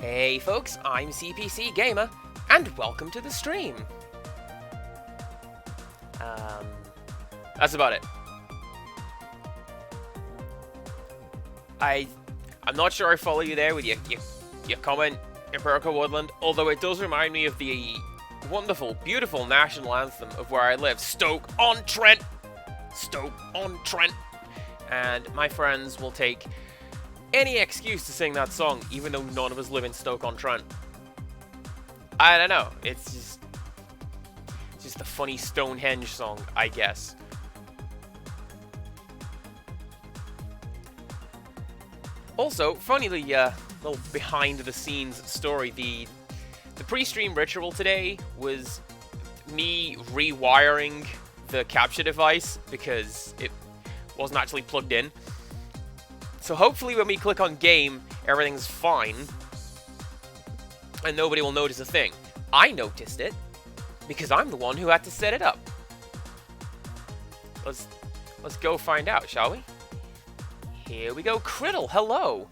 Hey folks, I'm CPC Gamer, and welcome to the stream. That's about it. I'm not sure I follow you there with your comment, Empirical Woodland, although it does remind me of the wonderful, beautiful national anthem of where I live, Stoke-on-Trent! Stoke-on-Trent! And my friends will take any excuse to sing that song, even though none of us live in Stoke-on-Trent. I don't know, it's just a funny Stonehenge song, I guess. Also, funny little behind-the-scenes story, the pre-stream ritual today was me rewiring the capture device because it wasn't actually plugged in. So hopefully when we click on game, everything's fine, and nobody will notice a thing. I noticed it, because I'm the one who had to set it up. Let's go find out, shall we? Here we go. Criddle, hello!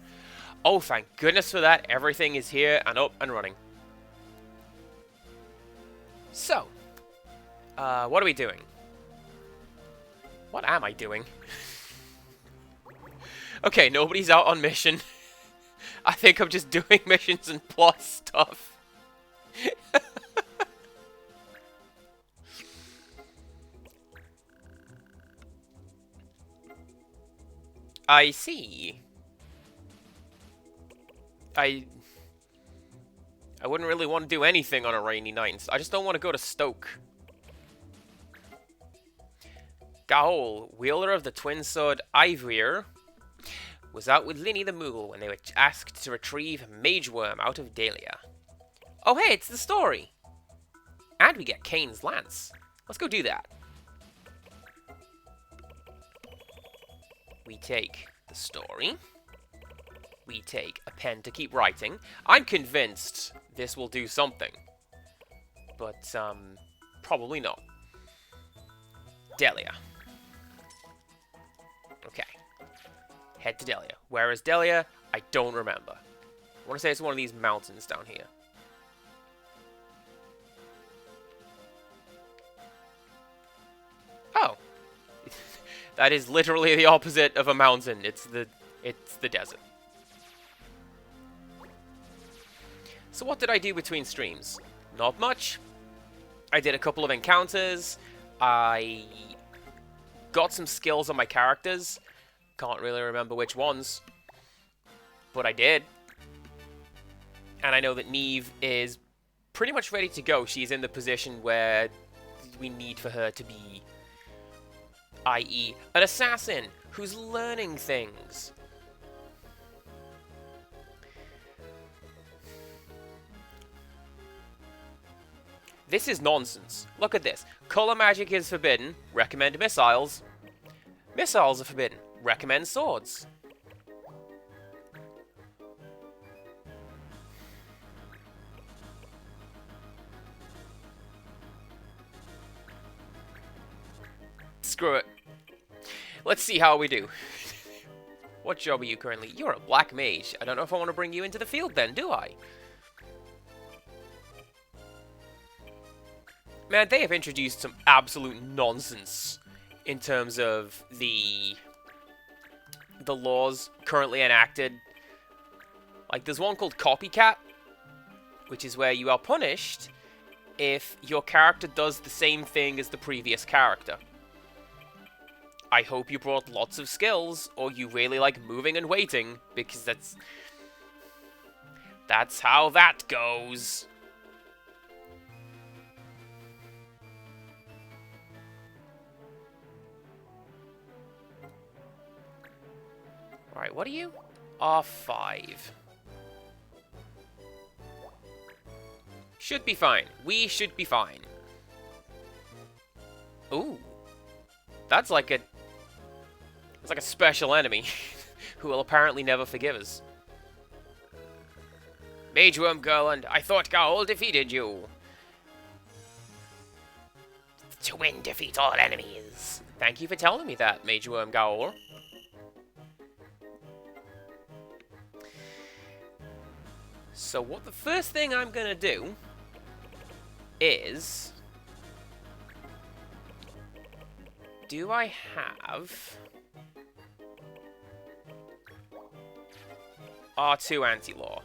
Oh, thank goodness for that. Everything is here and up and running. So, what are we doing? What am I doing? Okay, nobody's out on mission. I think I'm just doing missions and plot stuff. I see. I wouldn't really want to do anything on a rainy night. I just don't want to go to Stoke. Gaol, wielder of the twin sword Ivir, was out with Linny the Moogle when they were asked to retrieve Mage Worm out of Dahlia. Oh hey, it's the story! And we get Kane's Lance. Let's go do that. We take the story. We take a pen to keep writing. I'm convinced this will do something. But, probably not. Dahlia. Okay. Head to Dahlia. Where is Dahlia? I don't remember. I want to say it's one of these mountains down here. Oh. That is literally the opposite of a mountain. It's the desert. So what did I do between streams? Not much. I did a couple of encounters. I got some skills on my characters. Can't really remember which ones. But I did. And I know that Neve is pretty much ready to go. She's in the position where we need for her to be, i.e., an assassin who's learning things. This is nonsense. Look at this. Color magic is forbidden. Recommend missiles. Missiles are forbidden. Recommend swords. Screw it. Let's see how we do. What job are you currently? You're a black mage. I don't know if I want to bring you into the field then, do I? Man, they have introduced some absolute nonsense in terms of the laws currently enacted. Like, there's one called Copycat, which is where you are punished if your character does the same thing as the previous character. I hope you brought lots of skills, or you really like moving and waiting, because that's how that goes. Alright, what are you? R5. Should be fine. We should be fine. Ooh. That's like a special enemy who will apparently never forgive us. Mage Worm Garland, I thought Gaol defeated you. To win, defeat all enemies. Thank you for telling me that, Mage Worm Gaol. So what the first thing I'm gonna do is... Do I have... R2 anti-law?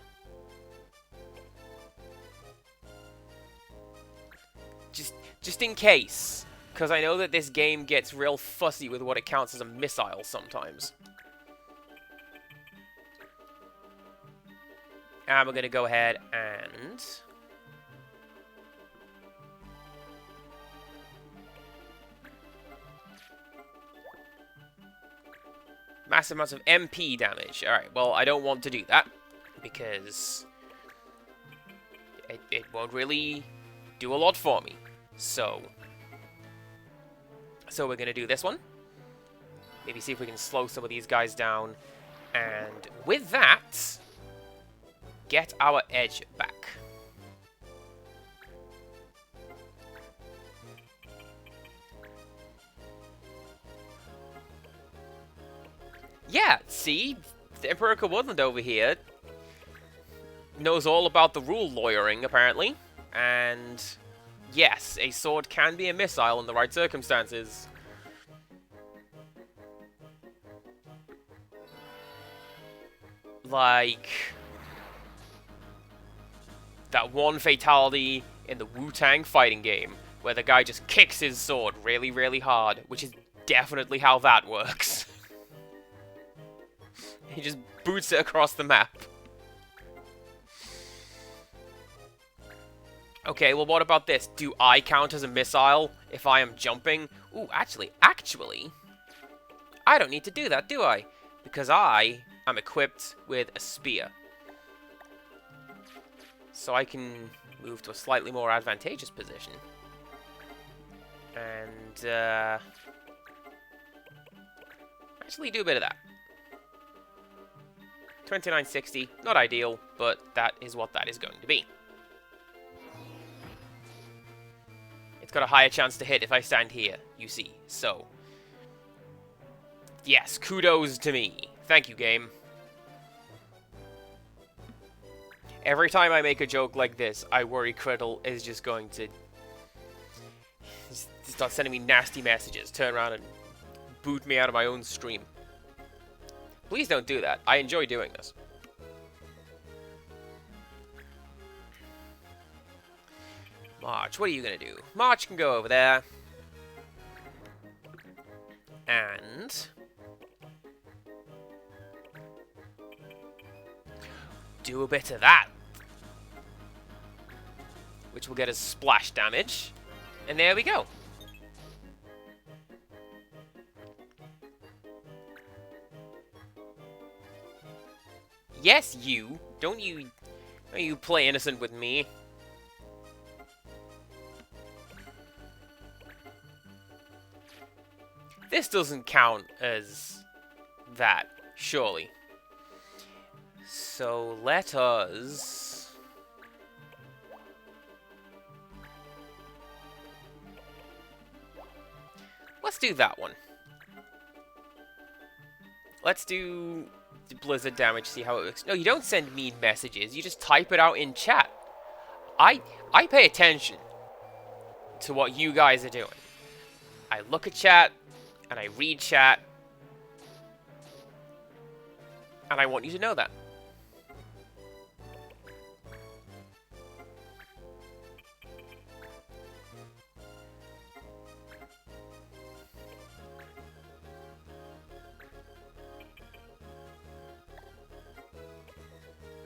Just in case. Because I know that this game gets real fussy with what it counts as a missile sometimes. And we're going to go ahead and... Massive amounts of MP damage. Alright, well, I don't want to do that. Because... It won't really do a lot for me. So we're going to do this one. Maybe see if we can slow some of these guys down. And with that... Get our edge back. Yeah, see? The Emperor Woodland over here knows all about the rule lawyering, apparently. And yes, a sword can be a missile in the right circumstances. Like... that one fatality in the Wu-Tang fighting game, where the guy just kicks his sword really, really hard, which is definitely how that works. He just boots it across the map. Okay, well what about this? Do I count as a missile if I am jumping? Ooh, actually, I don't need to do that, do I? Because I am equipped with a spear. So I can move to a slightly more advantageous position. And, actually do a bit of that. 2960, not ideal, but that is what that is going to be. It's got a higher chance to hit if I stand here, you see, so... Yes, kudos to me. Thank you, game. Every time I make a joke like this, I worry Criddle is just going to start sending me nasty messages, turn around and boot me out of my own stream. Please don't do that. I enjoy doing this. March, what are you going to do? March can go over there. And... do a bit of that. Which will get us splash damage. And there we go. Yes, you. Don't you play innocent with me. This doesn't count as that, surely. So let us... let's do that one. Let's do the blizzard damage, see how it looks. No, you don't send mean messages. You just type it out in chat. I pay attention to what you guys are doing. I look at chat, and I read chat, and I want you to know that.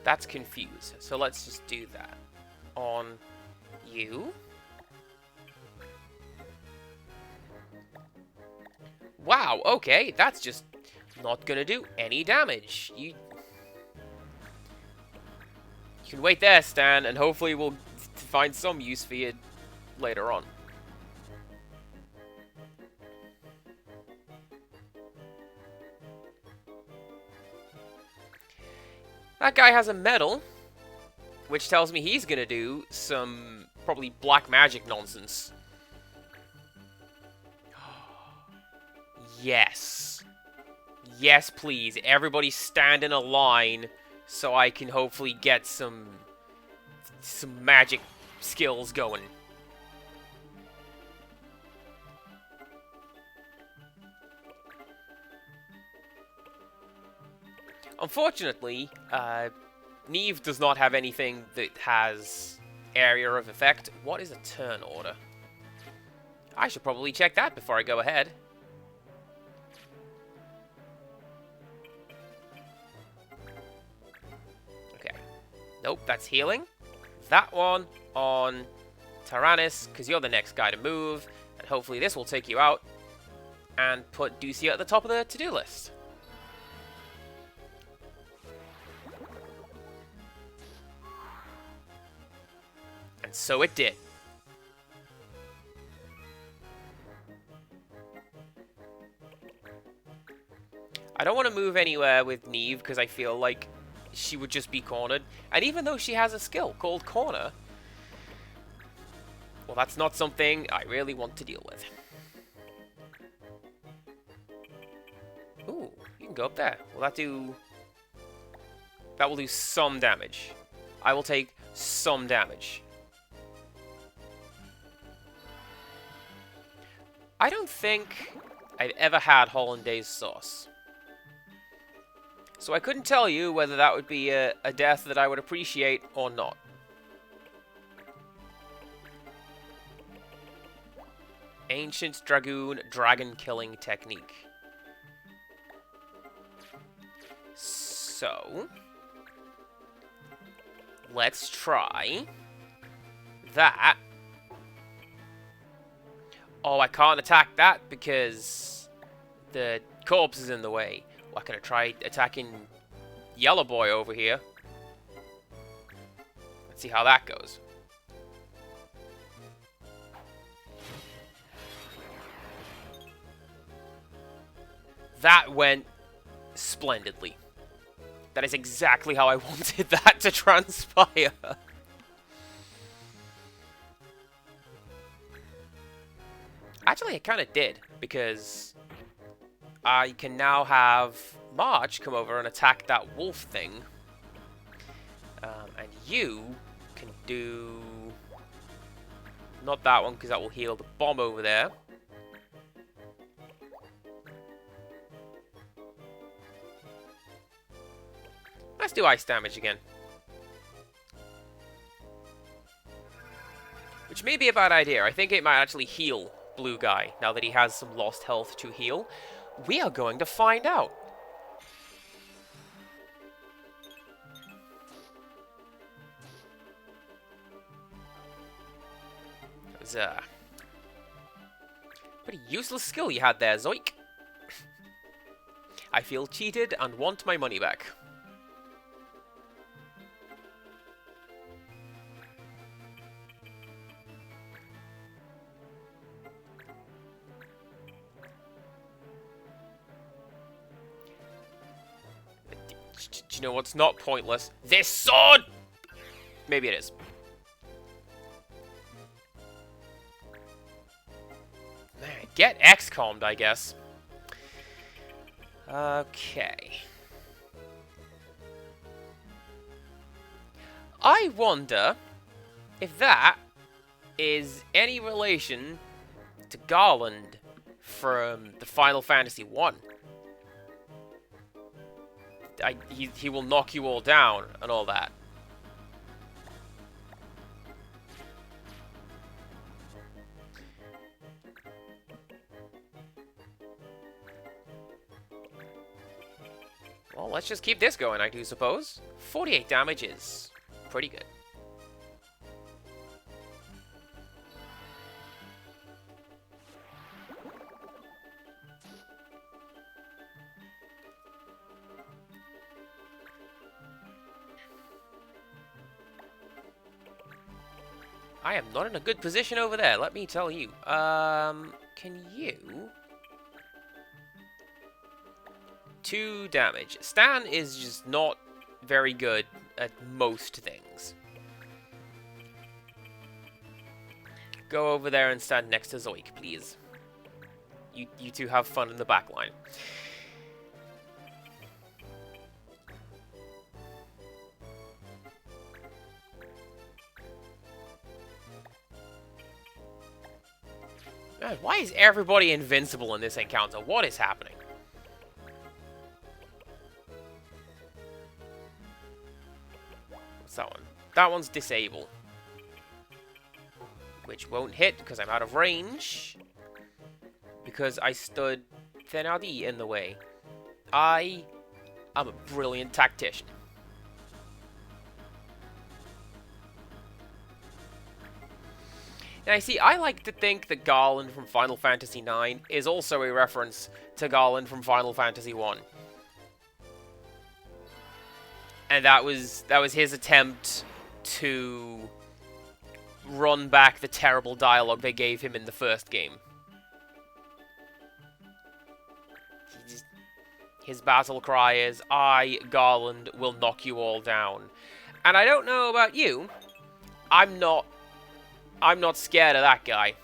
That's confused. So let's just do that. On you. Wow, okay, that's just not gonna do any damage. You can wait there, Stan, and hopefully we'll find some use for you later on. That guy has a medal, which tells me he's gonna do some probably black magic nonsense. Yes. Yes, please. Everybody stand in a line so I can hopefully get some magic skills going. Unfortunately, Neve does not have anything that has area of effect. What is a turn order? I should probably check that before I go ahead. Okay. Nope, that's healing. That one on Tyrannus, because you're the next guy to move, and hopefully this will take you out and put Ducia at the top of the to-do list. And so it did. I don't want to move anywhere with Neve because I feel like she would just be cornered. And even though she has a skill called Corner, well, that's not something I really want to deal with. Ooh, you can go up there. Will that do... That will do some damage. I will take some damage. I don't think I've ever had hollandaise sauce. So I couldn't tell you whether that would be a death that I would appreciate or not. Ancient Dragoon Dragon Killing Technique. So, let's try that. Oh, I can't attack that because the corpse is in the way. Well, can I try attacking Yellow Boy over here? Let's see how that goes. That went splendidly. That is exactly how I wanted that to transpire. Actually, it kind of did, because I can now have March come over and attack that wolf thing. And you can do... Not that one, because that will heal the bomb over there. Let's do ice damage again. Which may be a bad idea. I think it might actually heal Blue Guy, now that he has some lost health to heal. We are going to find out. That was a pretty useless skill you had there, Zoik. I feel cheated and want my money back. Do you know what's not pointless? This sword! Maybe it is. Man, get XCOM'd, I guess. Okay. I wonder if that is any relation to Garland from the Final Fantasy 1. He will knock you all down and all that. Well, let's just keep this going, I do suppose. 48 damage is pretty good. I am not in a good position over there, let me tell you. Can you... 2 damage. Stan is just not very good at most things. Go over there and stand next to Zoik, please. You two have fun in the back line. Man, why is everybody invincible in this encounter? What is happening? What's that one? That one's disable. Which won't hit because I'm out of range. Because I stood Thenardi in the way. I am a brilliant tactician. Now, you see, I like to think that Garland from Final Fantasy IX is also a reference to Garland from Final Fantasy I. And that was his attempt to run back the terrible dialogue they gave him in the first game. His battle cry is, "I, Garland, will knock you all down." And I don't know about you, I'm not scared of that guy.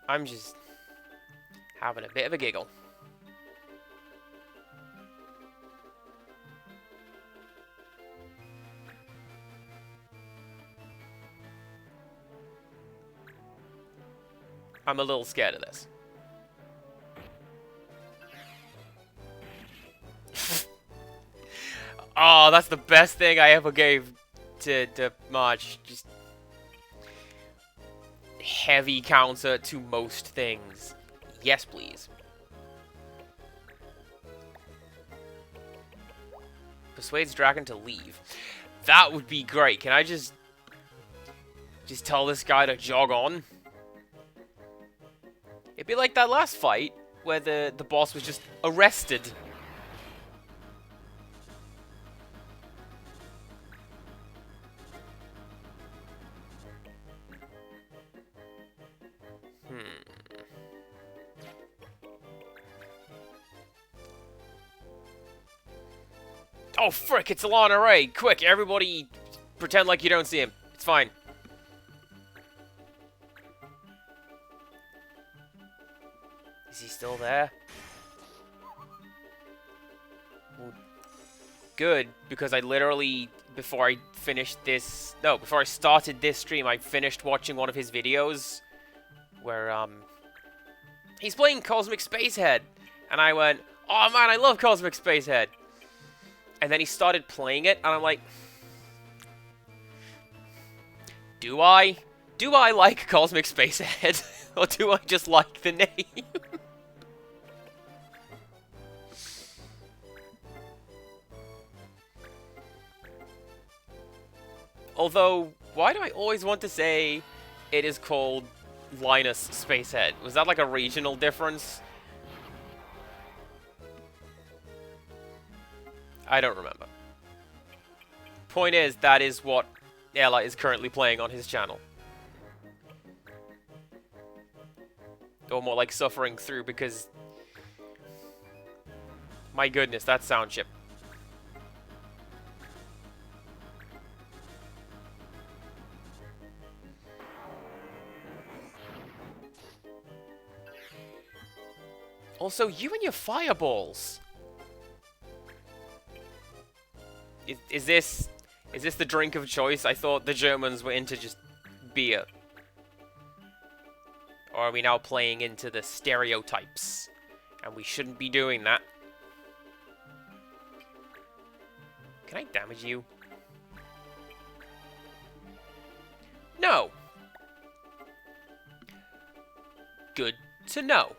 I'm just having a bit of a giggle. I'm a little scared of this. Oh, that's the best thing I ever gave to March. Just heavy counter to most things. Yes, please. Persuades dragon to leave. That would be great. Can I just tell this guy to jog on? It'd be like that last fight where the boss was just arrested. Oh, frick, it's Alana Ray. Quick, everybody pretend like you don't see him. It's fine. Is he still there? Good, because I literally, before I started this stream, I finished watching one of his videos where, he's playing Cosmic Spacehead. And I went, oh man, I love Cosmic Spacehead. And then he started playing it, and I'm like, do I? Do I like Cosmic Spacehead? Or do I just like the name? Although, why do I always want to say it is called Linus Spacehead? Was that like a regional difference? I don't remember. Point is, that is what Ella is currently playing on his channel. Or more like suffering through, because... my goodness, that sound chip. Also, you and your fireballs. Is this the drink of choice? I thought the Germans were into just beer. Or are we now playing into the stereotypes? And we shouldn't be doing that. Can I damage you? No. Good to know.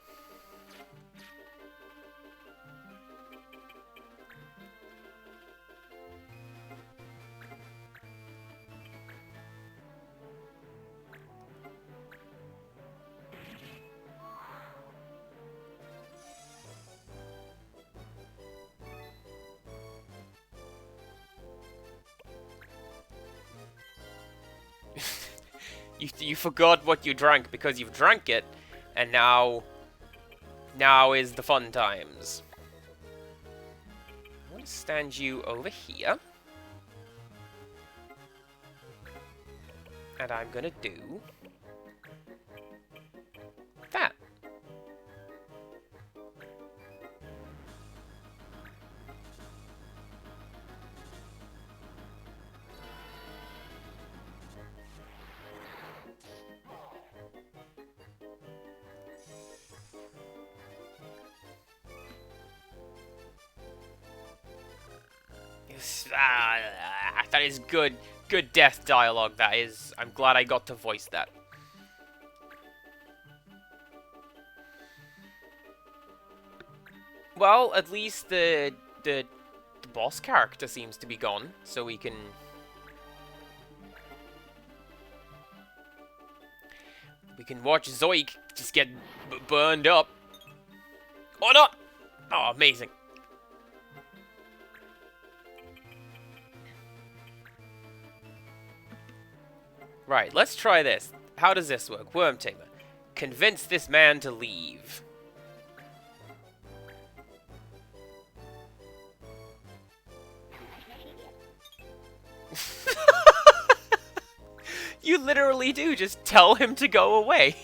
You forgot what you drank because you've drank it, and now is the fun times. I'm going to stand you over here. And I'm going to do that. That is good. Good death dialogue, that is. I'm glad I got to voice that. Well, at least the boss character seems to be gone, so we can watch Zoik just get burned up. Or not! Oh, amazing. Right, let's try this. How does this work? Worm Tamer. Convince this man to leave. You literally do just tell him to go away.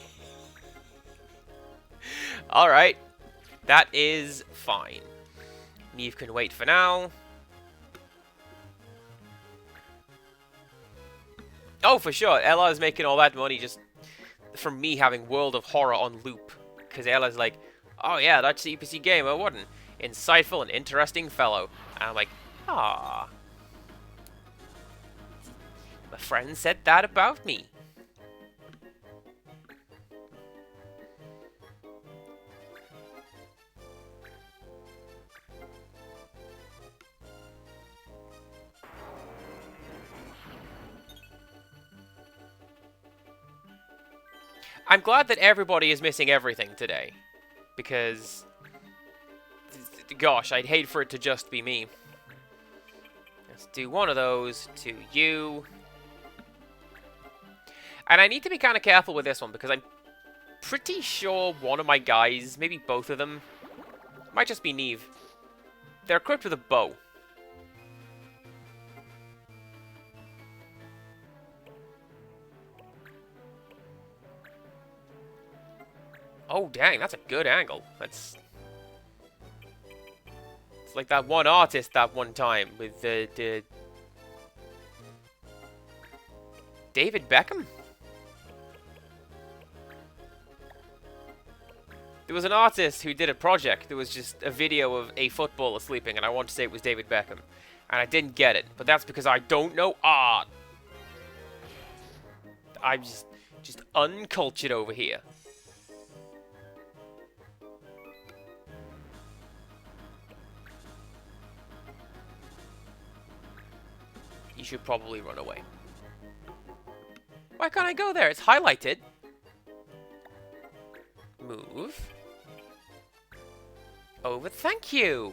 Alright. That is fine. Neve can wait for now. Oh, for sure. Ella is making all that money just from me having World of Horror on loop. Because Ella's like, oh yeah, that CPC gamer, what an insightful and interesting fellow. And I'm like, ah. My friend said that about me. I'm glad that everybody is missing everything today. Because, gosh, I'd hate for it to just be me. Let's do one of those to you. And I need to be kind of careful with this one, because I'm pretty sure one of my guys, maybe both of them, might just be Neve. They're equipped with a bow. Oh, dang, that's a good angle. It's like that one artist that one time with the David Beckham? There was an artist who did a project. There was just a video of a footballer sleeping, and I want to say it was David Beckham. And I didn't get it, but that's because I don't know art. I'm just uncultured over here. You should probably run away. Why can't I go there? It's highlighted. Move. Over, thank you.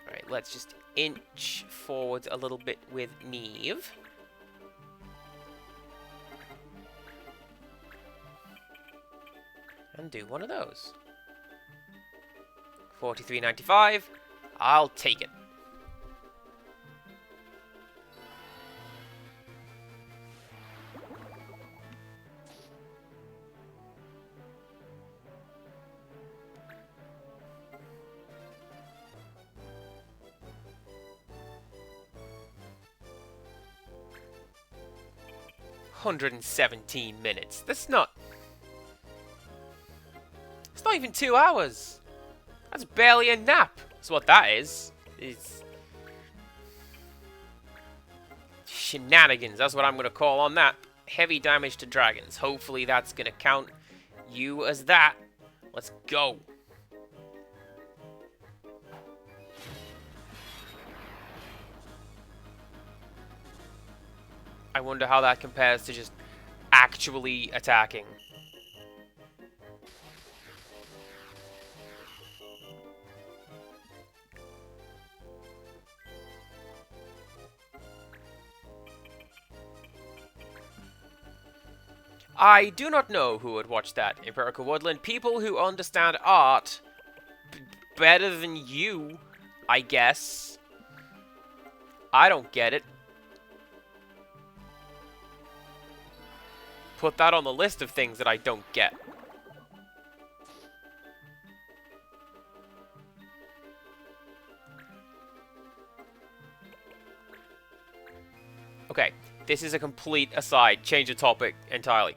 Alright, let's just inch forward a little bit with Neve. And do one of those. 43.95. I'll take it. $117 That's not... It's not even 2 hours. That's barely a nap. That's what that is. It's... shenanigans. That's what I'm going to call on that. Heavy damage to dragons. Hopefully that's going to count you as that. Let's go. I wonder how that compares to just actually attacking. I do not know who would watch that, Empirical Woodland. People who understand art better than you, I guess. I don't get it. Put that on the list of things that I don't get. Okay, This is a complete aside. Change the topic entirely.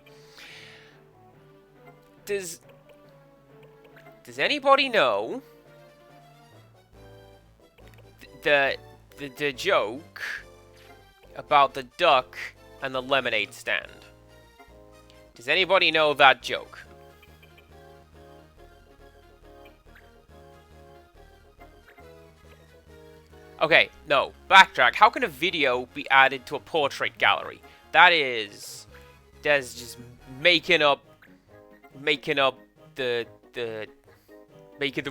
Does anybody know the joke about the duck and the lemonade stand? Does anybody know that joke? Okay, no. Backtrack. How can a video be added to a portrait gallery? That's just making the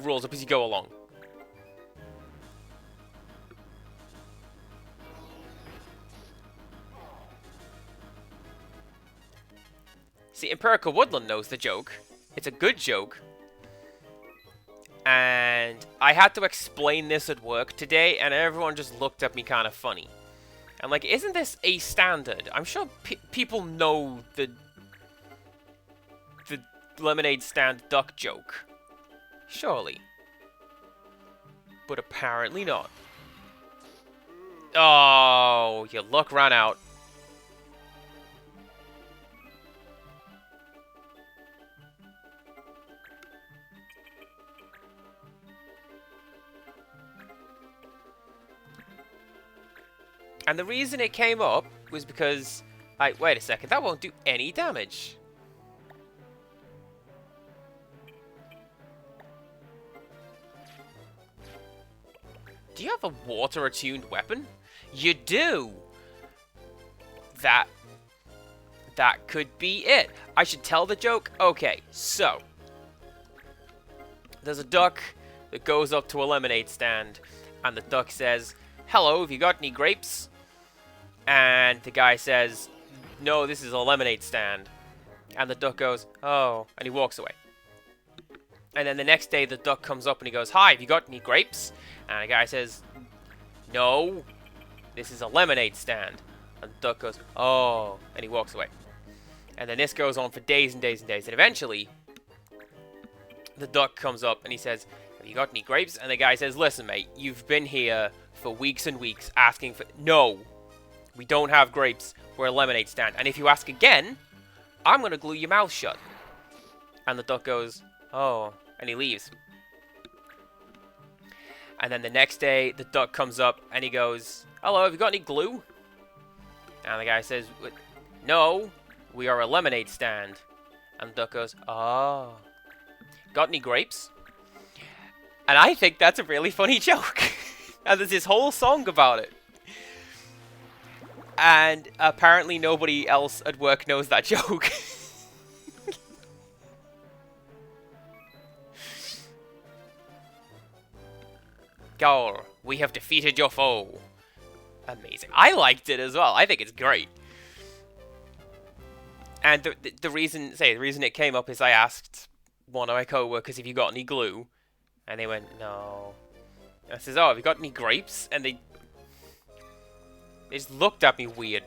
rules up as you go along. See, Empirical Woodland knows the joke. It's a good joke. And I had to explain this at work today, and everyone just looked at me kind of funny. I'm like, isn't this a standard? I'm sure people know the lemonade stand duck joke. Surely. But apparently not. Oh, your luck ran out. And the reason it came up was because... wait a second, that won't do any damage. Do you have a water-attuned weapon? You do! That could be it. I should tell the joke? Okay, so... there's a duck that goes up to a lemonade stand, and the duck says, "Hello, have you got any grapes?" And the guy says, "No, this is a lemonade stand." And the duck goes, "Oh," and he walks away. And then the next day, the duck comes up and he goes, "Hi, have you got any grapes?" And the guy says, "No, this is a lemonade stand." And the duck goes, "Oh," and he walks away. And then this goes on for days and days and days. And eventually, the duck comes up and he says, "Have you got any grapes?" And the guy says, "Listen, mate, you've been here for weeks and weeks asking for..." "No, we don't have grapes. We're a lemonade stand. And if you ask again, I'm going to glue your mouth shut." And the duck goes, "Oh," and he leaves. And then the next day, the duck comes up and he goes, "Hello, have you got any glue?" And the guy says, "No, we are a lemonade stand." And the duck goes, "Oh, got any grapes?" And I think that's a really funny joke. And there's this whole song about it. And apparently nobody else at work knows that joke. Goal, we have defeated your foe. Amazing. I liked it as well. I think it's great. And the reason it came up is I asked one of my co-workers if you got any glue. And they went, "No." I says, "Oh, have you got any grapes?" And they just looked at me weird.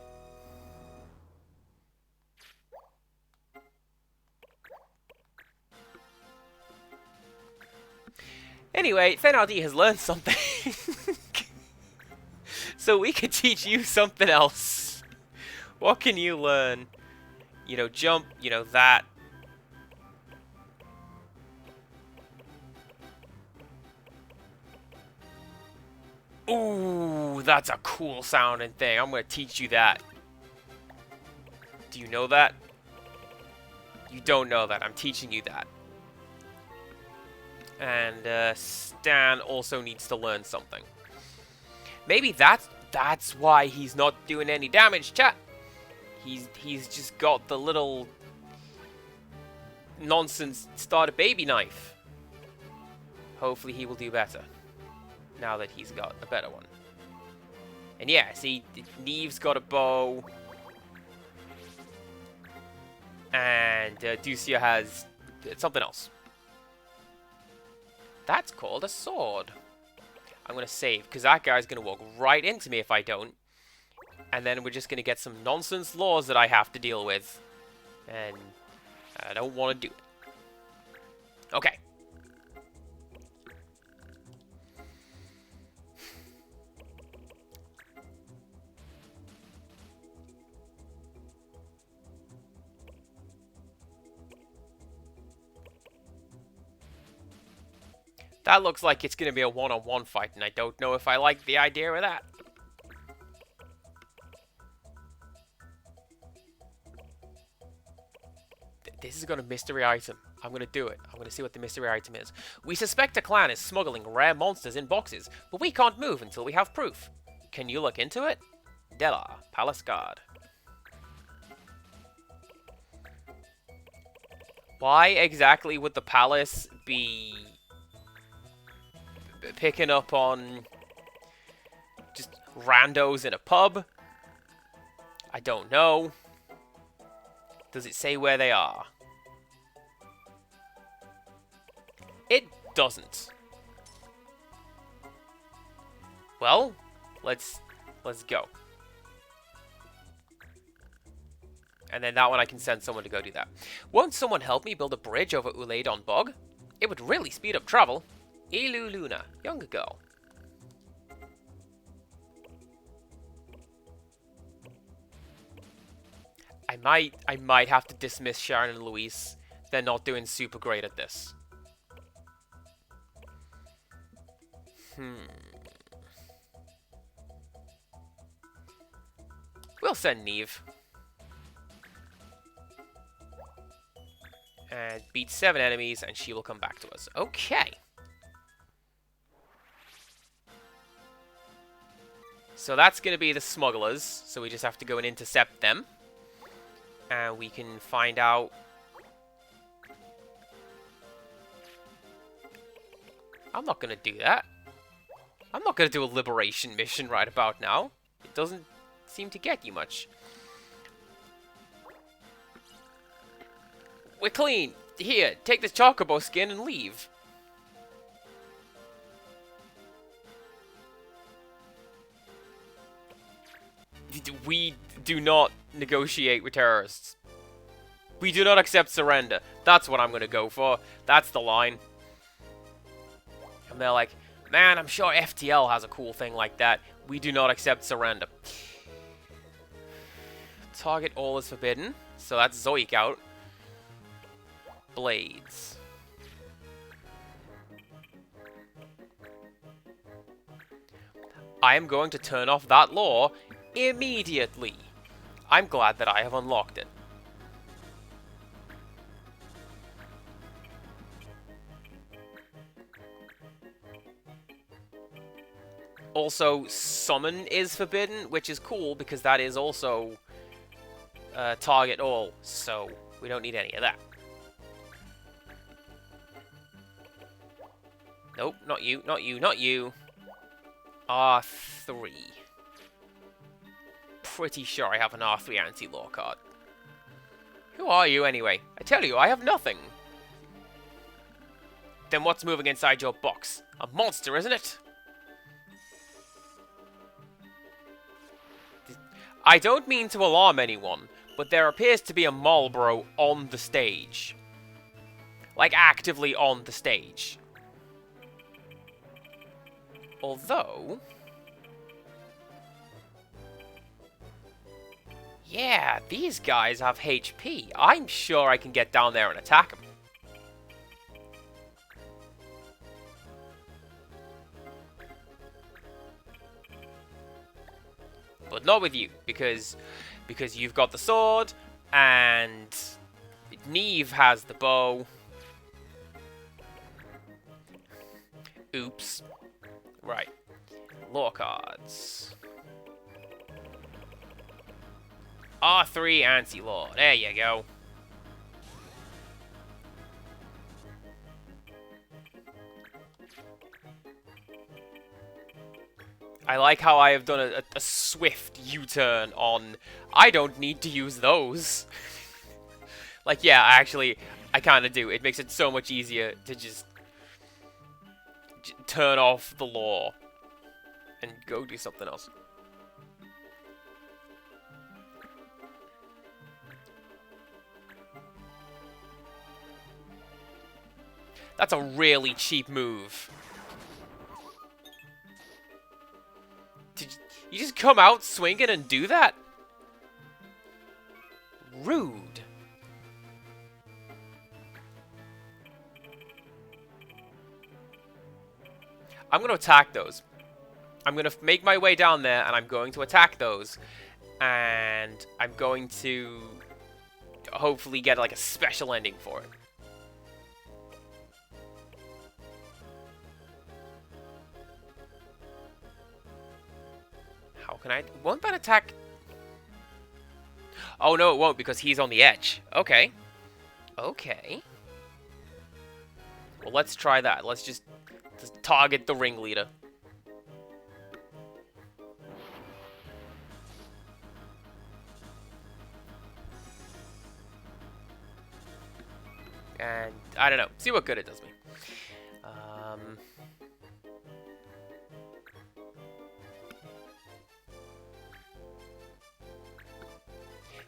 Anyway, Fenardi has learned something. So we could teach you something else. What can you learn? You know, jump, you know, that. Ooh, that's a cool sounding thing. I'm going to teach you that. Do you know that? You don't know that. I'm teaching you that. And Stan also needs to learn something. Maybe that's why he's not doing any damage, chat. He's just got the little nonsense starter baby knife. Hopefully he will do better now that he's got a better one. And yeah, see, Neve's got a bow. And Ducia has something else. That's called a sword. I'm going to save, because that guy's going to walk right into me if I don't. And then we're just going to get some nonsense laws that I have to deal with. And I don't want to do it. Okay. That looks like it's going to be a one-on-one fight, and I don't know if I like the idea of that. This is going to mystery item. I'm going to do it. I'm going to see what the mystery item is. We suspect a clan is smuggling rare monsters in boxes, but we can't move until we have proof. Can you look into it? Della, Palace Guard. Why exactly would the palace be picking up on just randos in a pub? I don't know. Does it say where they are? It doesn't. Well, let's go. And then that one I can send someone to go do that. Won't someone help me build a bridge over Ulaidon Bog? It would really speed up travel. Ilu Luna, younger girl. I might have to dismiss Sharon and Luis. They're not doing super great at this. We'll send Neve. And beat 7 enemies, and she will come back to us. Okay. So that's going to be the smugglers. So we just have to go and intercept them. And we can find out... I'm not going to do that. I'm not going to do a liberation mission right about now. It doesn't seem to get you much. We're clean. Here, take this chocobo skin and leave. We do not negotiate with terrorists. We do not accept surrender. That's what I'm going to go for. That's the line. And they're like, man, I'm sure FTL has a cool thing like that. We do not accept surrender. Target all is forbidden. So that's Zoic out. Blades. I am going to turn off that law immediately. I'm glad that I have unlocked it. Also, summon is forbidden, which is cool because that is also target all, so we don't need any of that. Nope, not you, not you, not you. R3. Pretty sure I have an R3 anti-law card. Who are you anyway? I tell you, I have nothing. Then what's moving inside your box? A monster, isn't it? I don't mean to alarm anyone, but there appears to be a Marlboro on the stage. Like, actively on the stage. Although... yeah, these guys have HP. I'm sure I can get down there and attack them. But not with you, because you've got the sword, and Neve has the bow. Oops. Right. Lore cards. R3 anti-law. There you go. I like how I have done a swift U-turn on, I don't need to use those. Like, yeah, actually, I kind of do. It makes it so much easier to just turn off the law and go do something else. That's a really cheap move. Did you just come out swinging and do that? Rude. I'm going to attack those. I'm going to make my way down there, and I'm going to attack those. And I'm going to hopefully get like a special ending for it. How can I... Won't that attack... Oh, no, it won't, because he's on the edge. Okay. Okay. Well, let's try that. Let's just target the ringleader. And, I don't know. See what good it does me.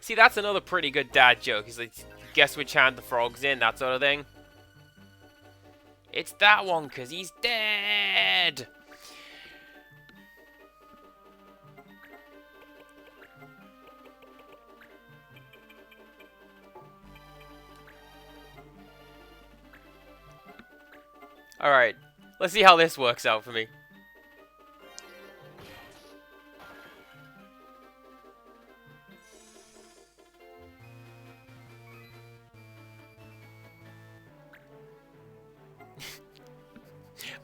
See, that's another pretty good dad joke. He's like, guess which hand the frog's in, that sort of thing. It's that one, because he's dead! Alright, let's see how this works out for me.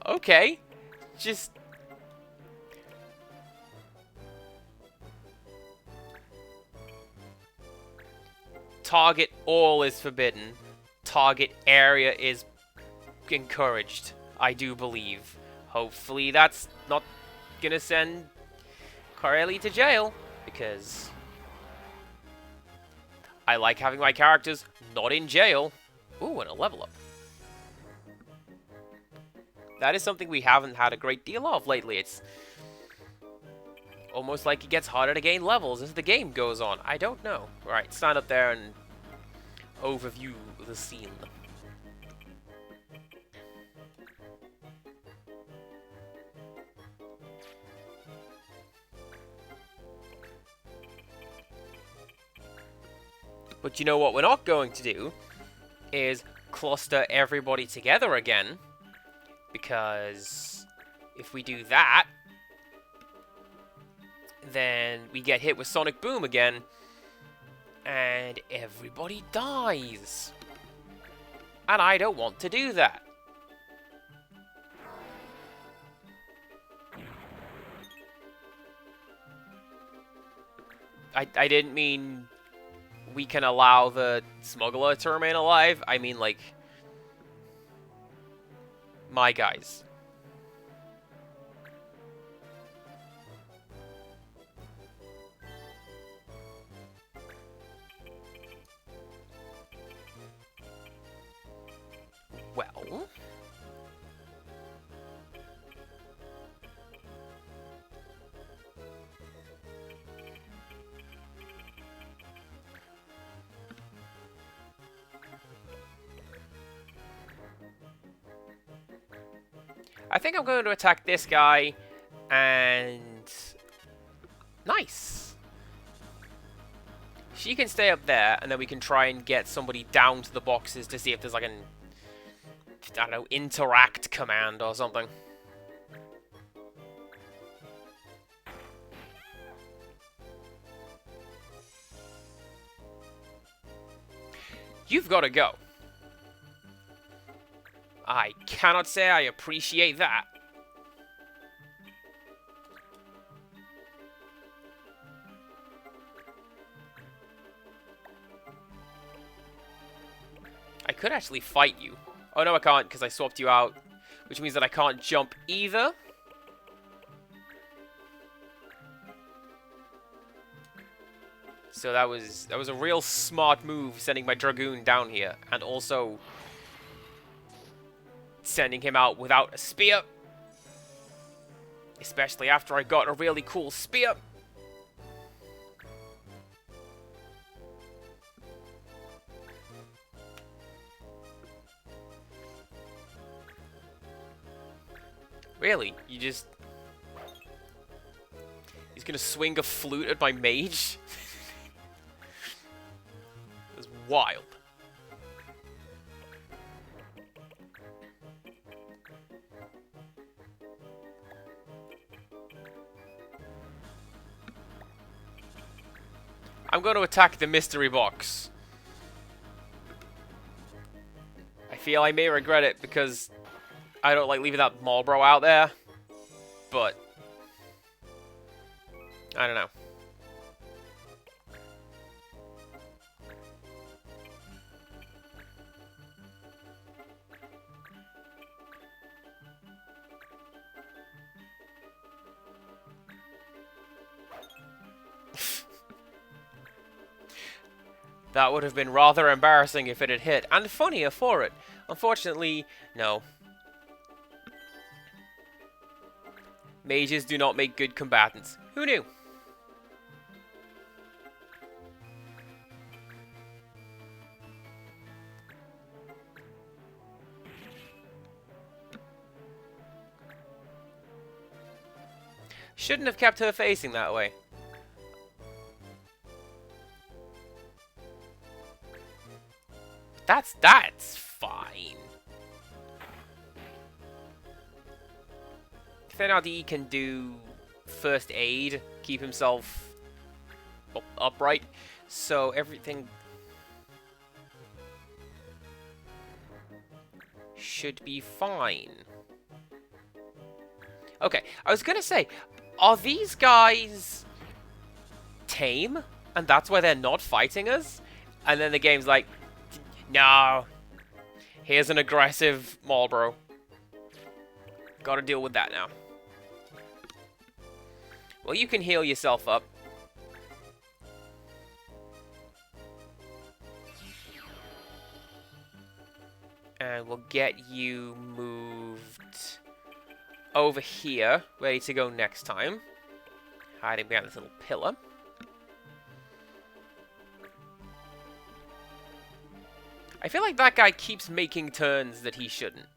Okay, just... Target all is forbidden. Target area is encouraged, I do believe. Hopefully that's not gonna send Corelli to jail, because I like having my characters not in jail. Ooh, and a level up. That is something we haven't had a great deal of lately. It's almost like it gets harder to gain levels as the game goes on. I don't know. Alright, stand up there and overview the scene. But you know what we're not going to do is cluster everybody together again. Because if we do that, then we get hit with Sonic Boom again, and everybody dies. And I don't want to do that. I didn't mean we can allow the smuggler to remain alive. I mean, like, my guys. Well, I think I'm going to attack this guy, and... Nice! She can stay up there, and then we can try and get somebody down to the boxes to see if there's like an, I don't know, interact command or something. You've got to go. I cannot say I appreciate that. I could actually fight you. Oh no, I can't because I swapped you out, which means that I can't jump either. So that was a real smart move, sending my Dragoon down here, and also sending him out without a spear. Especially after I got a really cool spear. Really? You just... He's gonna swing a flute at my mage? That's wild. I'm going to attack the mystery box. I feel I may regret it because I don't like leaving that Marlboro out there. But I don't know. That would have been rather embarrassing if it had hit, and funnier for it. Unfortunately, no. Mages do not make good combatants. Who knew? Shouldn't have kept her facing that way. That's fine. Fenardi can do first aid, keep himself upright, so everything should be fine. Okay, I was gonna say, are these guys tame? And that's why they're not fighting us? And then the game's like, no. Here's an aggressive Marlboro. Gotta deal with that now. Well, you can heal yourself up. And we'll get you moved over here, ready to go next time. Hiding behind this little pillar. I feel like that guy keeps making turns that he shouldn't.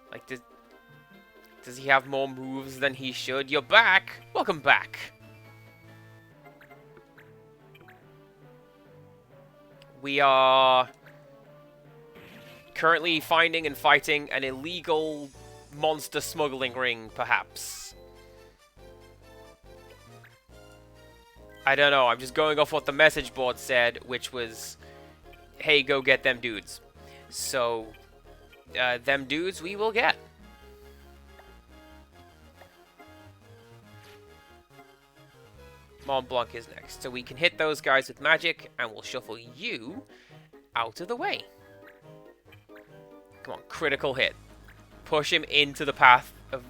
Like, does he have more moves than he should? You're back! Welcome back! We are currently finding and fighting an illegal monster smuggling ring, perhaps. I don't know, I'm just going off what the message board said, which was, hey, go get them dudes. So, them dudes we will get. Mont Blanc is next, so we can hit those guys with magic, and we'll shuffle you out of the way. Come on, critical hit. Push him into the path of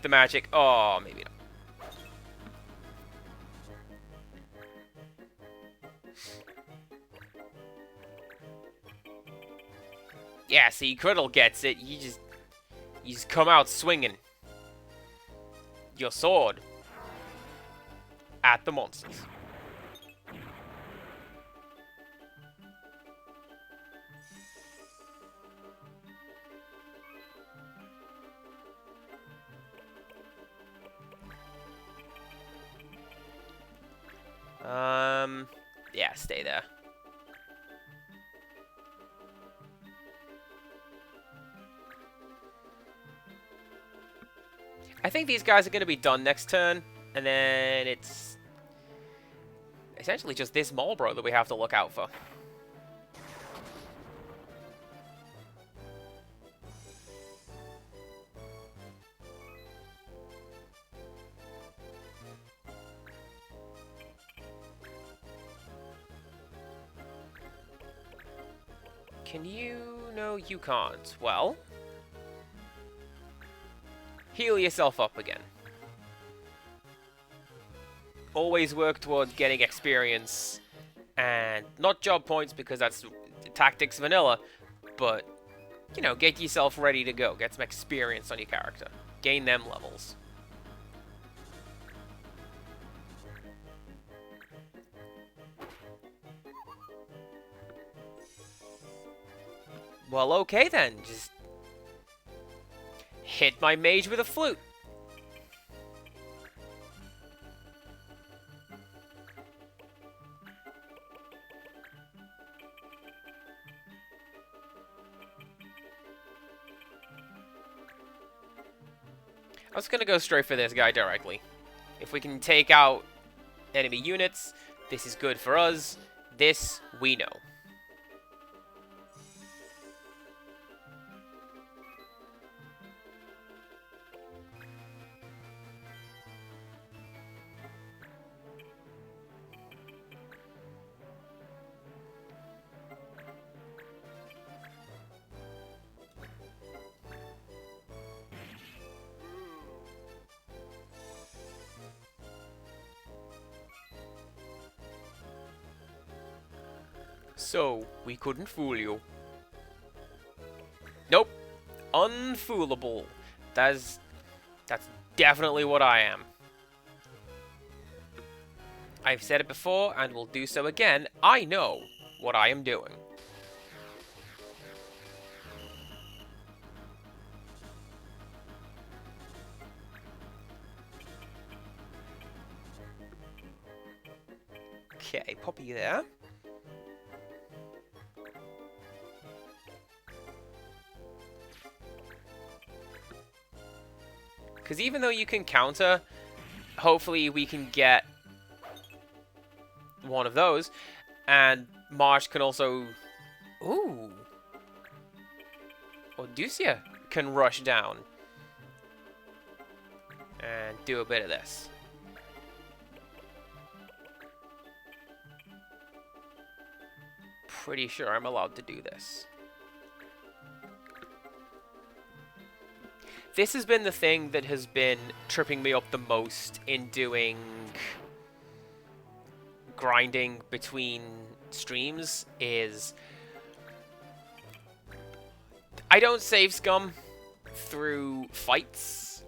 the magic. Oh, maybe not. Yeah, see, Criddle gets it. You just come out swinging your sword at the monsters. Yeah, stay there. I think these guys are going to be done next turn, and then it's essentially just this Marlboro that we have to look out for. Can you? No, you can't. Well, heal yourself up again. Always work towards getting experience, and not job points because that's tactics vanilla, but, you know, get yourself ready to go. Get some experience on your character. Gain them levels. Well, okay then. Just hit my mage with a flute. I was gonna go straight for this guy directly. If we can take out enemy units, this is good for us. This, we know. So, we couldn't fool you. Nope. Unfoolable. That's definitely what I am. I've said it before and will do so again. I know what I am doing. Okay, pop you there. Because even though you can counter, hopefully we can get one of those. And Marsh can also... Ooh. Odysseus can rush down. And do a bit of this. Pretty sure I'm allowed to do this. This has been the thing that has been tripping me up the most in doing grinding between streams is I don't save scum through fights.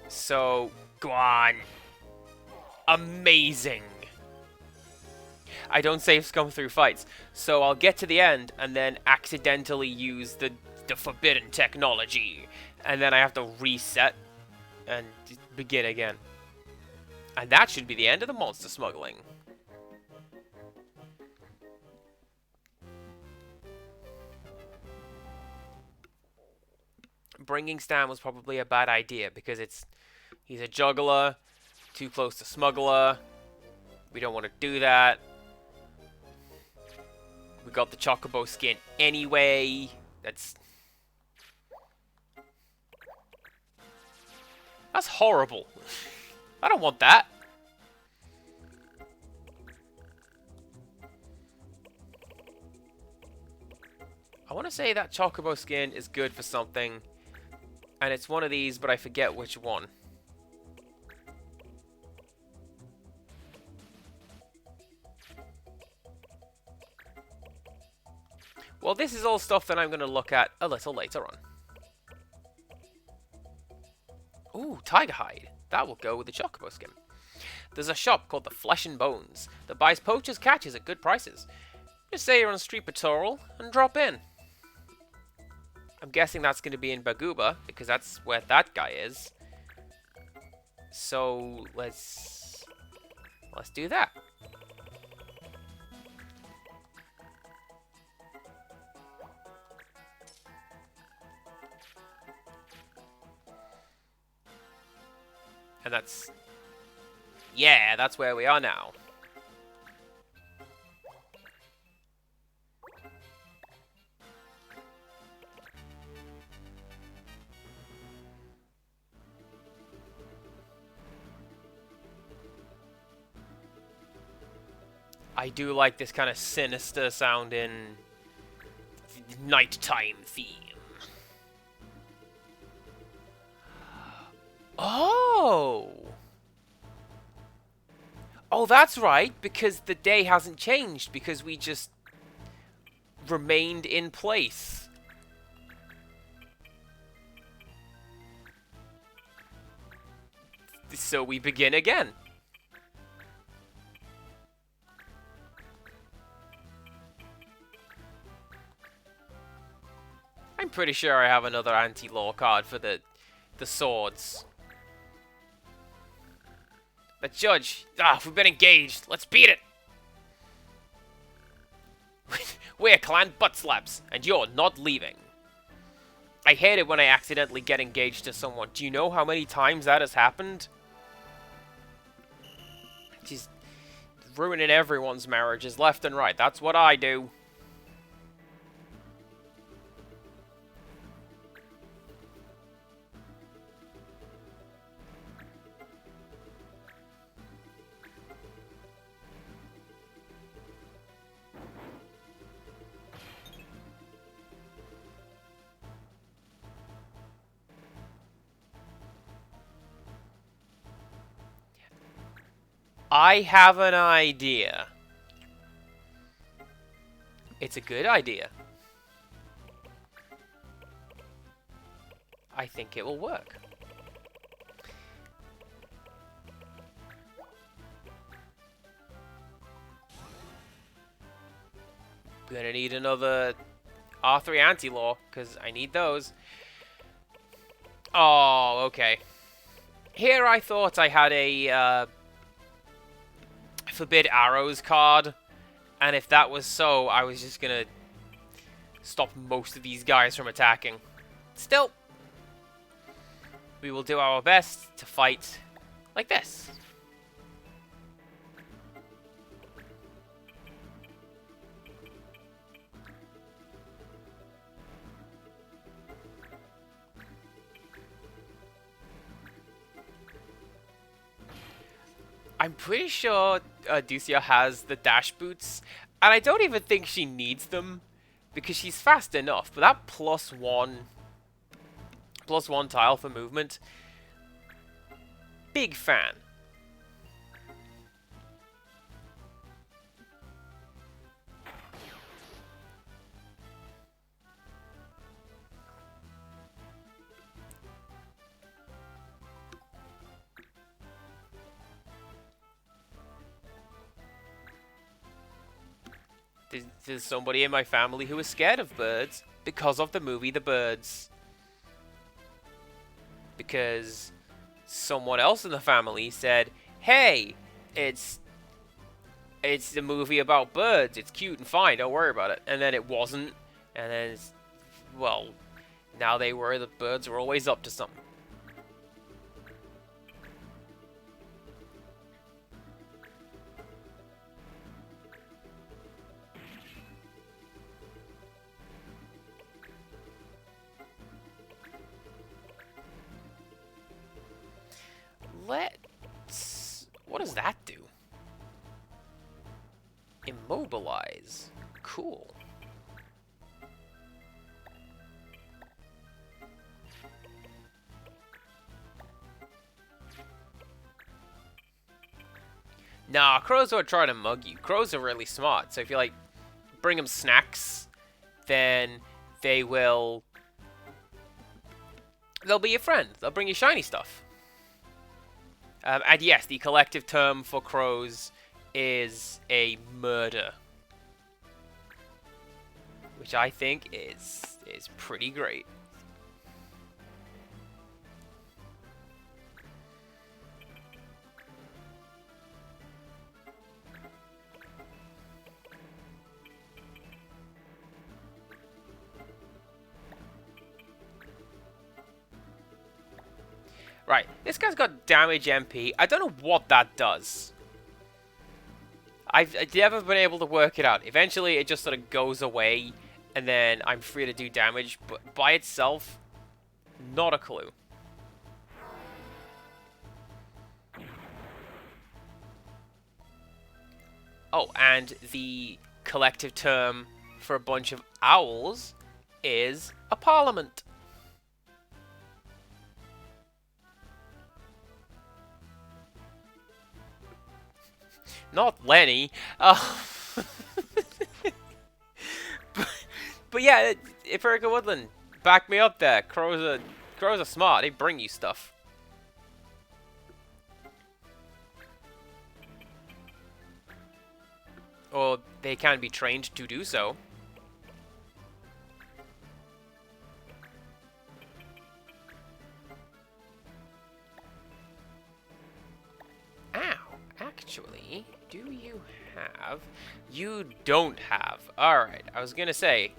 So, go on. Amazing. I don't save scum through fights. So I'll get to the end and then accidentally use the forbidden technology. And then I have to reset and begin again. And that should be the end of the monster smuggling. Bringing Stan was probably a bad idea because he's a juggler, too close to smuggler. We don't want to do that. We got the Chocobo skin anyway. That's horrible. I don't want that. I want to say that Chocobo skin is good for something. And it's one of these, but I forget which one. Well, this is all stuff that I'm going to look at a little later on. Ooh, tiger hide. That will go with the Chocobo skin. There's a shop called the Flesh and Bones that buys poachers' catches at good prices. Just say you're on street patrol and drop in. I'm guessing that's going to be in Baguba, because that's where that guy is. So, let's do that. And that's... yeah, that's where we are now. I do like this kind of sinister sounding nighttime theme. Oh! Oh, that's right, because the day hasn't changed, because we just remained in place. So we begin again. I'm pretty sure I have another anti-law card for the swords. But Judge, we've been engaged. Let's beat it. We're clan butt slaps, and you're not leaving. I hate it when I accidentally get engaged to someone. Do you know how many times that has happened? She's ruining everyone's marriages left and right. That's what I do. I have an idea. It's a good idea. I think it will work. Gonna need another R3 anti-law, because I need those. Oh, okay. Here I thought I had a Forbid Arrows card, and if that was so, I was just gonna stop most of these guys from attacking. Still, we will do our best to fight like this. I'm pretty sure Ducia has the dash boots, and I don't even think she needs them because she's fast enough. But that +1 tile for movement, big fan. There's somebody in my family who is scared of birds because of the movie The Birds. Because someone else in the family said, "Hey, it's a movie about birds. It's cute and fine. Don't worry about it." And then it wasn't. And then, well, now they worry that birds are always up to something. What does that do? Immobilize. Cool. Nah, crows won't try to mug you. Crows are really smart, so if you, like, bring them snacks, then they'll be your friend. They'll bring you shiny stuff. And yes, the collective term for crows is a murder, which I think is pretty great. Right, this guy's got damage MP. I don't know what that does. I've never been able to work it out. Eventually, it just sort of goes away, and then I'm free to do damage. But by itself, not a clue. Oh, and the collective term for a bunch of owls is a parliament. Not Lenny. But yeah, Empirical Woodland, back me up there. Crows are smart. They bring you stuff. Or they can be trained to do so. Ow. Actually, do you have... You don't have. Alright, I was gonna say,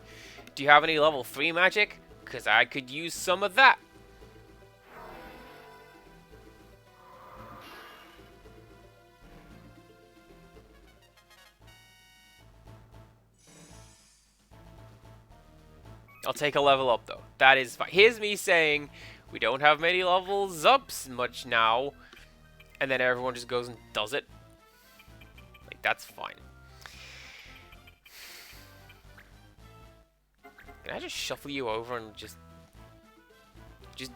do you have any level 3 magic? because I could use some of that. I'll take a level up, though. That is fine. Here's me saying, we don't have many levels ups much now. And then everyone just goes and does it. Like, that's fine. Can I just shuffle you over and just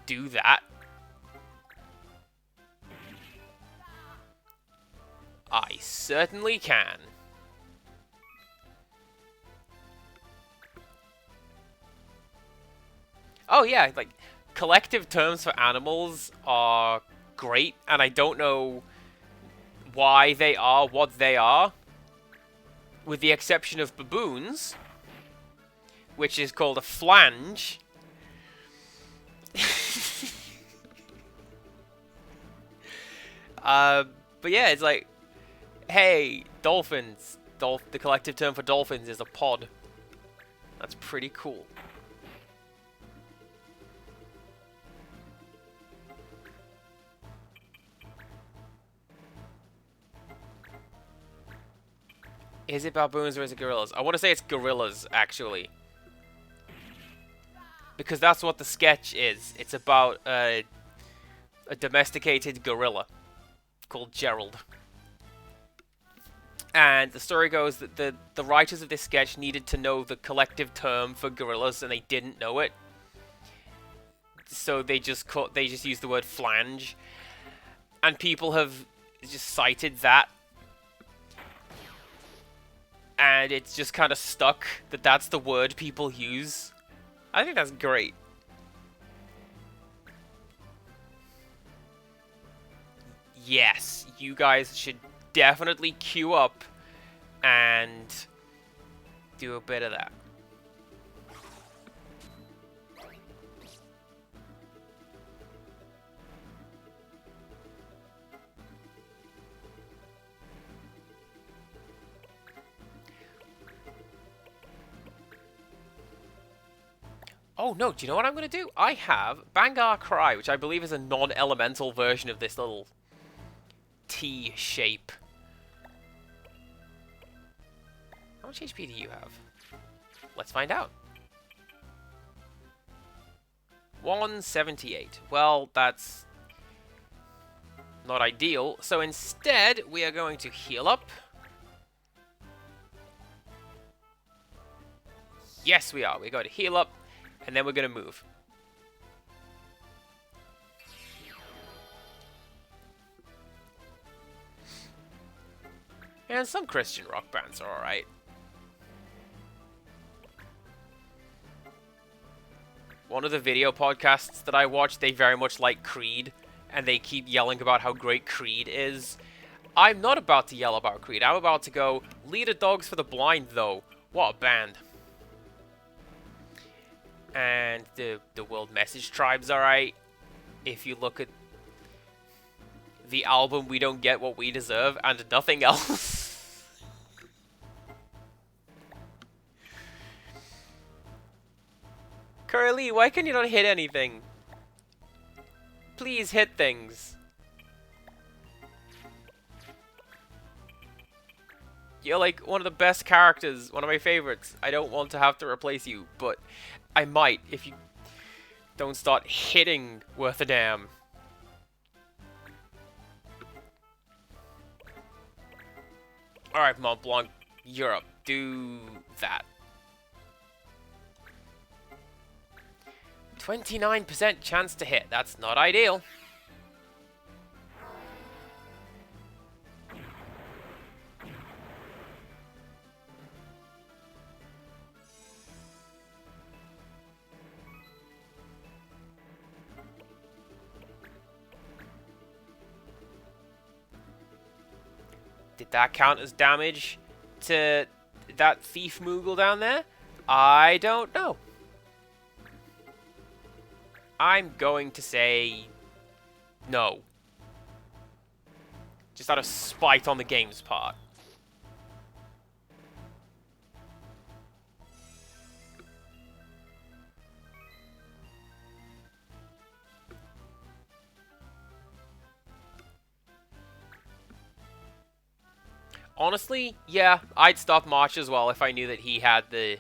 do that? I certainly can. Oh yeah, like, collective terms for animals are great, and I don't know why they are what they are, with the exception of baboons, which is called a flange. But yeah, it's like, hey, dolphins. The collective term for dolphins is a pod. That's pretty cool. Is it baboons or is it gorillas? I want to say it's gorillas, actually. Because that's what the sketch is. It's about a domesticated gorilla called Gerald. And the story goes that the writers of this sketch needed to know the collective term for gorillas, and they didn't know it. So they just used the word flange. And people have just cited that. And it's just kind of stuck that that's the word people use. I think that's great. Yes, you guys should definitely queue up and do a bit of that. Oh no, do you know what I'm going to do? I have Bangar Cry, which I believe is a non-elemental version of this little T shape. How much HP do you have? Let's find out. 178. Well, that's not ideal. So instead, we are going to heal up. Yes, we are. We're going to heal up. And then we're going to move. And some Christian rock bands are alright. One of the video podcasts that I watch, they very much like Creed. And they keep yelling about how great Creed is. I'm not about to yell about Creed. I'm about to go, Leader Dogs for the Blind, though. What a band. And the World Message Tribe's alright. If you look at the album We Don't Get What We Deserve and nothing else. Curly, why can you not hit anything? Please hit things. You're like one of the best characters, one of my favorites. I don't want to have to replace you, but I might if you don't start hitting worth a damn. Alright, Mont Blanc, Europe, do that. 29% chance to hit, that's not ideal. Did that count as damage to that thief Moogle down there? I don't know. I'm going to say no. Just out of spite on the game's part. Honestly, yeah, I'd stop March as well if I knew that he had the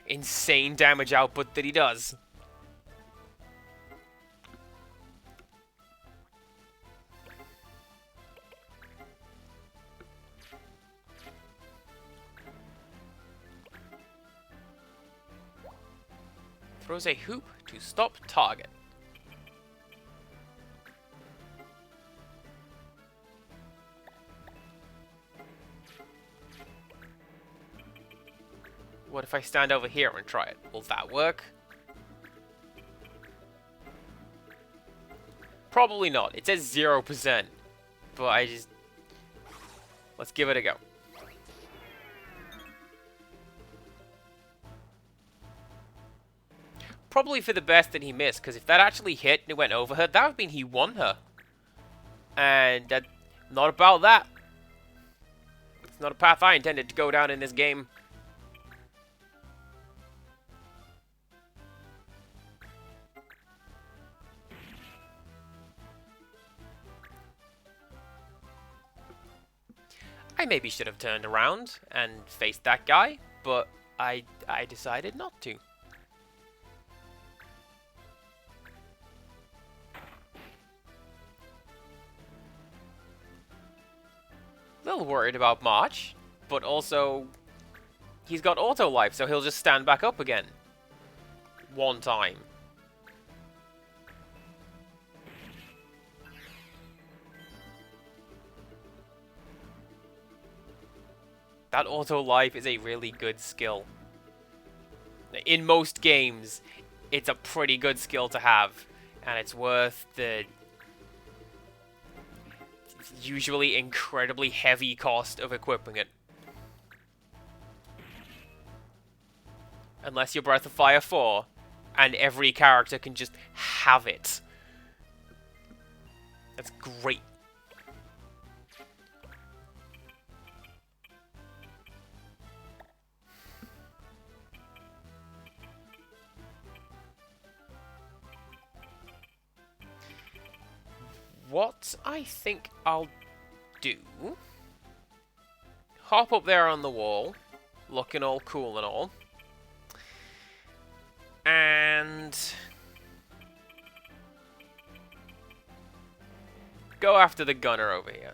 insane damage output that he does. Throws a hoop to stop target. What if I stand over here and try it? Will that work? Probably not. It says 0%. But I just... Let's give it a go. Probably for the best that he missed, because if that actually hit and it went over her, that would mean he won her. And not about that. It's not a path I intended to go down in this game. I maybe should have turned around and faced that guy, but I decided not to. A little worried about March, but also he's got auto life, so he'll just stand back up again. One time. That auto life is a really good skill. In most games, it's a pretty good skill to have, and it's worth the usually incredibly heavy cost of equipping it. Unless you're Breath of Fire 4, and every character can just have it. That's great. What I think I'll do... Hop up there on the wall, looking all cool and all. And... go after the gunner over here.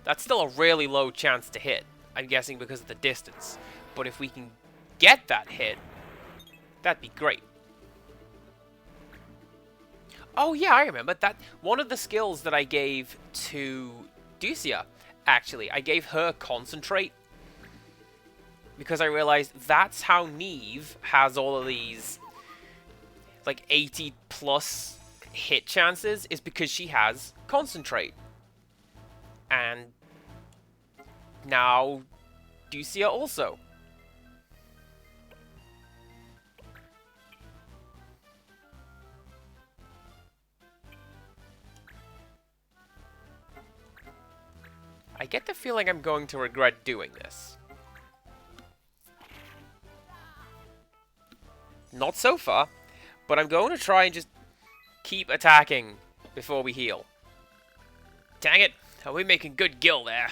That's still a really low chance to hit, I'm guessing because of the distance. But if we can get that hit, that'd be great. Oh yeah, I remember that. One of the skills that I gave to Ducia, actually, I gave her Concentrate. Because I realized that's how Neve has all of these, like, 80 plus hit chances, is because she has Concentrate. And now Ducia also. I get the feeling I'm going to regret doing this. Not so far, but I'm going to try and just keep attacking before we heal. Dang it, are we making good gil there?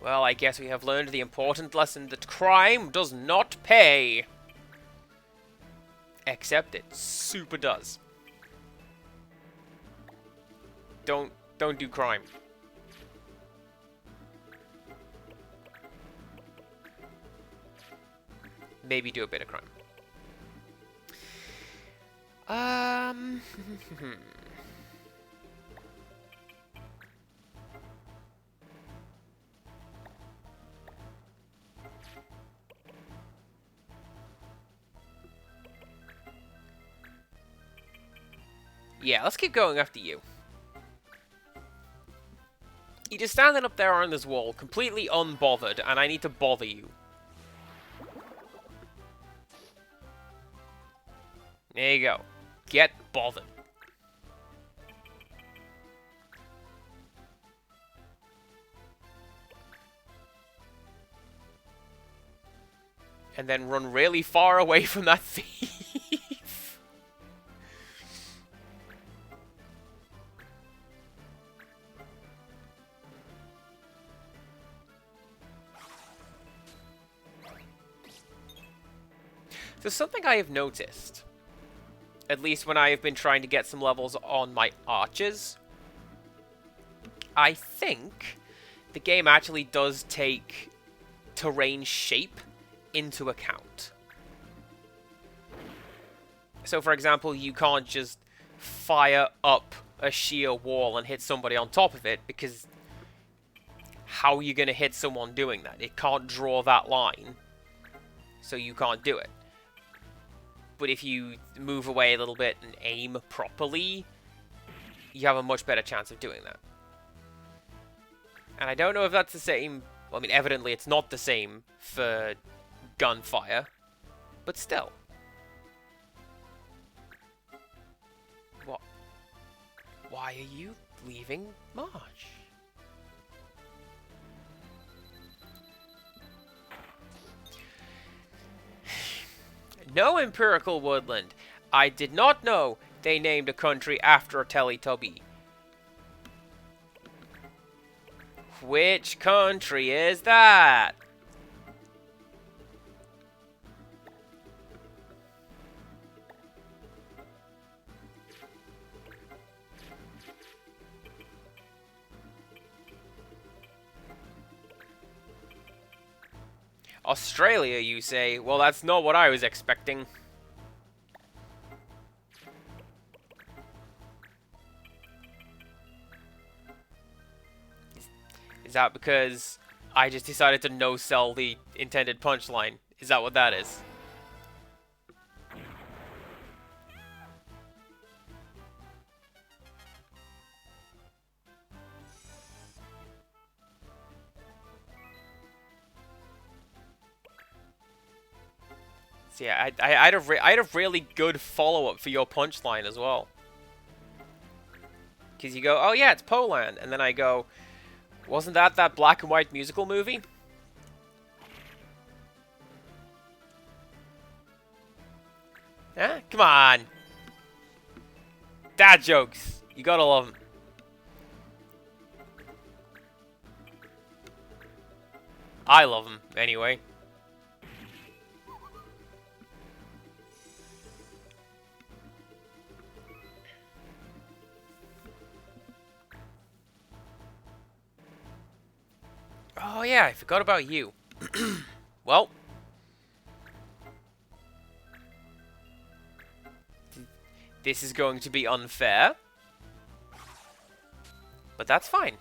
Well, I guess we have learned the important lesson that crime does not pay. Except it super does. Don't do crime. Maybe do a bit of crime. Yeah, let's keep going after you. You're just standing up there on this wall, completely unbothered, and I need to bother you. There you go. Get bothered. And then run really far away from that thief. So something I have noticed, at least when I have been trying to get some levels on my archers, I think the game actually does take terrain shape into account. So for example, you can't just fire up a sheer wall and hit somebody on top of it, because how are you going to hit someone doing that? It can't draw that line, so you can't do it. But if you move away a little bit and aim properly, you have a much better chance of doing that. And I don't know if that's the same. Well, I mean, evidently it's not the same for gunfire, but still. What? Why are you leaving March? No, Empirical Woodland. I did not know they named a country after a Teletubby. Which country is that? Australia, you say? Well, that's not what I was expecting. Is that because I just decided to no-sell the intended punchline? Is that what that is? So yeah, I had a really good follow-up for your punchline as well. Because you go, oh yeah, it's Poland. And then I go, wasn't that black and white musical movie? Huh? Come on. Dad jokes. You gotta love them. I love them, anyway. Oh yeah, I forgot about you. Well, this is going to be unfair, but that's fine.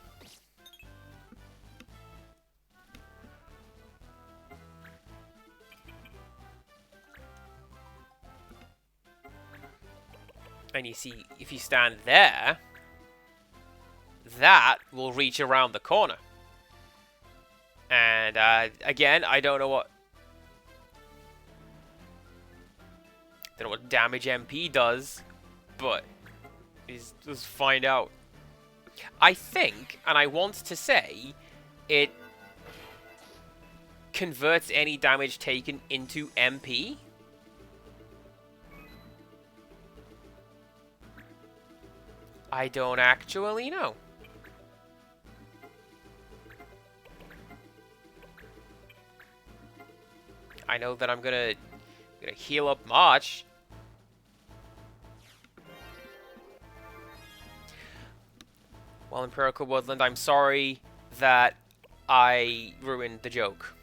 And you see, if you stand there, that will reach around the corner. And again, I don't know what damage MP does, but let's find out. I think, and I want to say, it converts any damage taken into MP. I don't actually know. I know that I'm gonna heal up March. Well, Empirical Woodland, I'm sorry that I ruined the joke.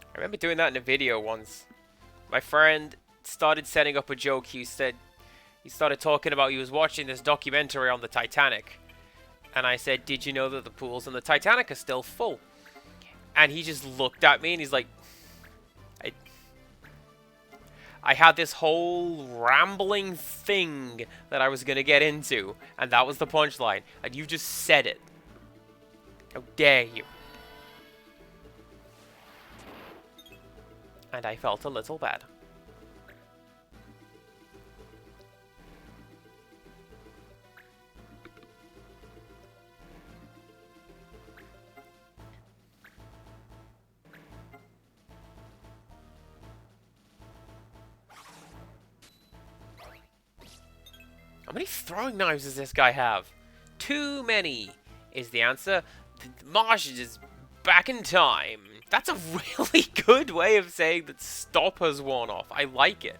I remember doing that in a video once. My friend started setting up a joke. He started talking about he was watching this documentary on the Titanic. And I said, did you know that the pools on the Titanic are still full? And he just looked at me and he's like, I had this whole rambling thing that I was going to get into. And that was the punchline. And you just said it. How dare you? And I felt a little bad. many throwing knives does this guy have? Too many is the answer. Marsh is back in time. That's a really good way of saying that stop has worn off. I like it.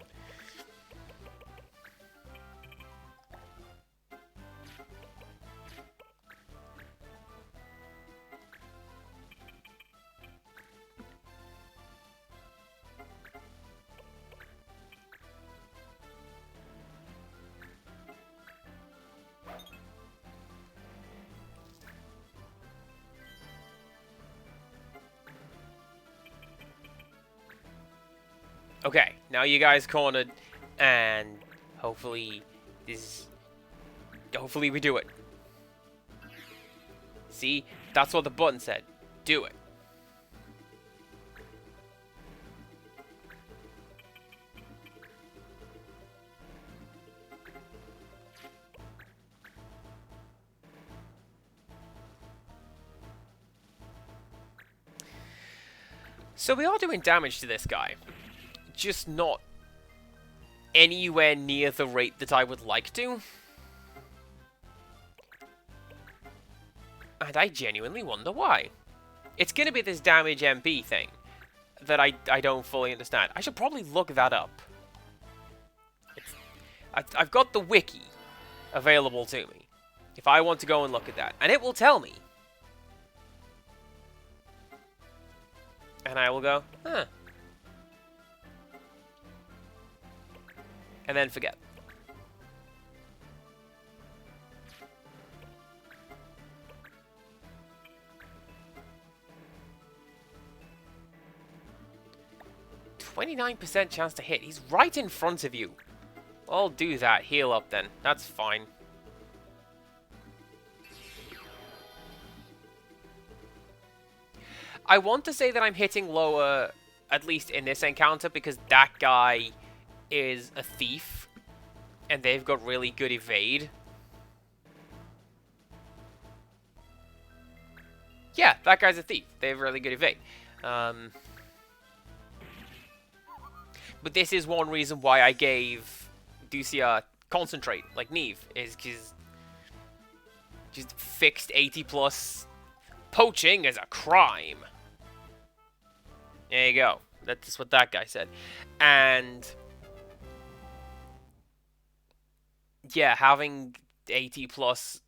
Okay, now you guys cornered, and hopefully hopefully we do it. See, that's what the button said. Do it. So we are doing damage to this guy. Just not anywhere near the rate that I would like to. And I genuinely wonder why. It's going to be this damage MP thing that I don't fully understand. I should probably look that up. I've got the wiki available to me if I want to go and look at that. And it will tell me. And I will go, huh. And then forget. "29% chance to hit." He's right in front of you. I'll do that. Heal up then. That's fine. I want to say that I'm hitting lower, at least in this encounter, because that guy is a thief, and they've got really good evade. Yeah, that guy's a thief. They have really good evade. But this is one reason why I gave Ducia concentrate, like Neve, is because just fixed 80+. Poaching is a crime. There you go. That's what that guy said. And yeah, having 80+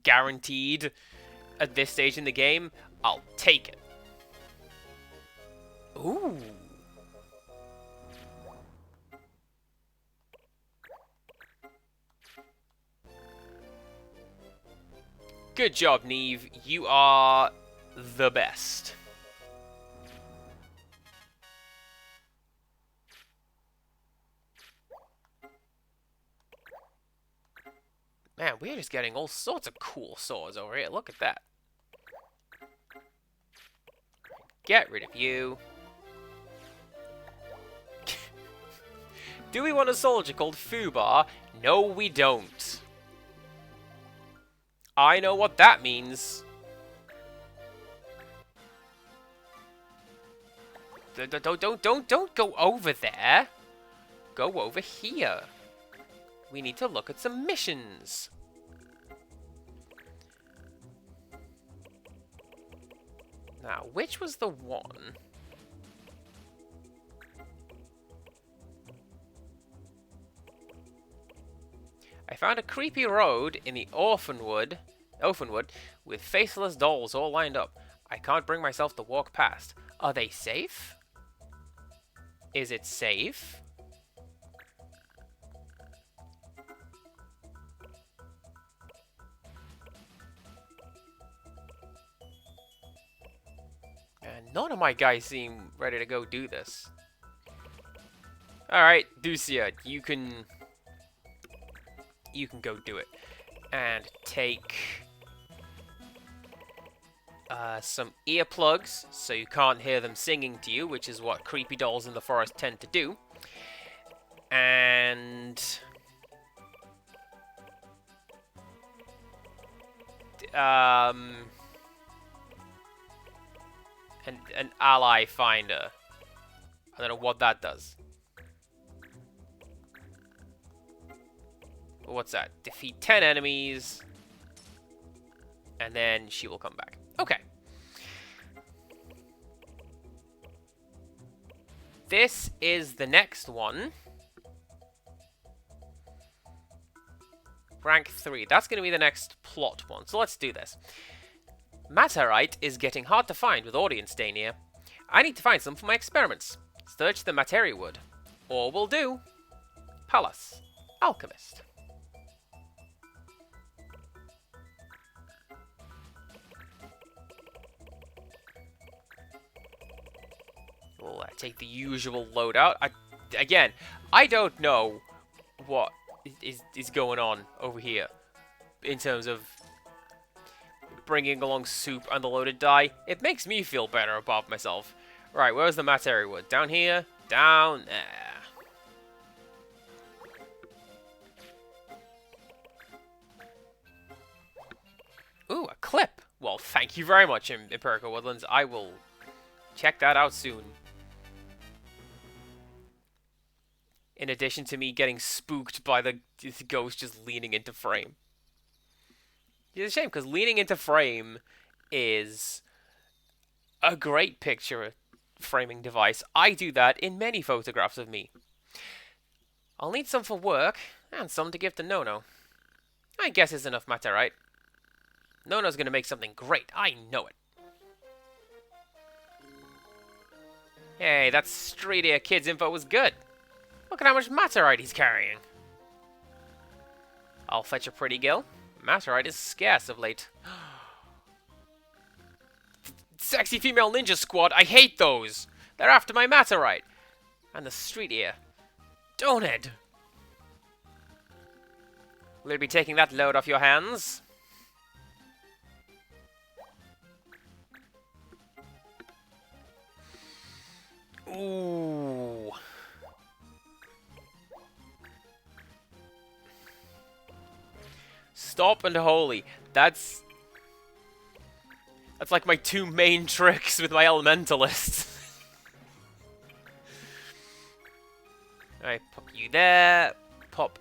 guaranteed at this stage in the game, I'll take it. Ooh. Good job, Neve. You are the best. Man, we're just getting all sorts of cool swords over here. Look at that. Get rid of you. Do we want a soldier called Fubar? No, we don't. I know what that means. Don't go over there. Go over here. We need to look at some missions. Now, which was the one? I found a creepy road in the Orphanwood with faceless dolls all lined up. I can't bring myself to walk past. Are they safe? Is it safe? And none of my guys seem ready to go do this. Alright, Ducia, you can go do it. And take some earplugs so you can't hear them singing to you, which is what creepy dolls in the forest tend to do. And an ally finder. I don't know what that does. What's that? Defeat 10 enemies. And then she will come back. Okay. This is the next one. Rank 3. That's going to be the next plot one. So let's do this. Materite is getting hard to find with Audience Day near. I need to find some for my experiments. Search the Materi Wood. Or will do. Palace. Alchemist. We'll take the usual loadout. Again, I don't know what is going on over here in terms of bringing along soup and the loaded die. It makes me feel better about myself. Right, where's the Materi Wood? Down here? Down there. Ooh, a clip. Well, thank you very much, Empirical Woodlands. I will check that out soon. In addition to me getting spooked by the ghost just leaning into frame. It's a shame, because leaning into frame is a great picture framing device. I do that in many photographs of me. I'll need some for work, and some to give to Nono. I guess it's enough Materite. Nono's gonna make something great, I know it. Hey, that Street Air Kids info was good. Look at how much Materite he's carrying. I'll fetch a pretty girl. Materite is scarce of late. Sexy female ninja squad, I hate those. They're after my Materite. And the Street Ear. Doned. Will you be taking that load off your hands? Ooh. Stop and holy. That's like my two main tricks with my elementalists. Alright, pop you there. Pop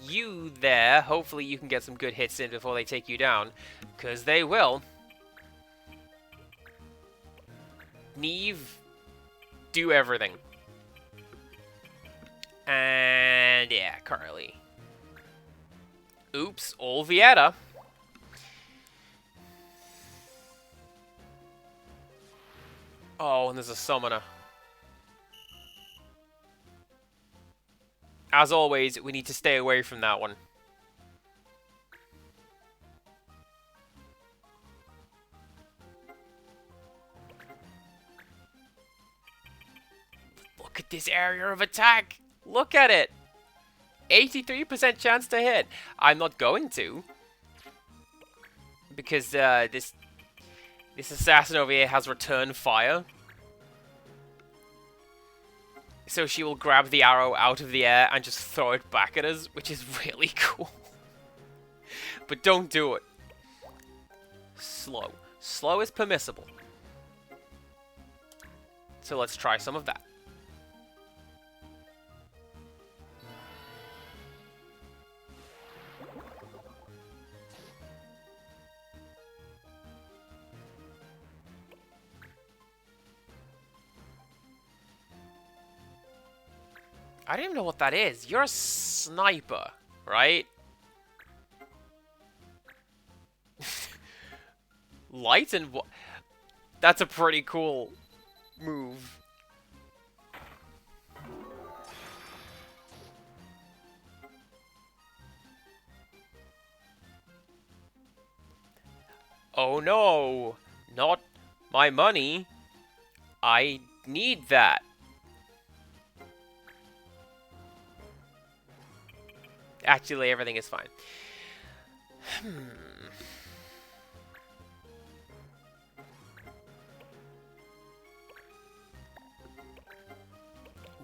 you there. Hopefully you can get some good hits in before they take you down. Because they will. Neve, do everything. And yeah, Carly. Oops, Olvieta. Oh, and there's a summoner. As always, we need to stay away from that one. Look at this area of attack. Look at it. 83% chance to hit. I'm not going to. Because this assassin over here has return fire. So she will grab the arrow out of the air and just throw it back at us, which is really cool. But don't do it. Slow. Slow is permissible. So let's try some of that. I don't even know what that is. You're a sniper, right? Light and what? That's a pretty cool move. Oh no! Not my money. I need that. Actually, everything is fine.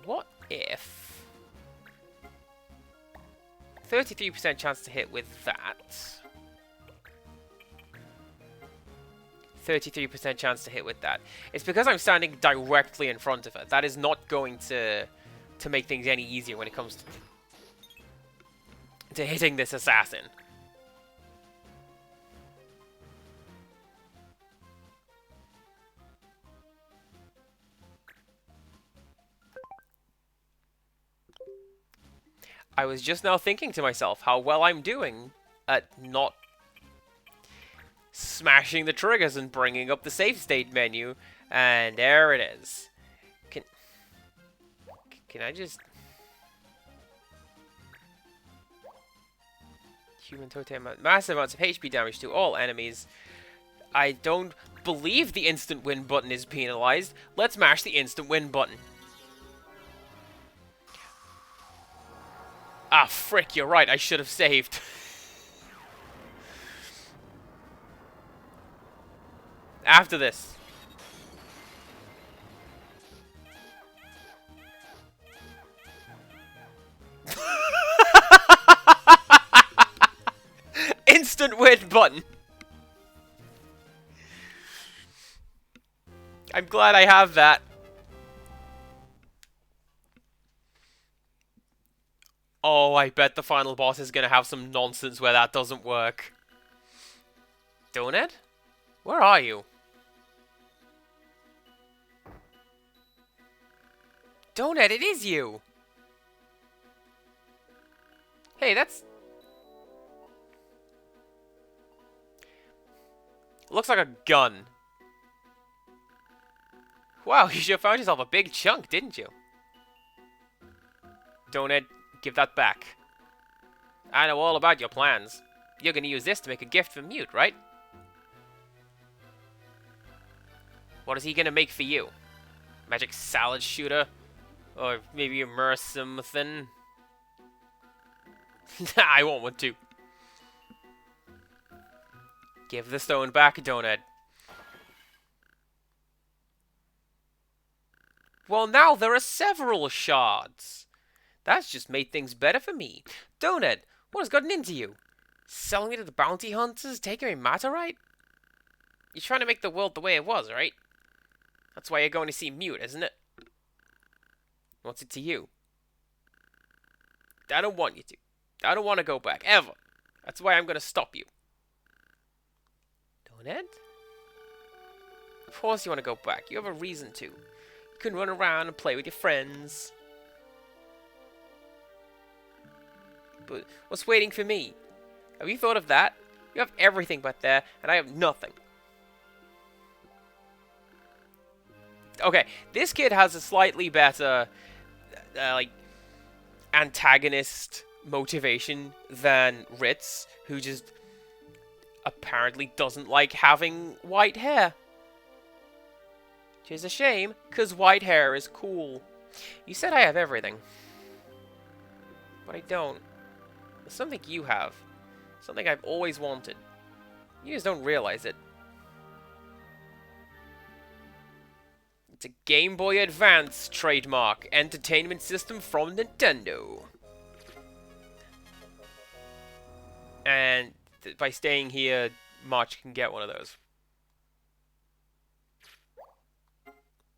What if 33% chance to hit with that? 33% chance to hit with that. It's because I'm standing directly in front of her. That is not going to make things any easier when it comes to hitting this assassin. I was just now thinking to myself how well I'm doing at not smashing the triggers and bringing up the save state menu, and there it is. Can I just... Human totem, massive amounts of HP damage to all enemies. I don't believe the instant win button is penalized. Let's mash the instant win button. Ah, frick, you're right, I should have saved. After this. Instant win button. I'm glad I have that. Oh, I bet the final boss is gonna have some nonsense where that doesn't work. Donut? Where are you? Donut, it is you! Hey, that's... Looks like a gun. Wow, you sure found yourself a big chunk, didn't you? Donut, give that back. I know all about your plans. You're gonna use this to make a gift for Mute, right? What is he gonna make for you? Magic salad shooter? Or maybe immerse something? I want one too. Give the stone back, Donut. Well, now there are several shards. That's just made things better for me. Donut, what has gotten into you? Selling me to the bounty hunters, taking me Matarite? You're trying to make the world the way it was, right? That's why you're going to see Mute, isn't it? What's it to you? I don't want you to. I don't want to go back, ever. That's why I'm going to stop you. Donut? Of course you want to go back. You have a reason to. You can run around and play with your friends. But what's waiting for me? Have you thought of that? You have everything but there, and I have nothing. Okay, this kid has a slightly better, like, antagonist motivation than Ritz, who just apparently doesn't like having white hair. Which is a shame, because white hair is cool. You said I have everything. But I don't. There's something you have. Something I've always wanted. You just don't realize it. It's a Game Boy Advance trademark entertainment system from Nintendo. And by staying here, March can get one of those.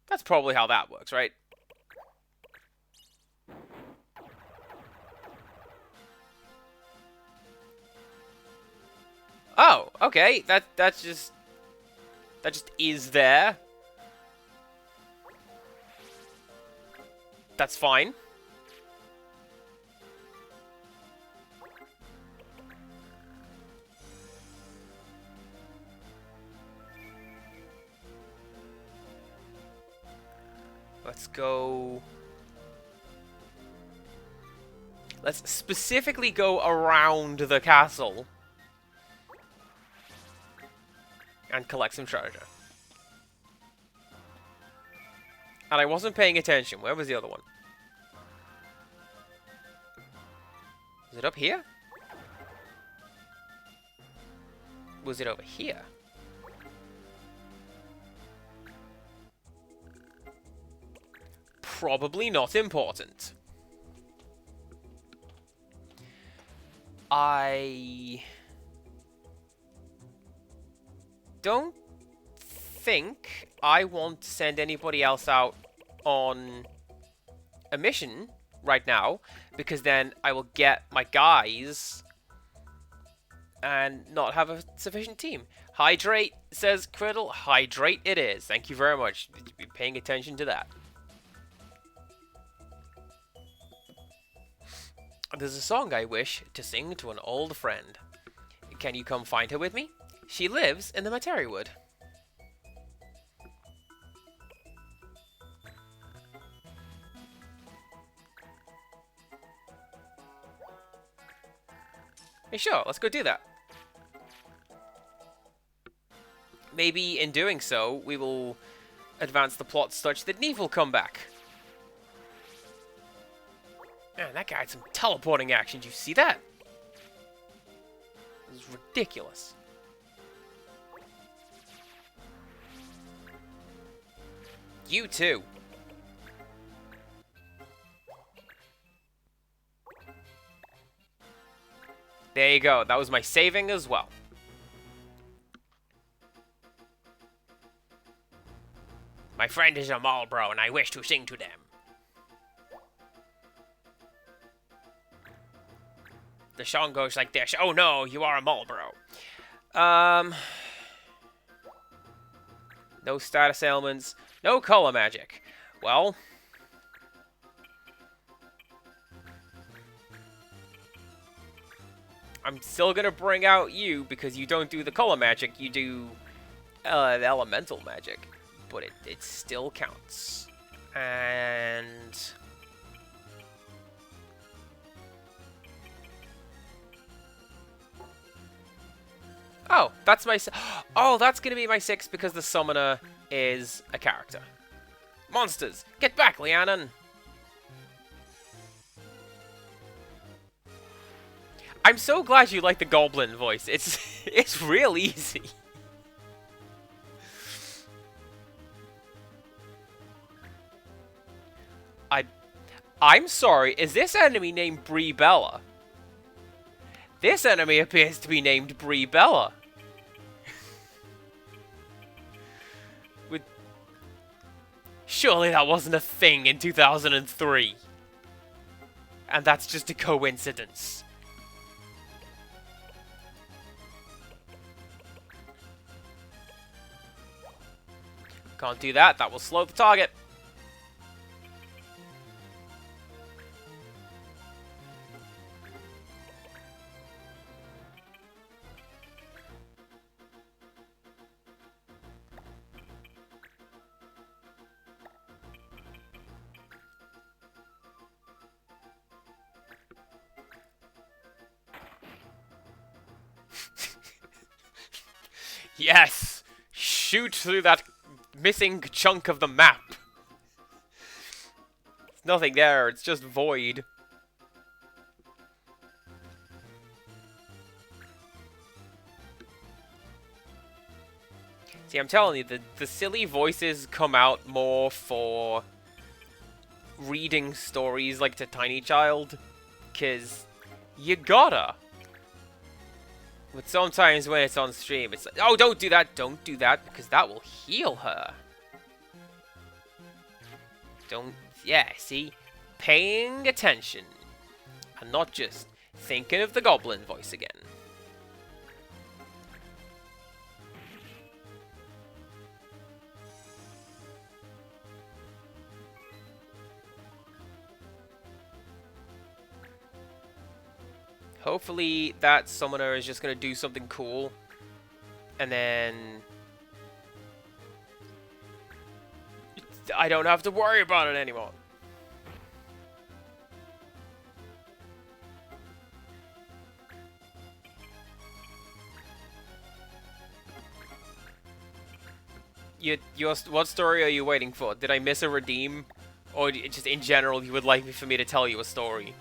That's probably how that works, right? Oh, okay. That just is there. That's fine. Let's go... Let's specifically go around the castle. And collect some treasure. And I wasn't paying attention. Where was the other one? Was it up here? Was it over here? Probably not important. I don't think I want to send anybody else out on a mission right now, because then I will get my guys and not have a sufficient team. Hydrate, says Criddle. Hydrate it is. Thank you very much. Be paying attention to that. There's a song I wish to sing to an old friend. Can you come find her with me? She lives in the Materi Wood. Hey, sure, let's go do that. Maybe in doing so, we will advance the plot such that Neve will come back. Man, that guy had some teleporting action. Did you see that? It was ridiculous. You too. There you go. That was my saving as well. My friend is a Marlboro, and I wish to sing to them. The song goes like this. Oh no, you are a Marlboro. No status ailments. No color magic. Well, I'm still gonna bring out you because you don't do the color magic. You do the elemental magic. But it still counts. And oh, that's my oh, that's gonna be my 6 because the summoner is a character. Monsters, get back, Lianon. I'm so glad you like the goblin voice. It's real easy. I'm sorry, is this enemy named Brie Bella? This enemy appears to be named Brie Bella. Surely that wasn't a thing in 2003. And that's just a coincidence. Can't do that, that will slow the target. Yes! Shoot through that missing chunk of the map. There's nothing there, it's just void. See, I'm telling you, the silly voices come out more for reading stories like to Tiny Child, 'cause you gotta. But sometimes when it's on stream, it's like, oh, don't do that, because that will heal her. Don't, yeah, see? Paying attention. And not just thinking of the goblin voice again. Hopefully that summoner is just going to do something cool. And then I don't have to worry about it anymore. What story are you waiting for? Did I miss a redeem? Or just in general, you would like for me to tell you a story?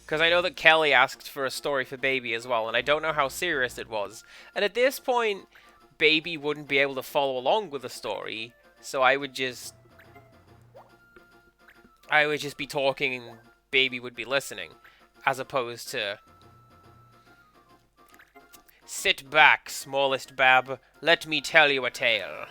Because I know that Kelly asked for a story for Baby as well, and I don't know how serious it was. And at this point, Baby wouldn't be able to follow along with the story, so I would just be talking and Baby would be listening, as opposed to... Sit back, smallest bab. Let me tell you a tale.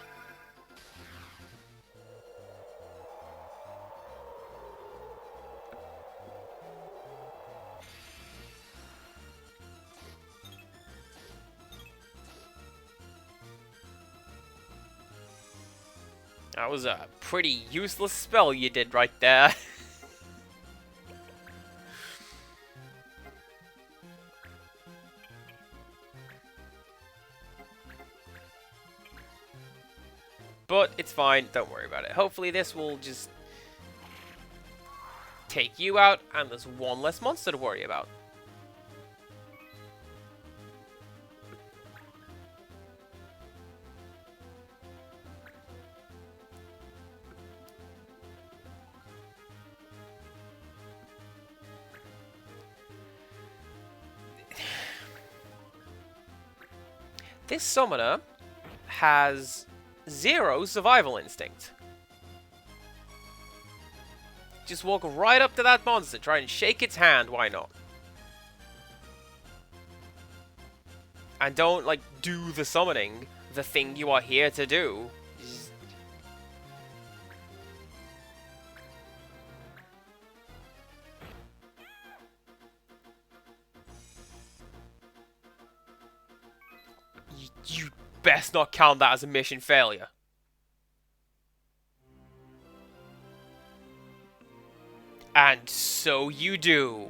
That was a pretty useless spell you did right there. But it's fine, don't worry about it. Hopefully this will just take you out, and there's one less monster to worry about. This summoner has 0 survival instinct. Just walk right up to that monster, try and shake its hand, why not? And don't, like, do the summoning, the thing you are here to do. Just... You best not count that as a mission failure. And so you do.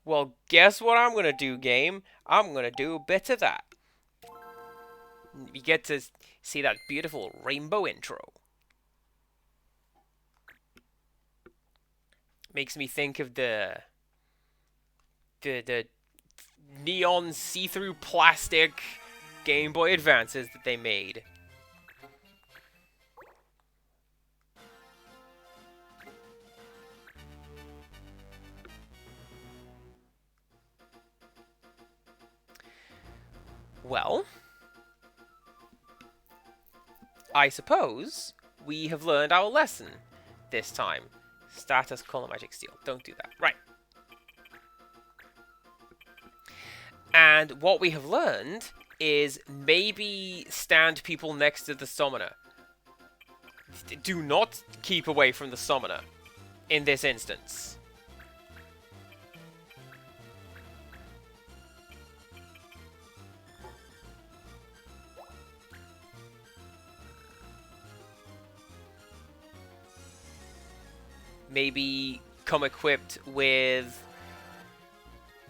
Well, guess what I'm gonna do, game? I'm gonna do a bit of that. You get to see that beautiful rainbow intro. Makes me think of the neon see-through plastic Game Boy Advances that they made. Well, I suppose we have learned our lesson this time. Status Color Magic Steel. Don't do that. Right. And what we have learned is maybe stand people next to the summoner. Do not keep away from the summoner in this instance. Maybe come equipped with,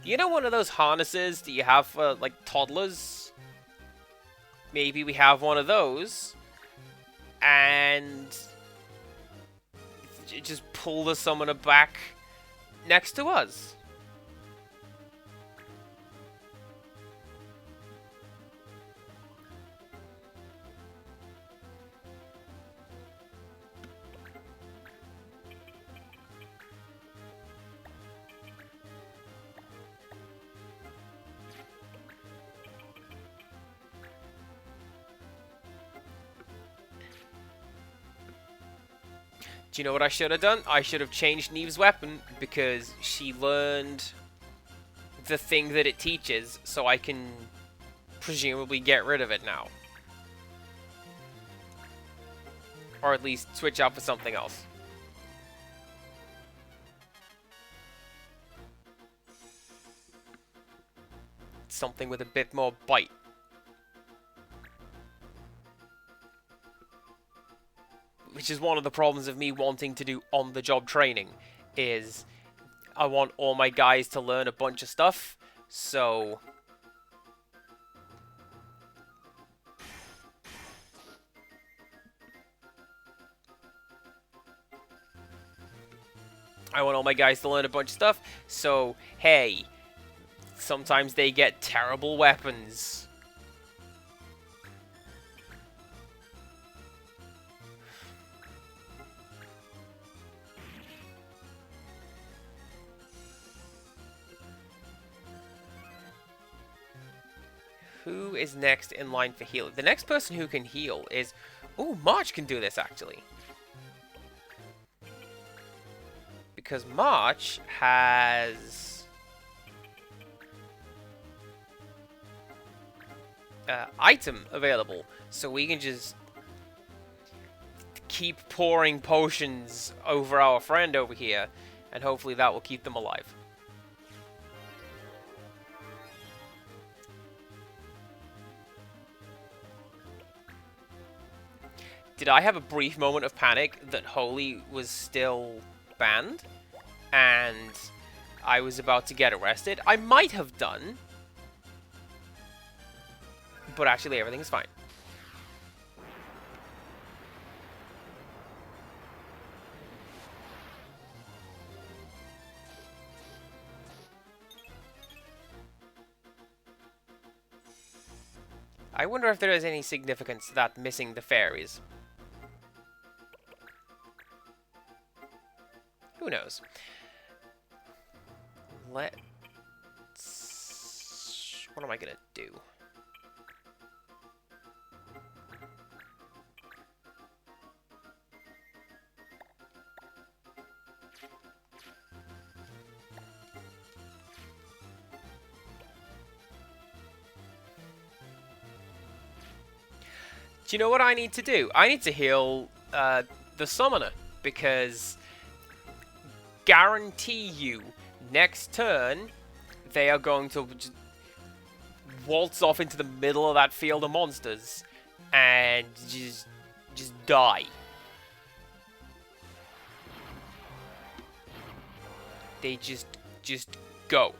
you know, one of those harnesses that you have for, like, toddlers? Maybe we have one of those, and just pull the summoner back next to us. Do you know what I should have done? I should have changed Neve's weapon because she learned the thing that it teaches, so I can presumably get rid of it now. Or at least switch out for something else. Something with a bit more bite. Which is one of the problems of me wanting to do on-the-job training, is I want all my guys to learn a bunch of stuff, so... I want all my guys to learn a bunch of stuff, so, hey, sometimes they get terrible weapons. Who is next in line for heal? The next person who can heal is... Ooh, March can do this, actually. Because March has... item available, so we can just keep pouring potions over our friend over here, and hopefully that will keep them alive. Did I have a brief moment of panic that Holy was still banned and I was about to get arrested? I might have done, but actually everything's fine. I wonder if there is any significance to that missing the fairies. Who knows? Let's... What am I gonna do? Do you know what I need to do? I need to heal the summoner, because guarantee you next turn they are going to just waltz off into the middle of that field of monsters and just die. They just go.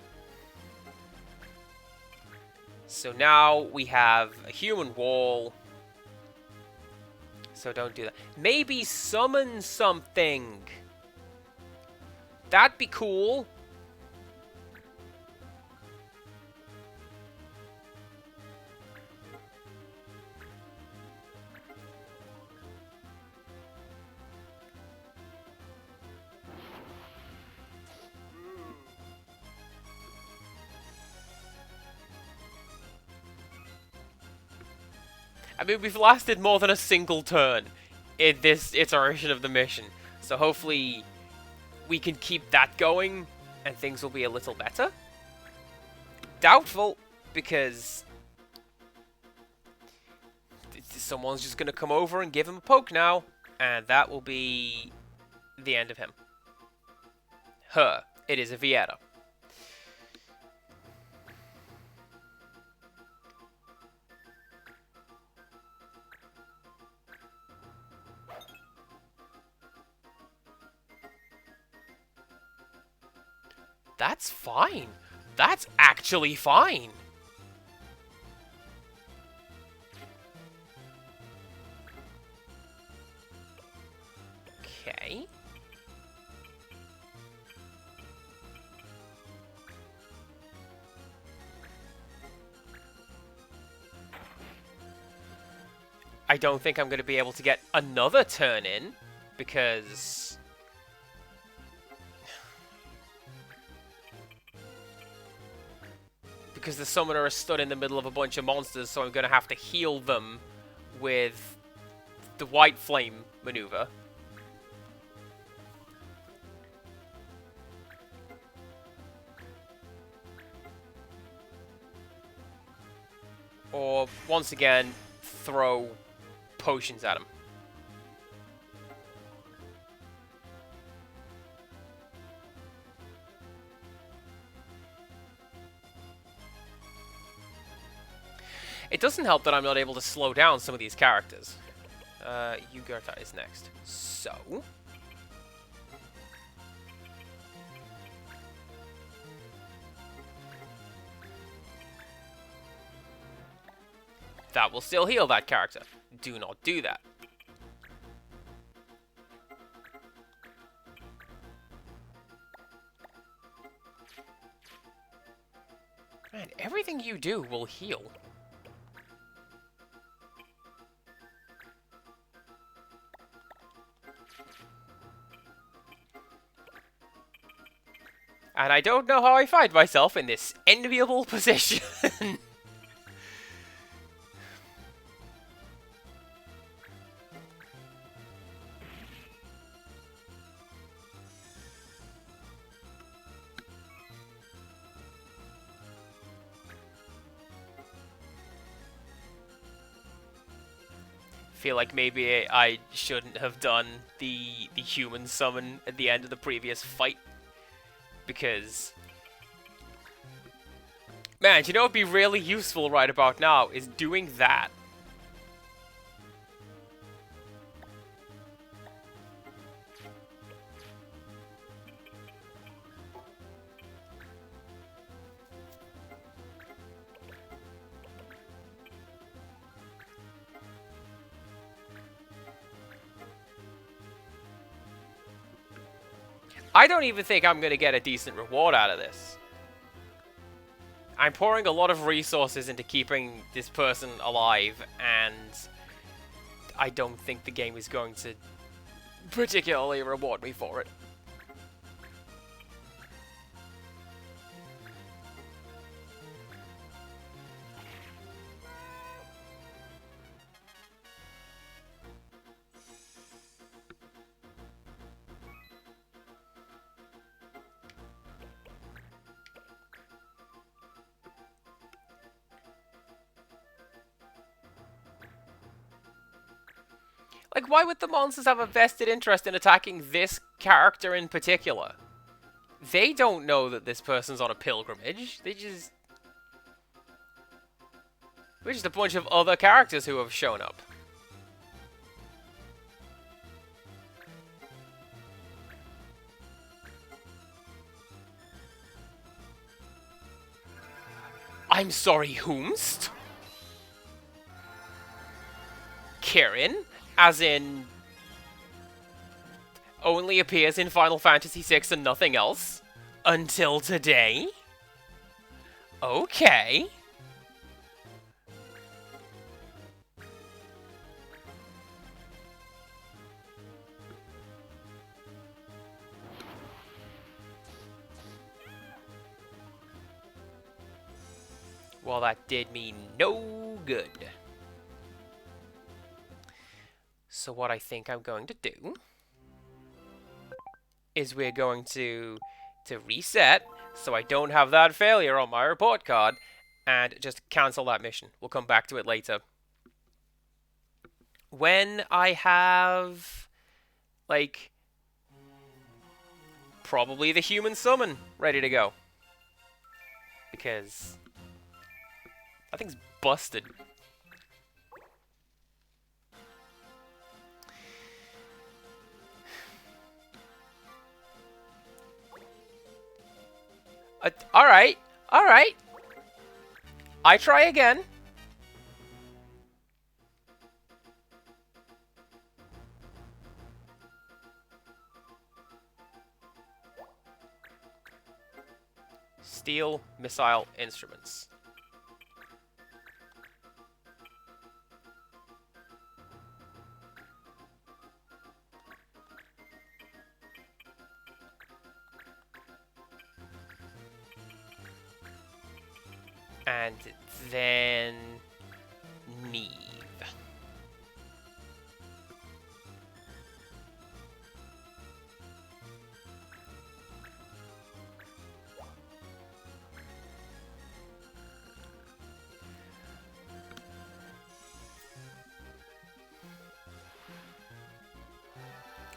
So now we have a human wall. So don't do that. Maybe summon something. That'd be cool. I mean, we've lasted more than a single turn in this iteration of the mission. So hopefully we can keep that going and things will be a little better. Doubtful, because someone's just going to come over and give him a poke now, and that will be the end of him. Her. It is a Vieta. That's fine. That's actually fine. Okay. I don't think I'm going to be able to get another turn in, because the summoner is stood in the middle of a bunch of monsters, so I'm going to have to heal them with the white flame maneuver. Or, once again, throw potions at him. It doesn't help that I'm not able to slow down some of these characters. Yugurta is next. So... that will still heal that character. Do not do that. Man, everything you do will heal. And I don't know how I find myself in this enviable position. feel like maybe I shouldn't have done the human summon at the end of the previous fight, because man, you know what'd be really useful right about now is doing that. I don't even think I'm going to get a decent reward out of this. I'm pouring a lot of resources into keeping this person alive, and I don't think the game is going to particularly reward me for it. Like, why would the monsters have a vested interest in attacking this character in particular? They don't know that this person's on a pilgrimage. We're just a bunch of other characters who have shown up. I'm sorry, whomst? Kieran? As in, only appears in Final Fantasy VI and nothing else? Until today? Okay. Well, that did me no good. So what I think I'm going to do is we're going to reset so I don't have that failure on my report card and just cancel that mission. We'll come back to it later. When I have, like, probably the human summon ready to go. Because that thing's busted. Alright, alright. I try again. Steel missile instruments. And then Neve.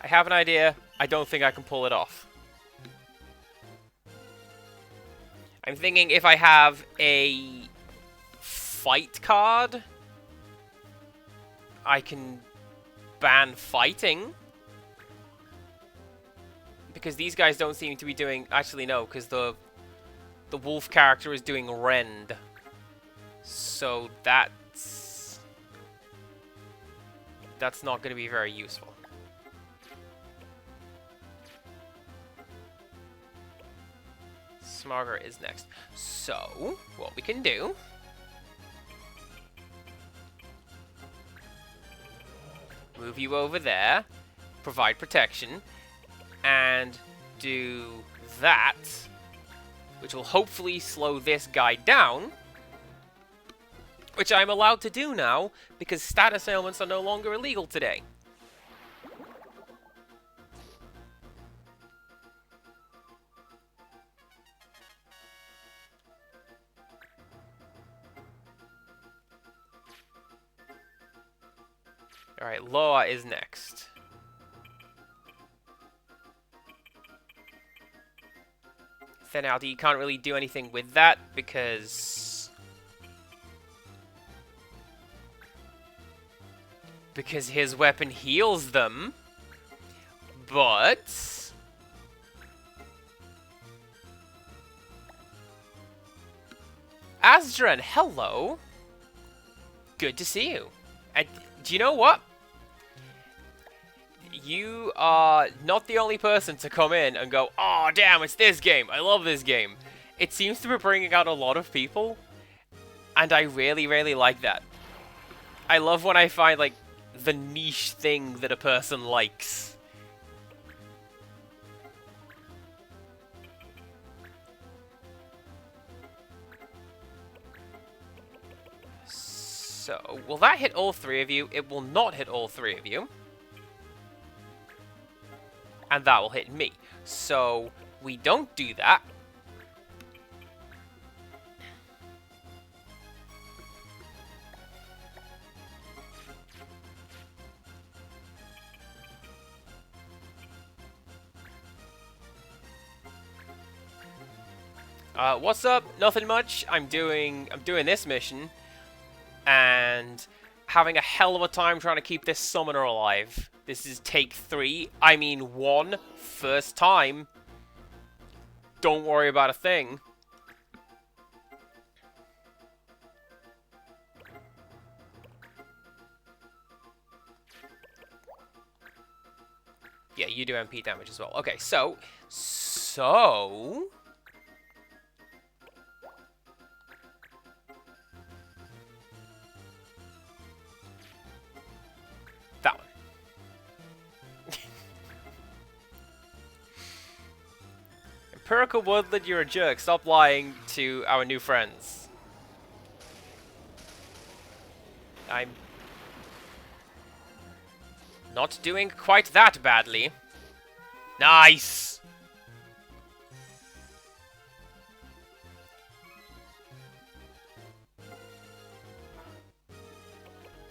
I have an idea. I don't think I can pull it off. I'm thinking if I have a fight card, I can ban fighting. Because these guys don't seem to be doing... Actually, no, because the wolf character is doing rend. So that's not going to be very useful. Smarter is next. So, what we can do... Move you over there. Provide protection. And do that. Which will hopefully slow this guy down. Which I'm allowed to do now, because status ailments are no longer illegal today. Alright, Loa is next. Thenaldi, you can't really do anything with that because his weapon heals them, but Asdran, hello. Good to see you. And do you know what? You are not the only person to come in and go, "Oh, damn, it's this game. I love this game." It seems to be bringing out a lot of people, and I really, really like that. I love when I find, like, the niche thing that a person likes. So, will that hit all three of you? It will not hit all three of you. And that will hit me. So, we don't do that. What's up? Nothing much. I'm doing this mission and having a hell of a time trying to keep this summoner alive. This is take 3. I mean 1. First time. Don't worry about a thing. Yeah, you do MP damage as well. Okay, so... that one. Empirical Woodland, you're a jerk. Stop lying to our new friends. I'm not doing quite that badly. Nice!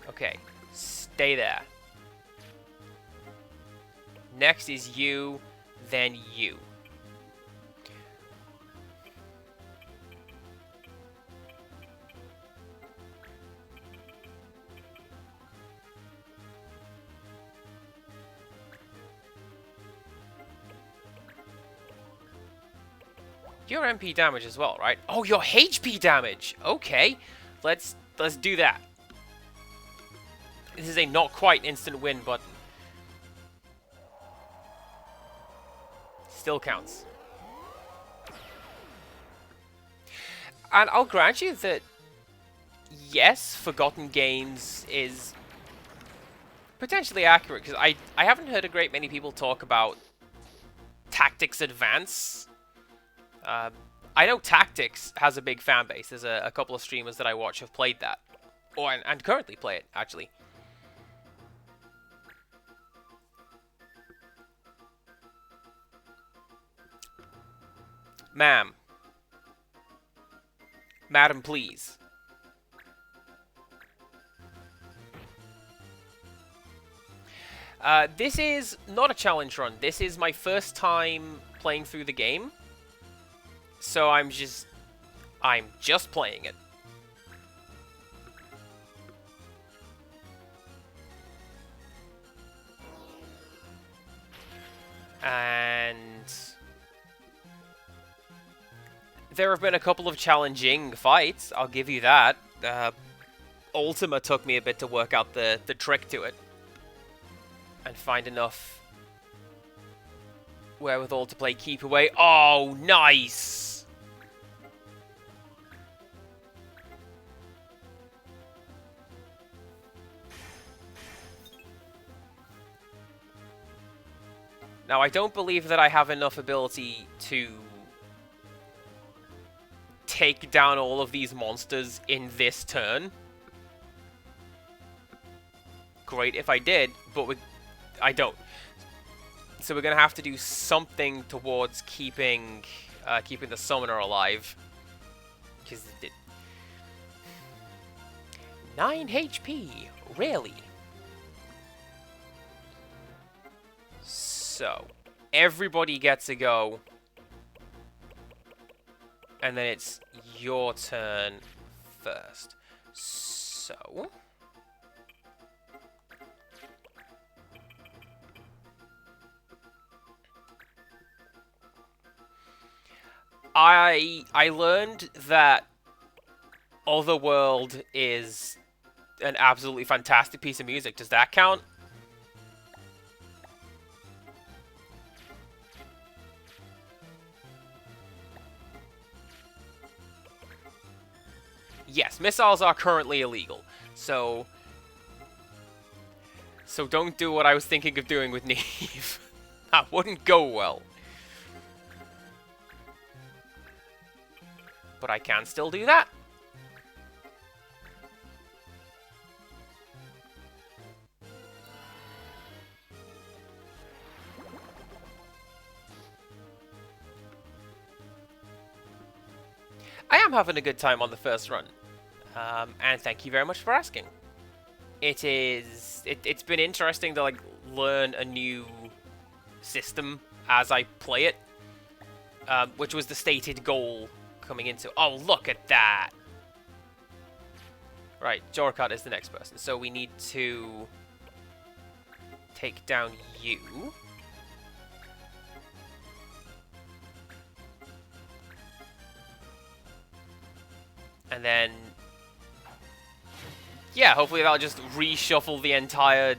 Okay, stay there. Next is you, then you. Your MP damage as well, right? Oh, your HP damage! Okay, let's do that. This is a not quite instant win button. Still counts. And I'll grant you that, yes, Forgotten Games is potentially accurate, because I haven't heard a great many people talk about Tactics Advance. I know Tactics has a big fan base. There's a couple of streamers that I watch have played that. And currently play it, actually. Ma'am. Madam, please. This is not a challenge run. This is my first time playing through the game. So I'm just playing it. And there have been a couple of challenging fights, I'll give you that. Ultima took me a bit to work out the trick to it. And find enough wherewithal to play keep away. Oh, nice! Now, I don't believe that I have enough ability to take down all of these monsters in this turn. Great if I did, but I don't. So we're going to have to do something towards keeping the summoner alive. Because 9 HP, really? So, everybody gets a go. And then it's your turn first. So... I learned that Otherworld is an absolutely fantastic piece of music. Does that count? Yes, missiles are currently illegal. So don't do what I was thinking of doing with Neve. That wouldn't go well. But I can still do that. I am having a good time on the first run. And thank you very much for asking. It's been interesting to like learn a new system as I play it, which was the stated goal coming into. Oh, look at that! Right, Jorkat is the next person, so we need to take down you. And then, yeah, hopefully that'll just reshuffle the entire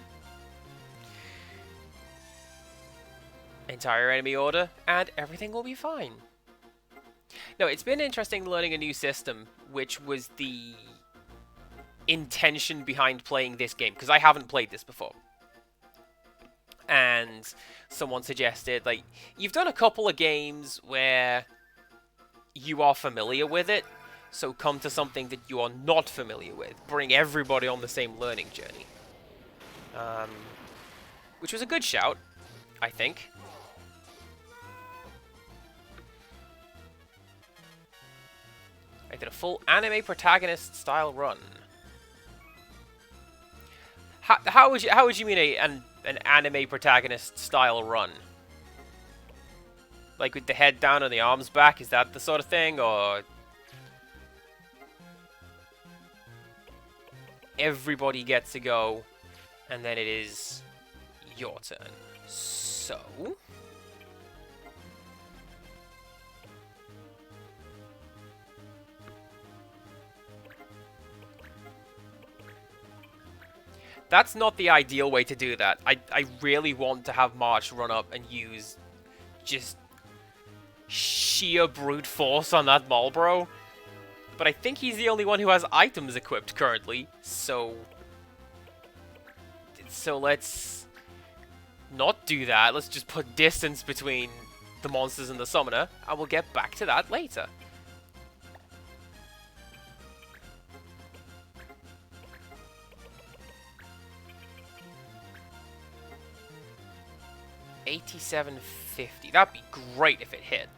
enemy order, and everything will be fine. No, it's been interesting learning a new system, which was the intention behind playing this game, because I haven't played this before. And someone suggested, like, you've done a couple of games where you are familiar with it, so come to something that you are not familiar with. Bring everybody on the same learning journey. Which was a good shout, I think. I did a full anime protagonist style run. How would you mean an anime protagonist style run? Like with the head down and the arms back? Is that the sort of thing, or everybody gets to go, and then it is your turn? So that's not the ideal way to do that. I really want to have March run up and use just sheer brute force on that Marlboro. But I think he's the only one who has items equipped currently, so let's not do that. Let's just put distance between the monsters and the summoner, and we'll get back to that later. $87.50. That'd be great if it hit.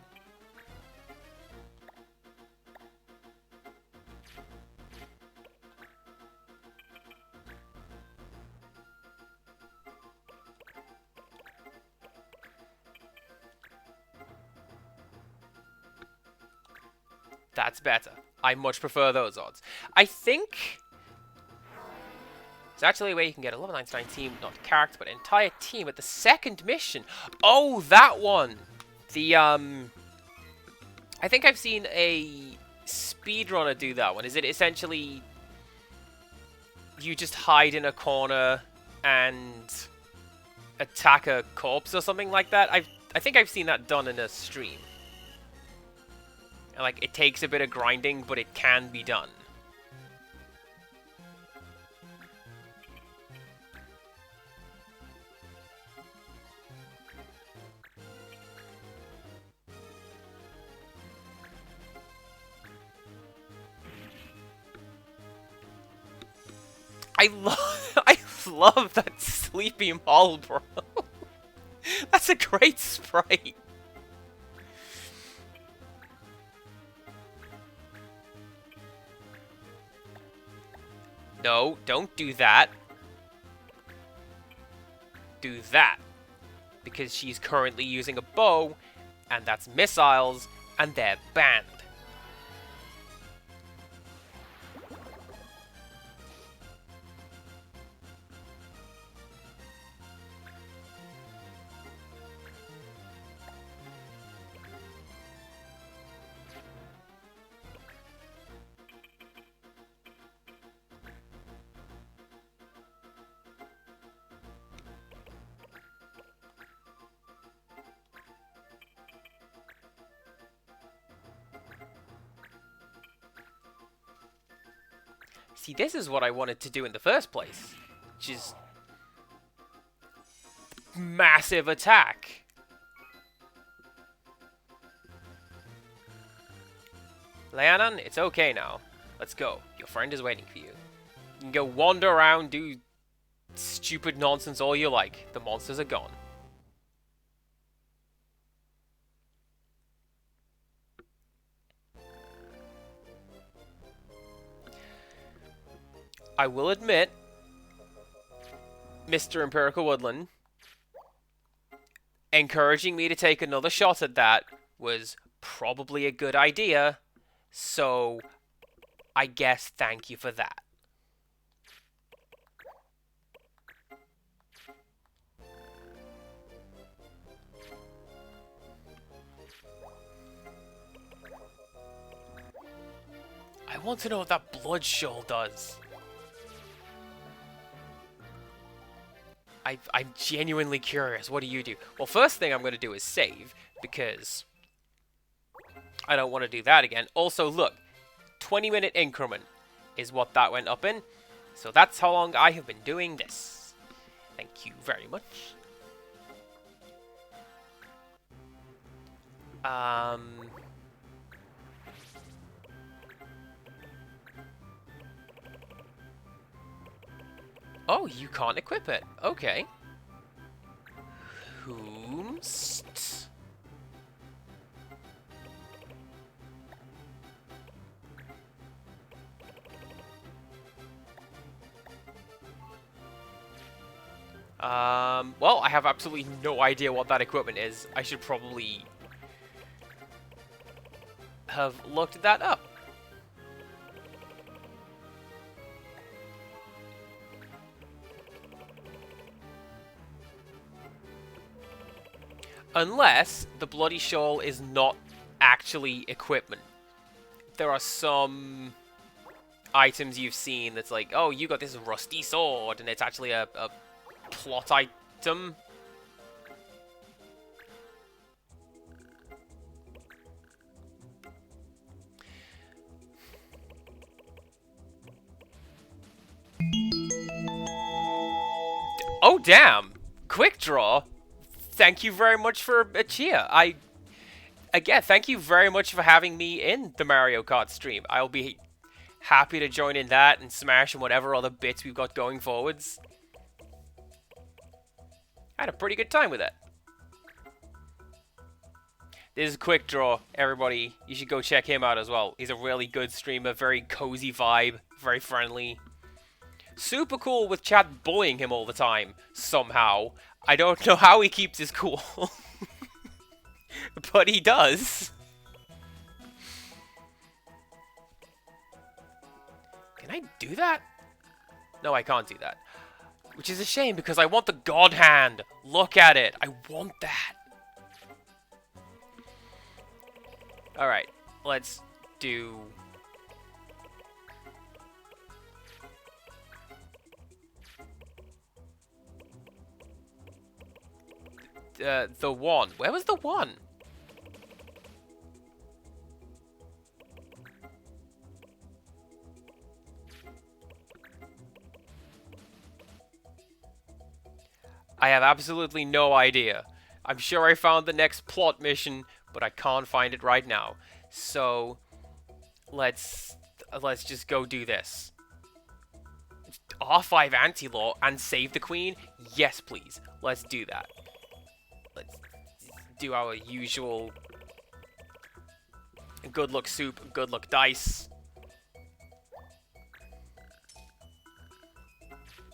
That's better. I much prefer those odds. I think it's actually a way you can get a level 99 team, not character, but entire team at the second mission. Oh, that one! The, I think I've seen a speedrunner do that one. Is it essentially you just hide in a corner and attack a corpse or something like that? I think I've seen that done in a stream. And, like, it takes a bit of grinding, but it can be done. I love that sleepy Marlboro. That's a great sprite. No, don't do that. Do that. because she's currently using a bow, and that's missiles, and they're banned. See, this is what I wanted to do in the first place, which is massive attack. Leanon, it's okay now. Let's go. Your friend is waiting for you. You can go wander around, do stupid nonsense all you like. The monsters are gone. I will admit, Mr. Empirical Woodland, encouraging me to take another shot at that was probably a good idea, so I guess thank you for that. I want to know what that blood shoal does. I'm genuinely curious. What do you do? Well, first thing I'm going to do is save, because I don't want to do that again. Also, look, 20-minute increment is what that went up in. So that's how long I have been doing this. Thank you very much. Oh, you can't equip it. Okay. Whomst? Well, I have absolutely no idea what that equipment is. I should probably have looked that up. Unless the bloody shawl is not actually equipment. There are some items you've seen that's like, oh, you got this rusty sword, and it's actually a plot item. Oh, damn! Quick draw! Thank you very much for a cheer. Again, thank you very much for having me in the Mario Kart stream. I'll be happy to join in that and Smash and whatever other bits we've got going forwards. I had a pretty good time with it. This is a quick draw, everybody. You should go check him out as well. He's a really good streamer, very cozy vibe, very friendly. Super cool with chat bullying him all the time, somehow. I don't know how he keeps his cool. But he does. Can I do that? No, I can't do that. Which is a shame because I want the God Hand. Look at it. I want that. Alright, let's do... the one. Where was the one? I have absolutely no idea. I'm sure I found the next plot mission, but I can't find it right now. So, let's just go do this. R5 anti-law and save the queen? Yes, please. Let's do that. Let's do our usual good luck soup, good luck dice.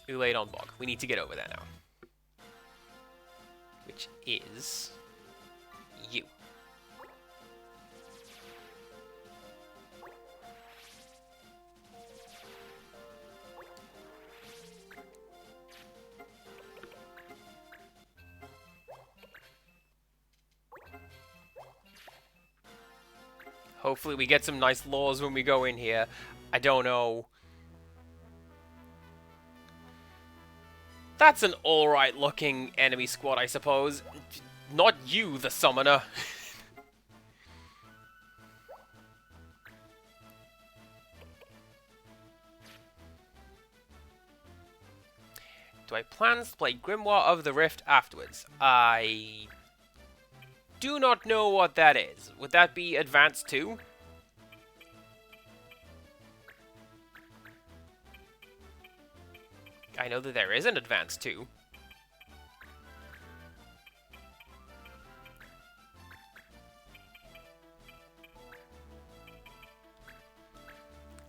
We laid on bog. We need to get over there now. which is you. Hopefully we get some nice laws when we go in here. I don't know. That's an alright looking enemy squad, I suppose. Not you, the summoner. Do I have plans to play Grimoire of the Rift afterwards? I do not know what that is. Would that be Advanced 2? I know that there is an Advanced 2.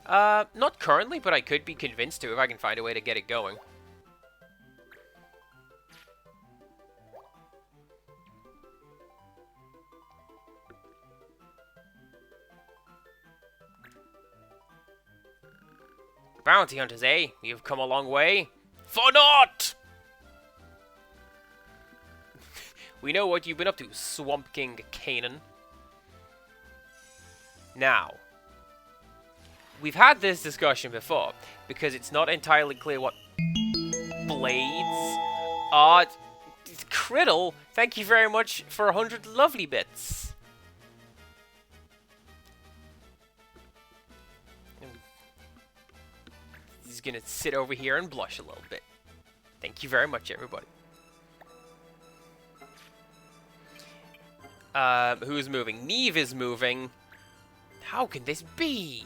Not currently, but I could be convinced to if I can find a way to get it going. Bounty hunters, eh? You've come a long way. For naught! We know what you've been up to, Swamp King Kanan. Now, we've had this discussion before, because it's not entirely clear what blades are. Criddle, thank you very much for 100 lovely bits. He's gonna sit over here and blush a little bit. Thank you very much, everybody. Who's moving? Neve is moving. How can this be?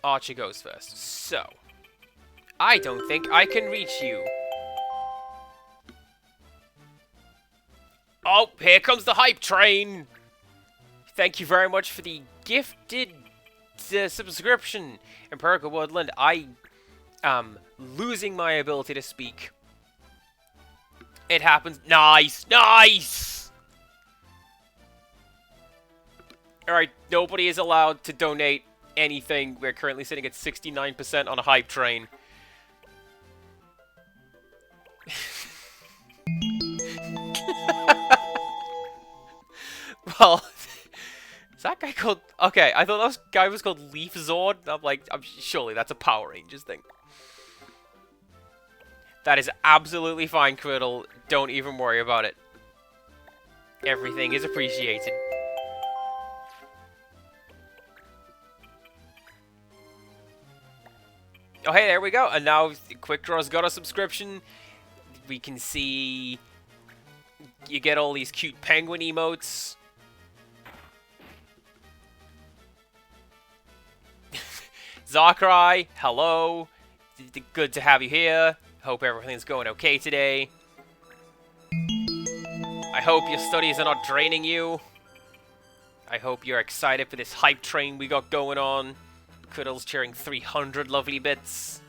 Archer goes first. So, I don't think I can reach you. Oh, here comes the hype train! Thank you very much for the gifted subscription, Empirical Woodland. I am losing my ability to speak. It happens. Nice! Nice! Alright, nobody is allowed to donate anything. We're currently sitting at 69% on a hype train. Well, is that guy called... Okay, I thought that guy was called Leaf Zord. I'm like, surely that's a Power Rangers thing. That is absolutely fine, Criddle. Don't even worry about it. Everything is appreciated. Oh, hey, there we go. And now Quick Draw's got a subscription. We can see... You get all these cute penguin emotes. Zakrai, hello. Good to have you here. Hope everything's going okay today. I hope your studies are not draining you. I hope you're excited for this hype train we got going on. Criddle's cheering 300 lovely bits.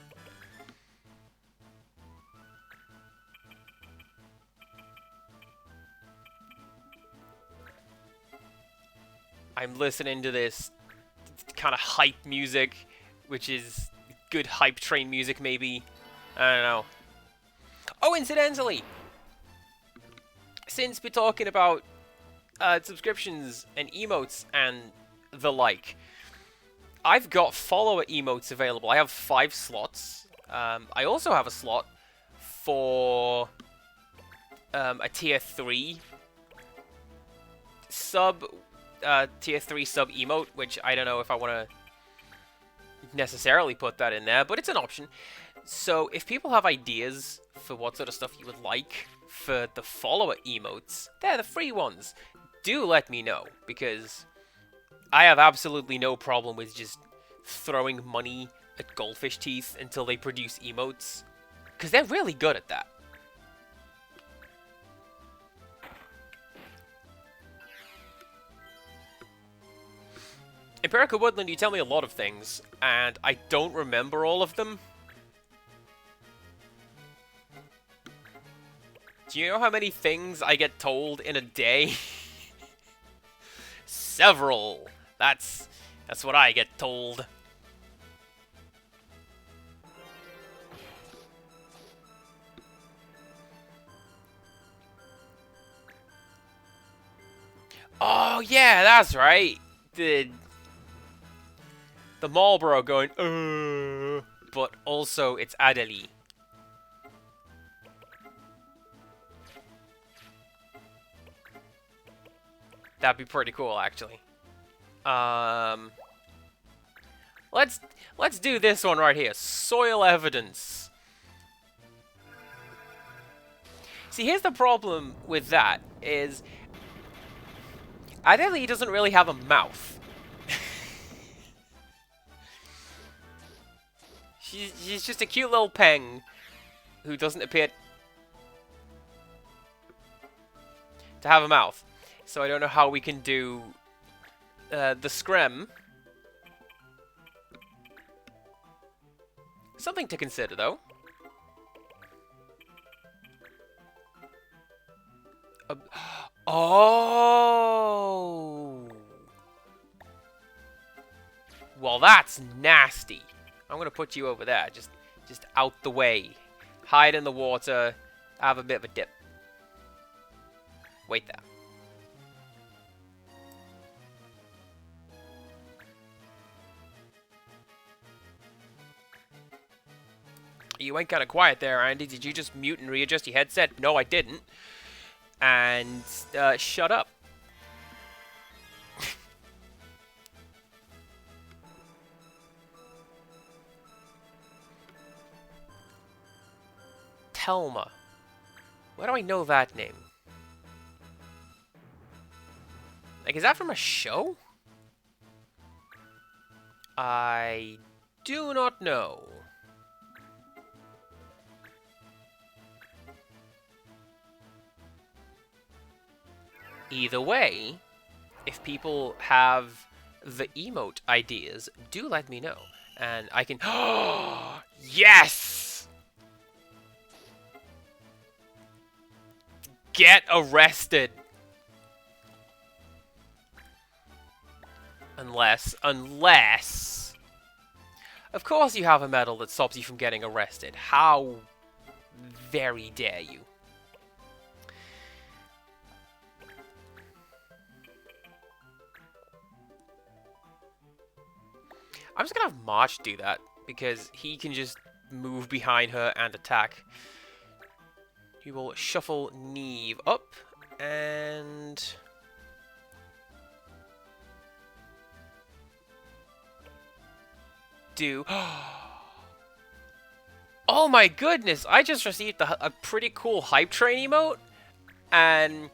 I'm listening to this kind of hype music, which is good hype train music, maybe. I don't know. Oh, incidentally, since we're talking about subscriptions and emotes and the like, I've got follower emotes available. I have 5 slots. I also have a slot for a tier 3 sub emote, which I don't know if I want to necessarily put that in there, but it's an option. So if people have ideas for what sort of stuff you would like for the follower emotes, they're the free ones. Do let me know, because I have absolutely no problem with just throwing money at goldfish teeth until they produce emotes, because they're really good at that. Empirical Woodland, you tell me a lot of things, and I don't remember all of them. Do you know how many things I get told in a day? Several. That's what I get told. Oh yeah, that's right. The Marlboro going, but also it's Adelie. That'd be pretty cool, actually. Let's do this one right here. Soil evidence. See, here's the problem with that is Adelie doesn't really have a mouth. she's just a cute little peng who doesn't appear to have a mouth. So I don't know how we can do the Screm. Something to consider, though. Oh! Well, that's nasty. I'm gonna put you over there, just out the way. Hide in the water, have a bit of a dip. Wait there. You went kind of quiet there, Andy. Did you just mute and readjust your headset? No, I didn't. And shut up. Telma. Where do I know that name? Like, is that from a show? I do not know. Either way, if people have the emote ideas, do let me know. And I can... Yes! Get arrested! Unless... Of course you have a medal that stops you from getting arrested. How very dare you? I'm just gonna have March do that, because he can just move behind her and attack. He will shuffle Neve up, and... do... Oh my goodness! I just received a pretty cool hype train emote, and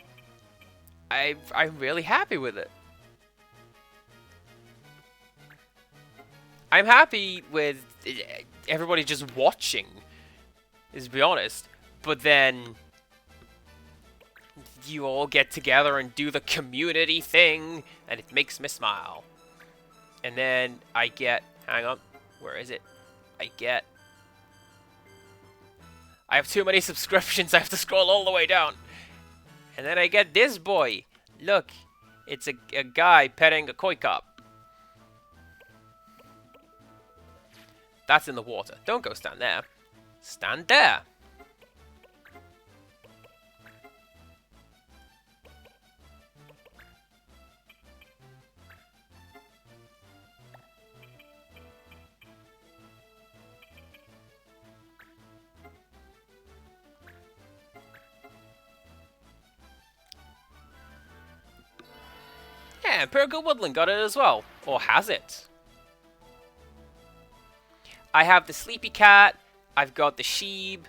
I'm really happy with it. I'm happy with everybody just watching, to be honest. But then you all get together and do the community thing, and it makes me smile. And then I get... Hang on. Where is it? I have too many subscriptions. I have to scroll all the way down. And then I get this boy. Look. It's a guy petting a koi carp. That's in the water. Don't go stand there. Stand there. Yeah, Empirical Woodland got it as well. Or has it? I have the sleepy cat, I've got the sheep,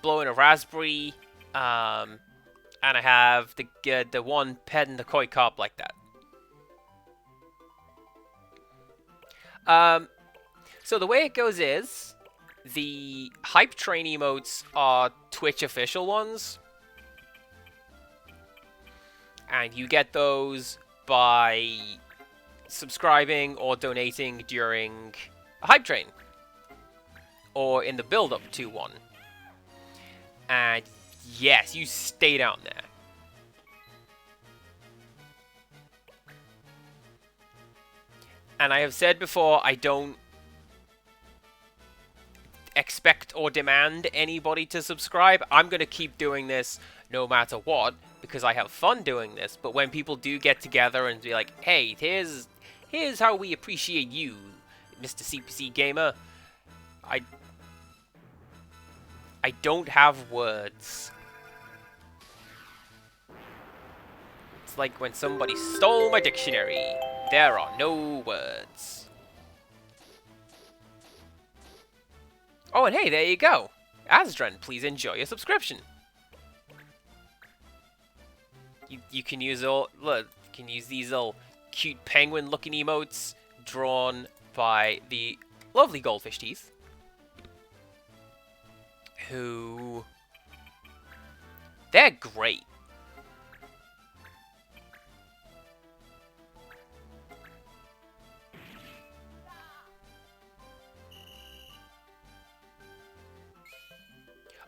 blowing a raspberry, and I have the one petting the koi carp like that. So the way it goes is, the hype train emotes are Twitch official ones, and you get those by subscribing or donating during a hype train or in the build-up to one. And yes, you stay down there. And I have said before, I don't expect or demand anybody to subscribe. I'm going to keep doing this no matter what, because I have fun doing this. But when people do get together and be like, hey, here's how we appreciate you, Mr. CPC Gamer, I don't have words. It's like when somebody stole my dictionary. There are no words. Oh, and hey, there you go. Asdren, please enjoy your subscription. You can use these little cute penguin-looking emotes drawn by the lovely Goldfish Teeth, who they're great.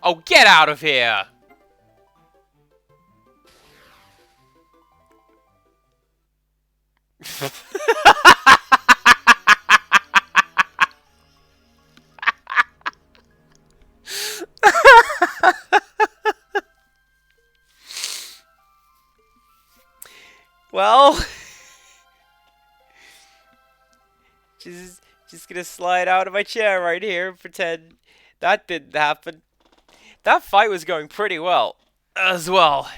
Oh, get out of here! Well, just gonna slide out of my chair right here and pretend that didn't happen. That fight was going pretty well, as well.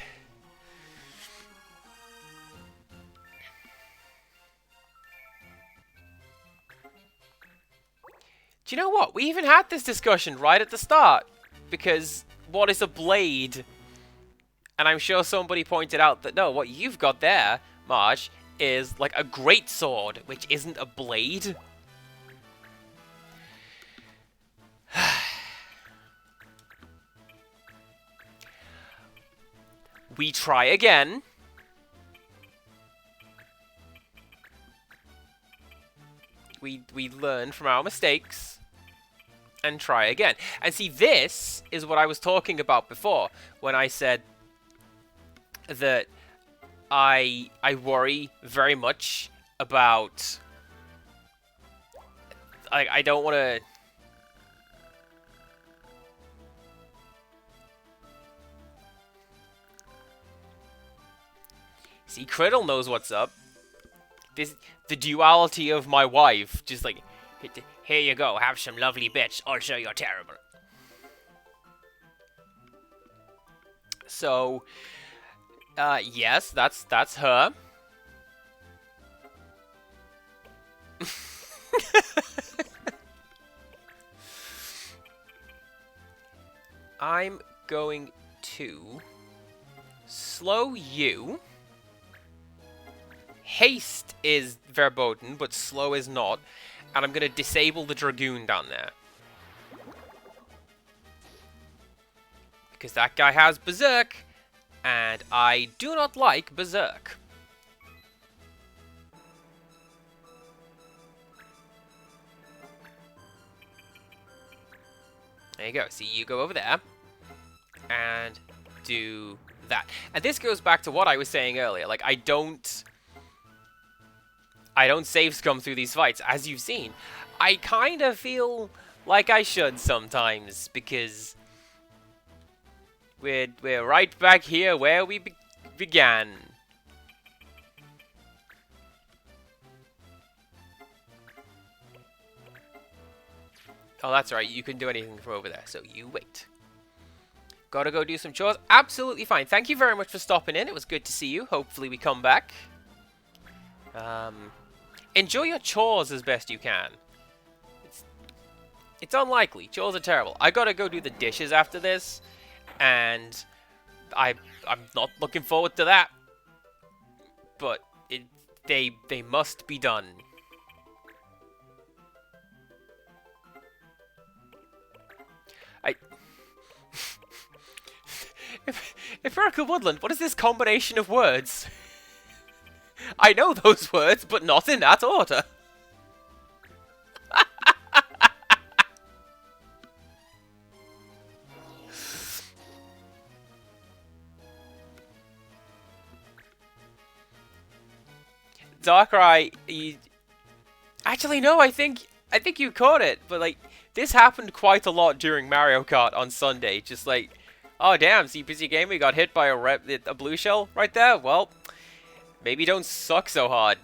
Do you know what? We even had this discussion right at the start. Because what is a blade? And I'm sure somebody pointed out that, no, what you've got there, Marge, is like a great sword, which isn't a blade. We try again. We learn from our mistakes and try again. And see, this is what I was talking about before when I said that I worry very much about, I don't want to. See, Criddle knows what's up. The duality of my wife, just like, here you go, have some lovely bitch, I'll show you're terrible. So, yes, that's her. I'm going to slow you. Haste is verboten, but slow is not. And I'm going to disable the Dragoon down there. Because that guy has Berserk, and I do not like Berserk. There you go. See, you go over there, and do that. And this goes back to what I was saying earlier. Like, I don't save scum through these fights, as you've seen. I kind of feel like I should sometimes, because we're right back here where we began. Oh, that's right, you can do anything from over there, so you wait. Gotta go do some chores? Absolutely fine. Thank you very much for stopping in. It was good to see you. Hopefully we come back. Enjoy your chores as best you can. It's unlikely. Chores are terrible. I gotta go do the dishes after this, and I'm not looking forward to that. But they must be done. Empirical Woodland, what is this combination of words? I know those words, but not in that order. Darkrai, you... Actually, no, I think you caught it, but, like, this happened quite a lot during Mario Kart on Sunday. Just like, oh, damn, see, busy gamer got hit by a blue shell right there? Well, maybe don't suck so hard.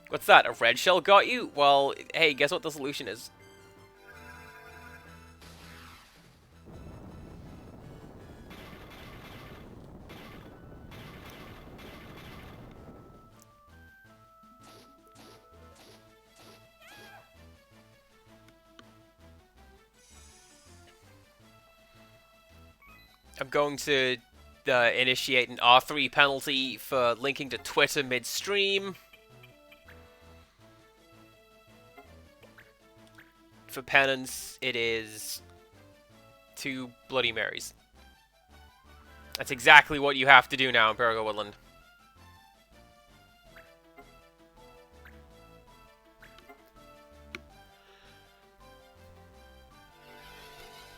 What's that, a red shell got you? Well, hey, guess what the solution is? I'm going to initiate an R3 penalty for linking to Twitter mid-stream. For penance, it is 2 Bloody Marys. That's exactly what you have to do now in Imperial Woodland.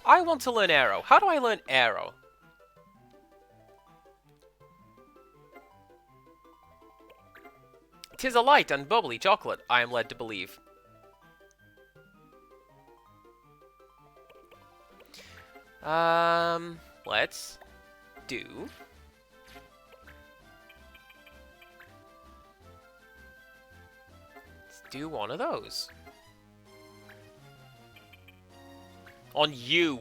I want to learn Aero. How do I learn Aero? "'Tis a light and bubbly chocolate, I am led to believe." Let's do... Let's do one of those. On you.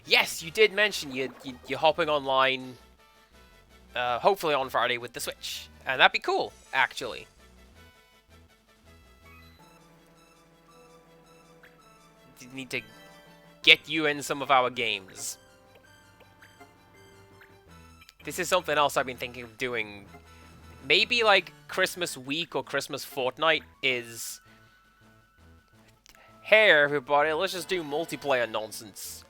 Yes, you did mention you're hopping online, hopefully on Friday with the Switch. And that'd be cool, actually. Need to get you in some of our games. This is something else I've been thinking of doing. Maybe like Christmas week or Christmas fortnight is... Hey everybody, let's just do multiplayer nonsense.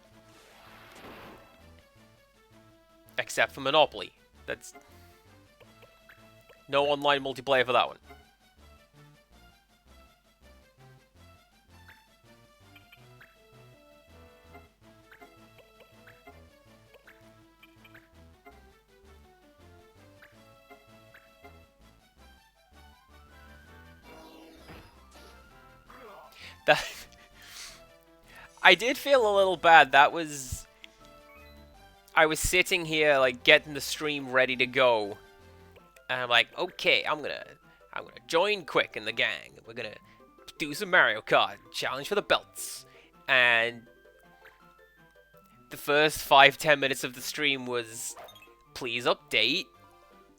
Except for Monopoly. That's... No online multiplayer for that one. That... I did feel a little bad. That was... I was sitting here, like, getting the stream ready to go. And I'm like, okay, I'm gonna join quick in the gang. We're gonna do some Mario Kart. Challenge for the belts. And... the first 5-10 minutes of the stream was... Please update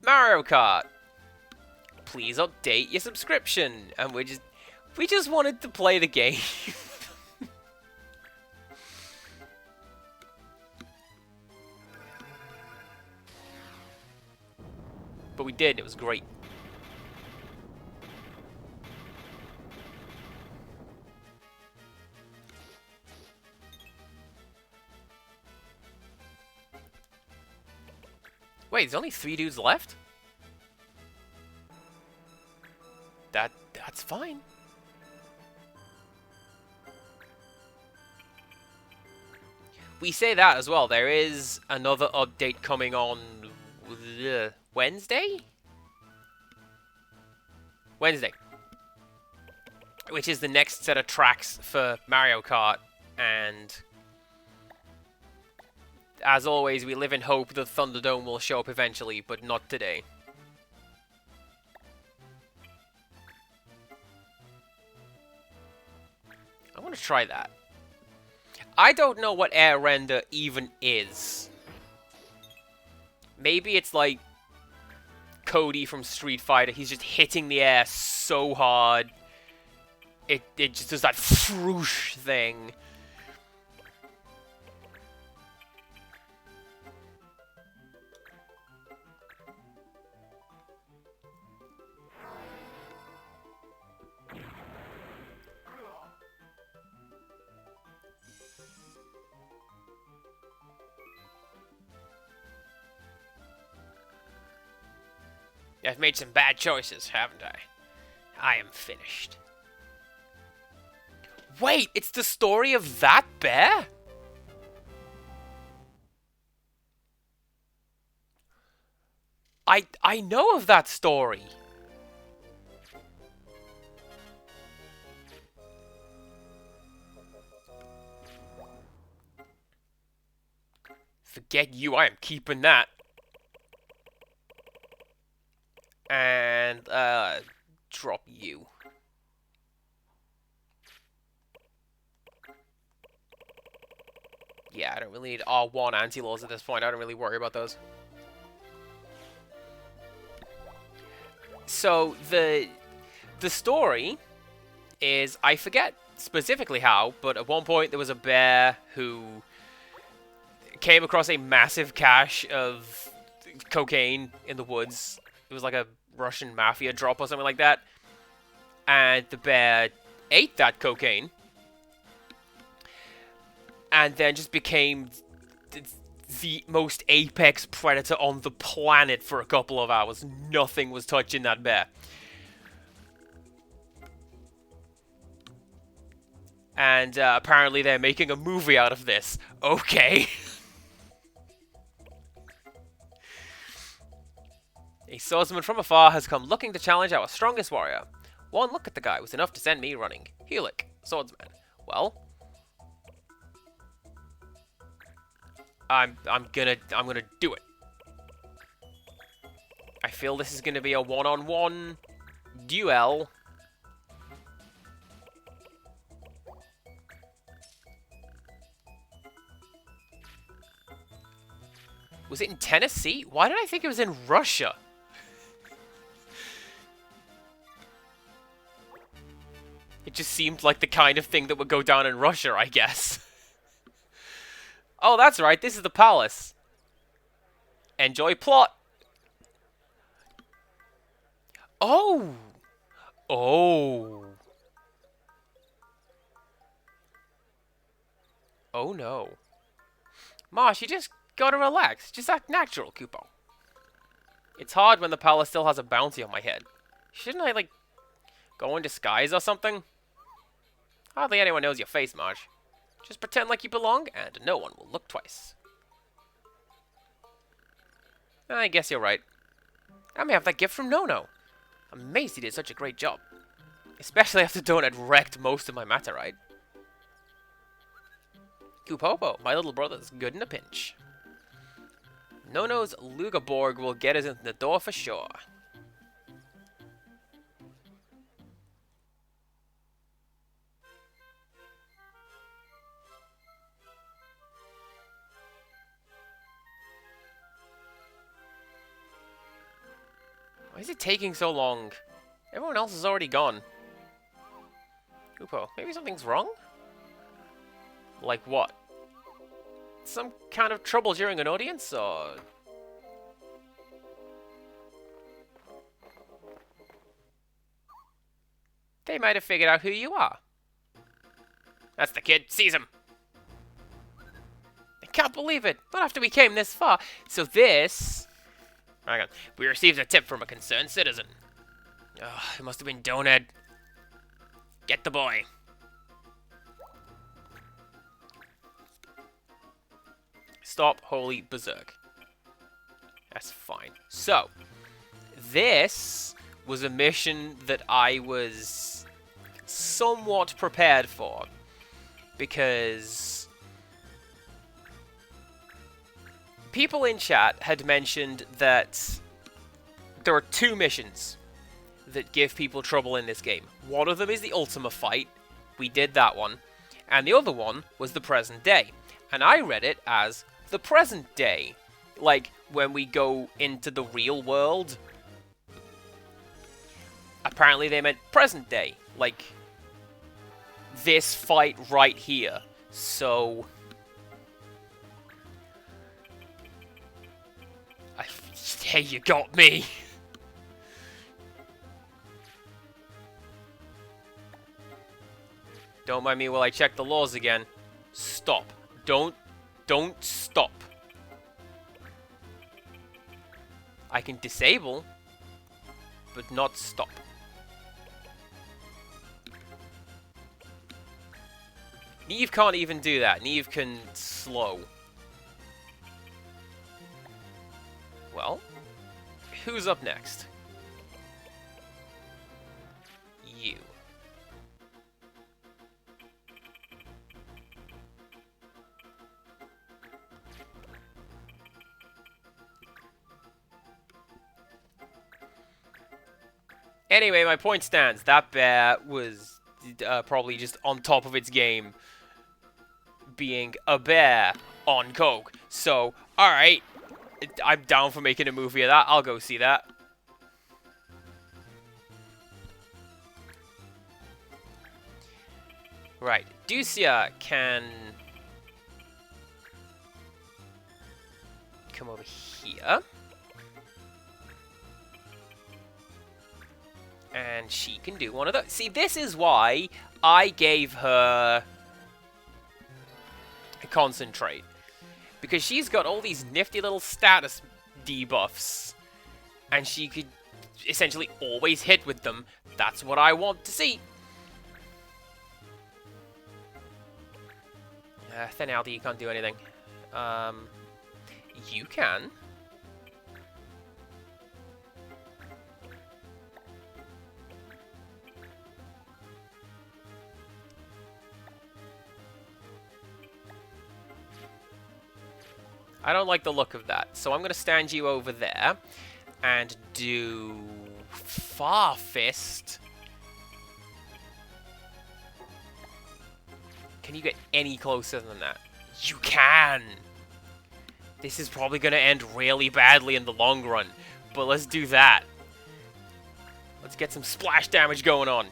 Mario Kart. Please update your subscription. And we just wanted to play the game. But we did, it was great. Wait, there's only 3 dudes left? That's fine. We say that as well. There is another update coming on Wednesday? Wednesday. Which is the next set of tracks for Mario Kart. And as always, we live in hope the Thunderdome will show up eventually, but not today. I want to try that. I don't know what air render even is. Maybe it's like Cody from Street Fighter. He's just hitting the air so hard. It just does that swoosh thing. I've made some bad choices, haven't I? I am finished. Wait, it's the story of that bear? I know of that story. Forget you, I am keeping that. And, drop you. Yeah, I don't really need R1 anti-laws at this point. I don't really worry about those. So, the story is, I forget specifically how, but at one point there was a bear who came across a massive cache of cocaine in the woods. It was like a Russian mafia drop or something like that. And the bear ate that cocaine. And then just became the most apex predator on the planet for a couple of hours. Nothing was touching that bear. And apparently they're making a movie out of this. Okay. A swordsman from afar has come looking to challenge our strongest warrior. One look at the guy was enough to send me running. Helic, swordsman. Well, I'm gonna do it. I feel this is gonna be a one-on-one duel. Was it in Tennessee? Why did I think it was in Russia? It just seemed like the kind of thing that would go down in Russia, I guess. Oh, that's right. This is the palace. Enjoy plot. Oh. Oh. Oh, no. Marsh, you just gotta relax. Just act natural, Kupo. It's hard when the palace still has a bounty on my head. Shouldn't I, like, go in disguise or something? Hardly anyone knows your face, Marsh. Just pretend like you belong, and no one will look twice. I guess you're right. I may have that gift from Nono. I'm amazed he did such a great job. Especially after Donut wrecked most of my Materite. Kupopo, my little brother's good in a pinch. Nono's Lugaborg will get us in the door for sure. Why is it taking so long? Everyone else is already gone. Kupo, maybe something's wrong? Like what? Some kind of trouble during an audience, or...? They might have figured out who you are. That's the kid. Seize him. I can't believe it. Not after we came this far. So this... Hang on. We received a tip from a concerned citizen. Oh, it must have been Donut. Get the boy. Stop, holy berserk. That's fine. So, this was a mission that I was somewhat prepared for. Because people in chat had mentioned that there are two missions that give people trouble in this game. One of them is the Ultima fight. We did that one. And the other one was the present day. And I read it as the present day. Like, when we go into the real world. Apparently they meant present day. Like, this fight right here. So... Hey, you got me! Don't mind me while I check the laws again. Stop. Don't stop. I can disable. but not stop. Neve can't even do that. Neve can slow. Well, who's up next? You. Anyway, my point stands. That bear was probably just on top of its game, being a bear on coke. So, alright, I'm down for making a movie of that. I'll go see that. Right, Ducia can come over here. And she can do one of those. See, this is why I gave her a concentrate. Because she's got all these nifty little status debuffs. And she could essentially always hit with them. That's what I want to see. Thenaldi, you can't do anything. You can. I don't like the look of that, so I'm going to stand you over there and do Far Fist. Can you get any closer than that? You can! This is probably going to end really badly in the long run, but let's do that. Let's get some splash damage going on.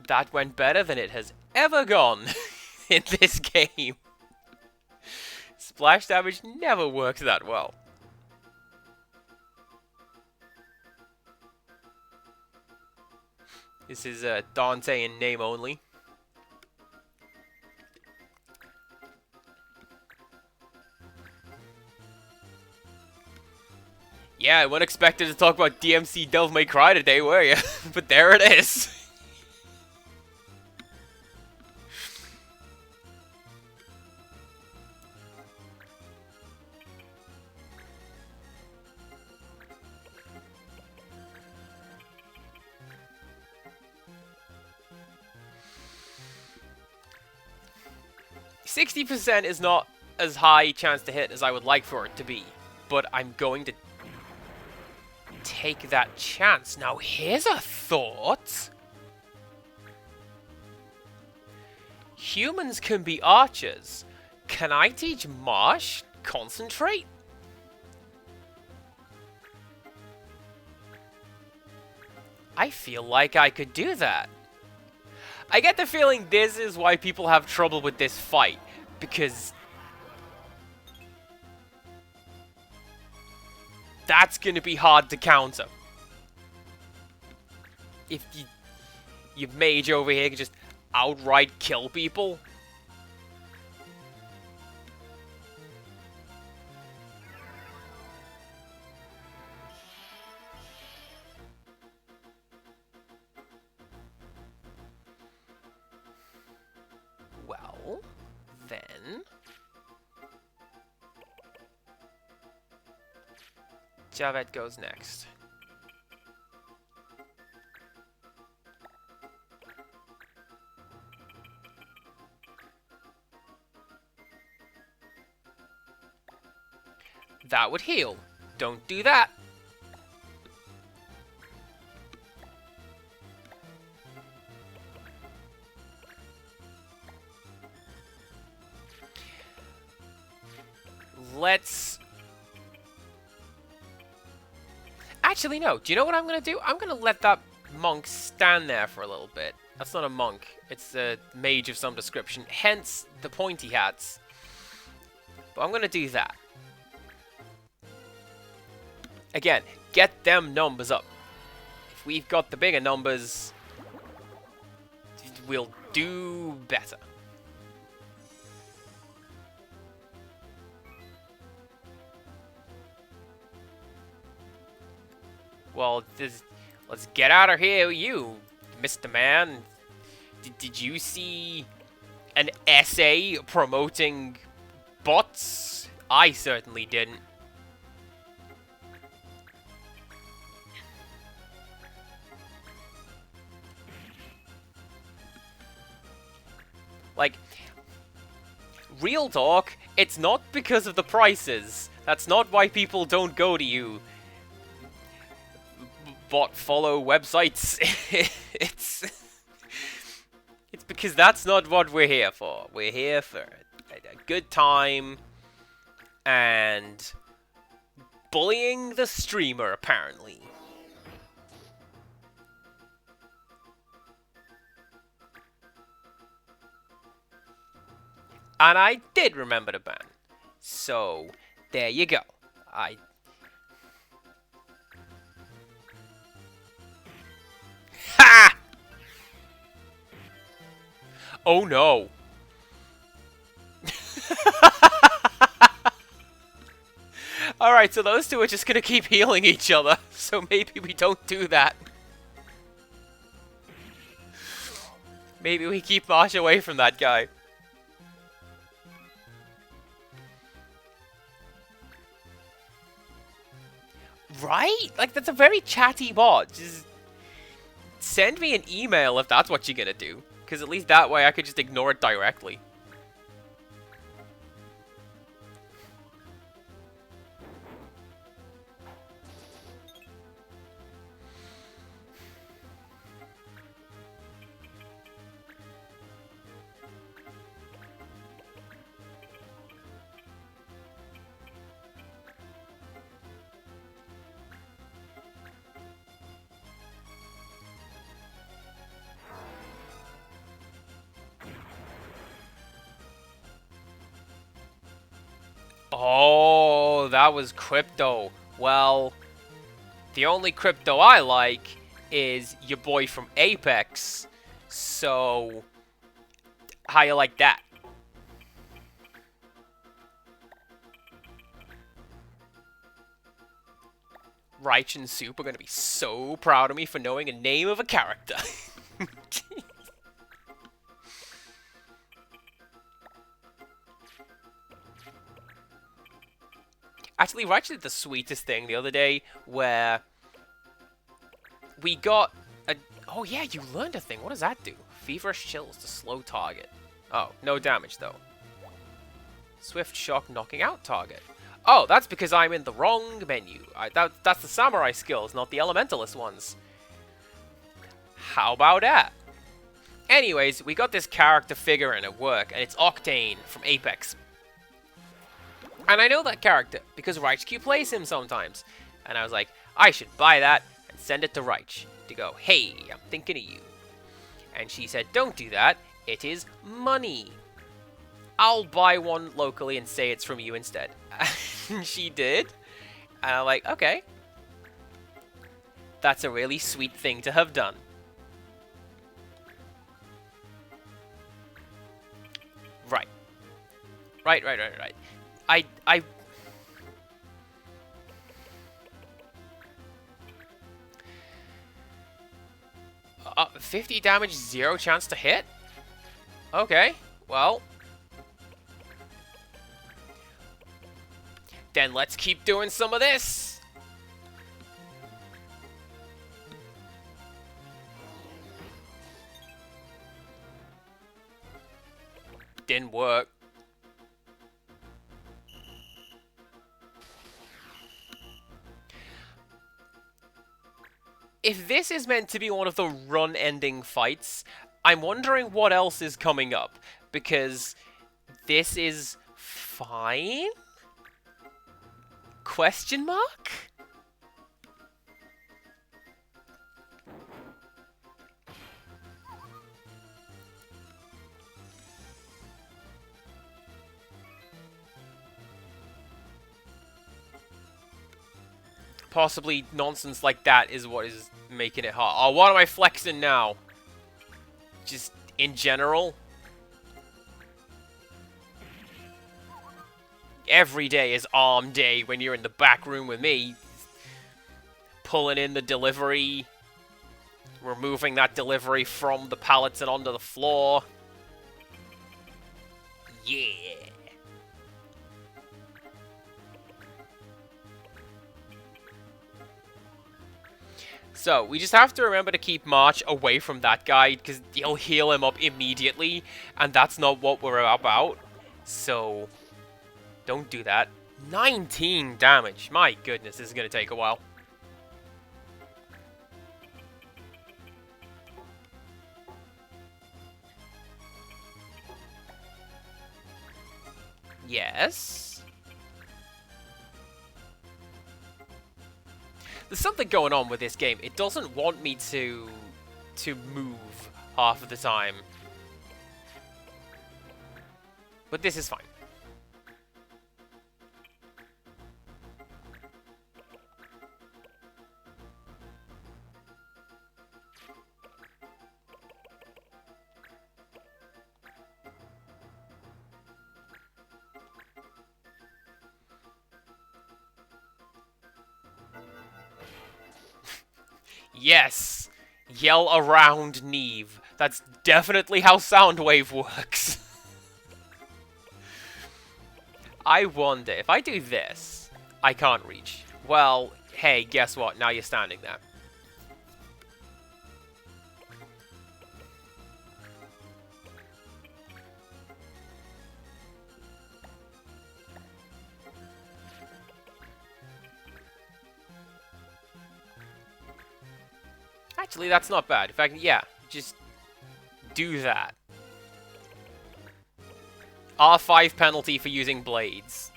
That went better than it has ever gone in this game. Splash damage never works that well. This is Dante in name only. Yeah, I wasn't expected to talk about DMC Devil May Cry today, were you? But there it is. %60 is not as high chance to hit as I would like for it to be, but I'm going to take that chance. Now, here's a thought. Humans can be archers. Can I teach Marsh concentrate? I feel like I could do that. I get the feeling this is why people have trouble with this fight, because that's going to be hard to counter. If you mage over here can just outright kill people. Well, then Javed goes next. That would heal. Don't do that. Let's... Actually, no. Do you know what I'm going to do? I'm going to let that monk stand there for a little bit. That's not a monk. It's a mage of some description. Hence, the pointy hats. But I'm going to do that. Again, get them numbers up. If we've got the bigger numbers, we'll do better. Well, let's get out of here, you, Mr. Man. Did you see an essay promoting bots? I certainly didn't. Like, real talk, it's not because of the prices. That's not why people don't go to you. Bot follow websites. it's because that's not what we're here for. We're here for a good time and bullying the streamer, apparently. And I did remember the ban. So, there you go. Ha! Oh no. Alright, so those two are just gonna keep healing each other. So maybe we don't do that. Maybe we keep Marsh away from that guy. Right? Like, that's a very chatty bot. Just send me an email if that's what you're gonna do. Because at least that way I could just ignore it directly. Oh, that was crypto. Well, the only crypto I like is your boy from Apex. So, how you like that? Reich and Soup are going to be so proud of me for knowing a name of a character. Actually, Reich did the sweetest thing the other day where we got a... Oh yeah, you learned a thing. What does that do? Feverish chills to slow target. Oh, no damage though. Swift shock knocking out target. Oh, that's because I'm in the wrong menu. That's the samurai skills, not the elementalist ones. How about that? Anyways, we got this character figure in at work, and it's Octane from Apex. And I know that character, because RaichQ plays him sometimes. And I was like, I should buy that and send it to Raich to go, hey, I'm thinking of you. And she said, don't do that, it is money. I'll buy one locally and say it's from you instead. And she did. And I'm like, okay. That's a really sweet thing to have done. Right. Right. I 50 damage, 0 chance to hit? Okay, well. Then let's keep doing some of this. Didn't work. If this is meant to be one of the run-ending fights, I'm wondering what else is coming up, because this is fine? Question mark? Possibly nonsense like that is what is making it hard. Oh, what am I flexing now? Just in general? Every day is arm day when you're in the back room with me. pulling in the delivery. Removing that delivery from the pallets and onto the floor. Yeah. So, we just have to remember to keep March away from that guy, because he'll heal him up immediately, and that's not what we're about. So, don't do that. 19 damage. My goodness, this is going to take a while. Yes? There's something going on with this game. It doesn't want me to move half of the time. But this is fine. Yes! Yell around Neve. That's definitely how Soundwave works. I wonder, if I do this, I can't reach. Well, hey, guess what? Now you're standing there. Actually, that's not bad. In fact, yeah, just do that. R5 penalty for using blades.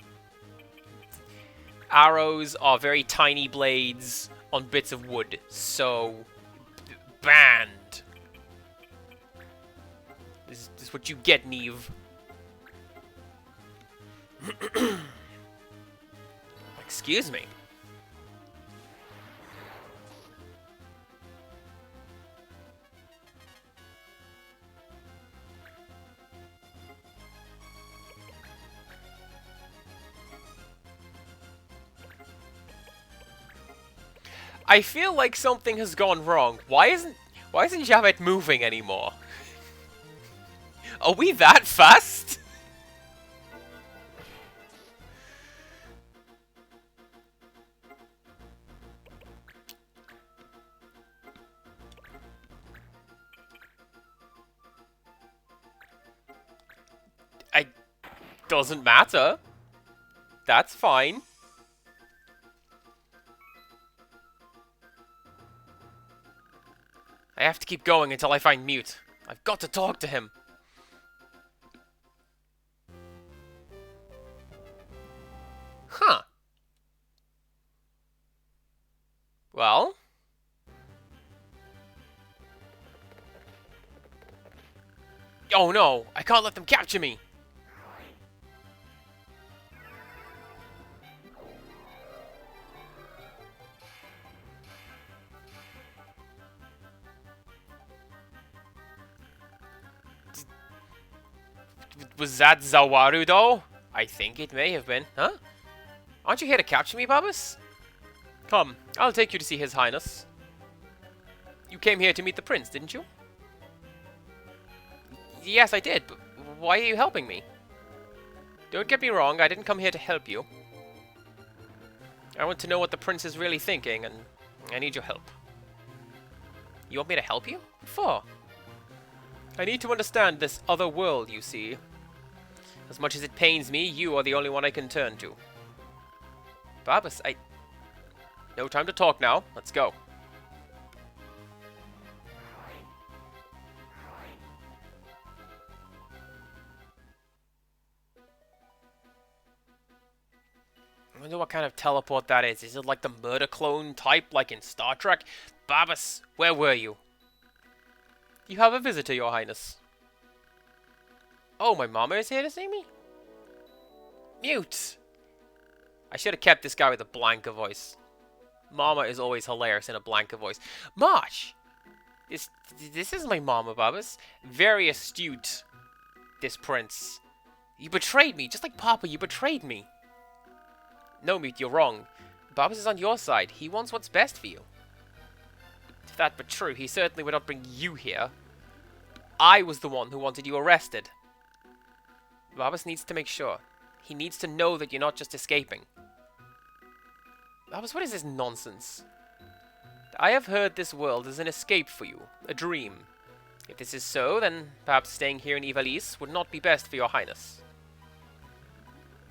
Arrows are very tiny blades on bits of wood, so banned. This is what you get, Neve. Excuse me. I feel like something has gone wrong. Why isn't Javed moving anymore? Are we that fast? Doesn't matter. That's fine. I have to keep going until I find Mute. I've got to talk to him. Huh. Well? Oh no, I can't let them capture me. Was that Zawaru, though? I think it may have been. Huh? Aren't you here to capture me, Babas? Come, I'll take you to see His Highness. You came here to meet the prince, didn't you? Yes, I did, but why are you helping me? Don't get me wrong, I didn't come here to help you. I want to know what the prince is really thinking, and I need your help. You want me to help you? What for? I need to understand this other world, you see. As much as it pains me, you are the only one I can turn to. Babas, no time to talk now. Let's go. I wonder what kind of teleport that is. Is it like the murder clone type, like in Star Trek? Babas, where were you? You have a visitor, Your Highness. Oh, my mama is here to see me? Mute! I should have kept this guy with a Blanca voice. Mama is always hilarious in a Blanca voice. March! This is my mama, Babas. Very astute, this prince. You betrayed me, just like Papa, you betrayed me. No, Mute, you're wrong. Barbas is on your side. He wants what's best for you. If that were true, he certainly would not bring you here. I was the one who wanted you arrested. Barbas needs to make sure. He needs to know that you're not just escaping. Barbas, what is this nonsense? I have heard this world is an escape for you, a dream. If this is so, then perhaps staying here in Ivalice would not be best for your highness.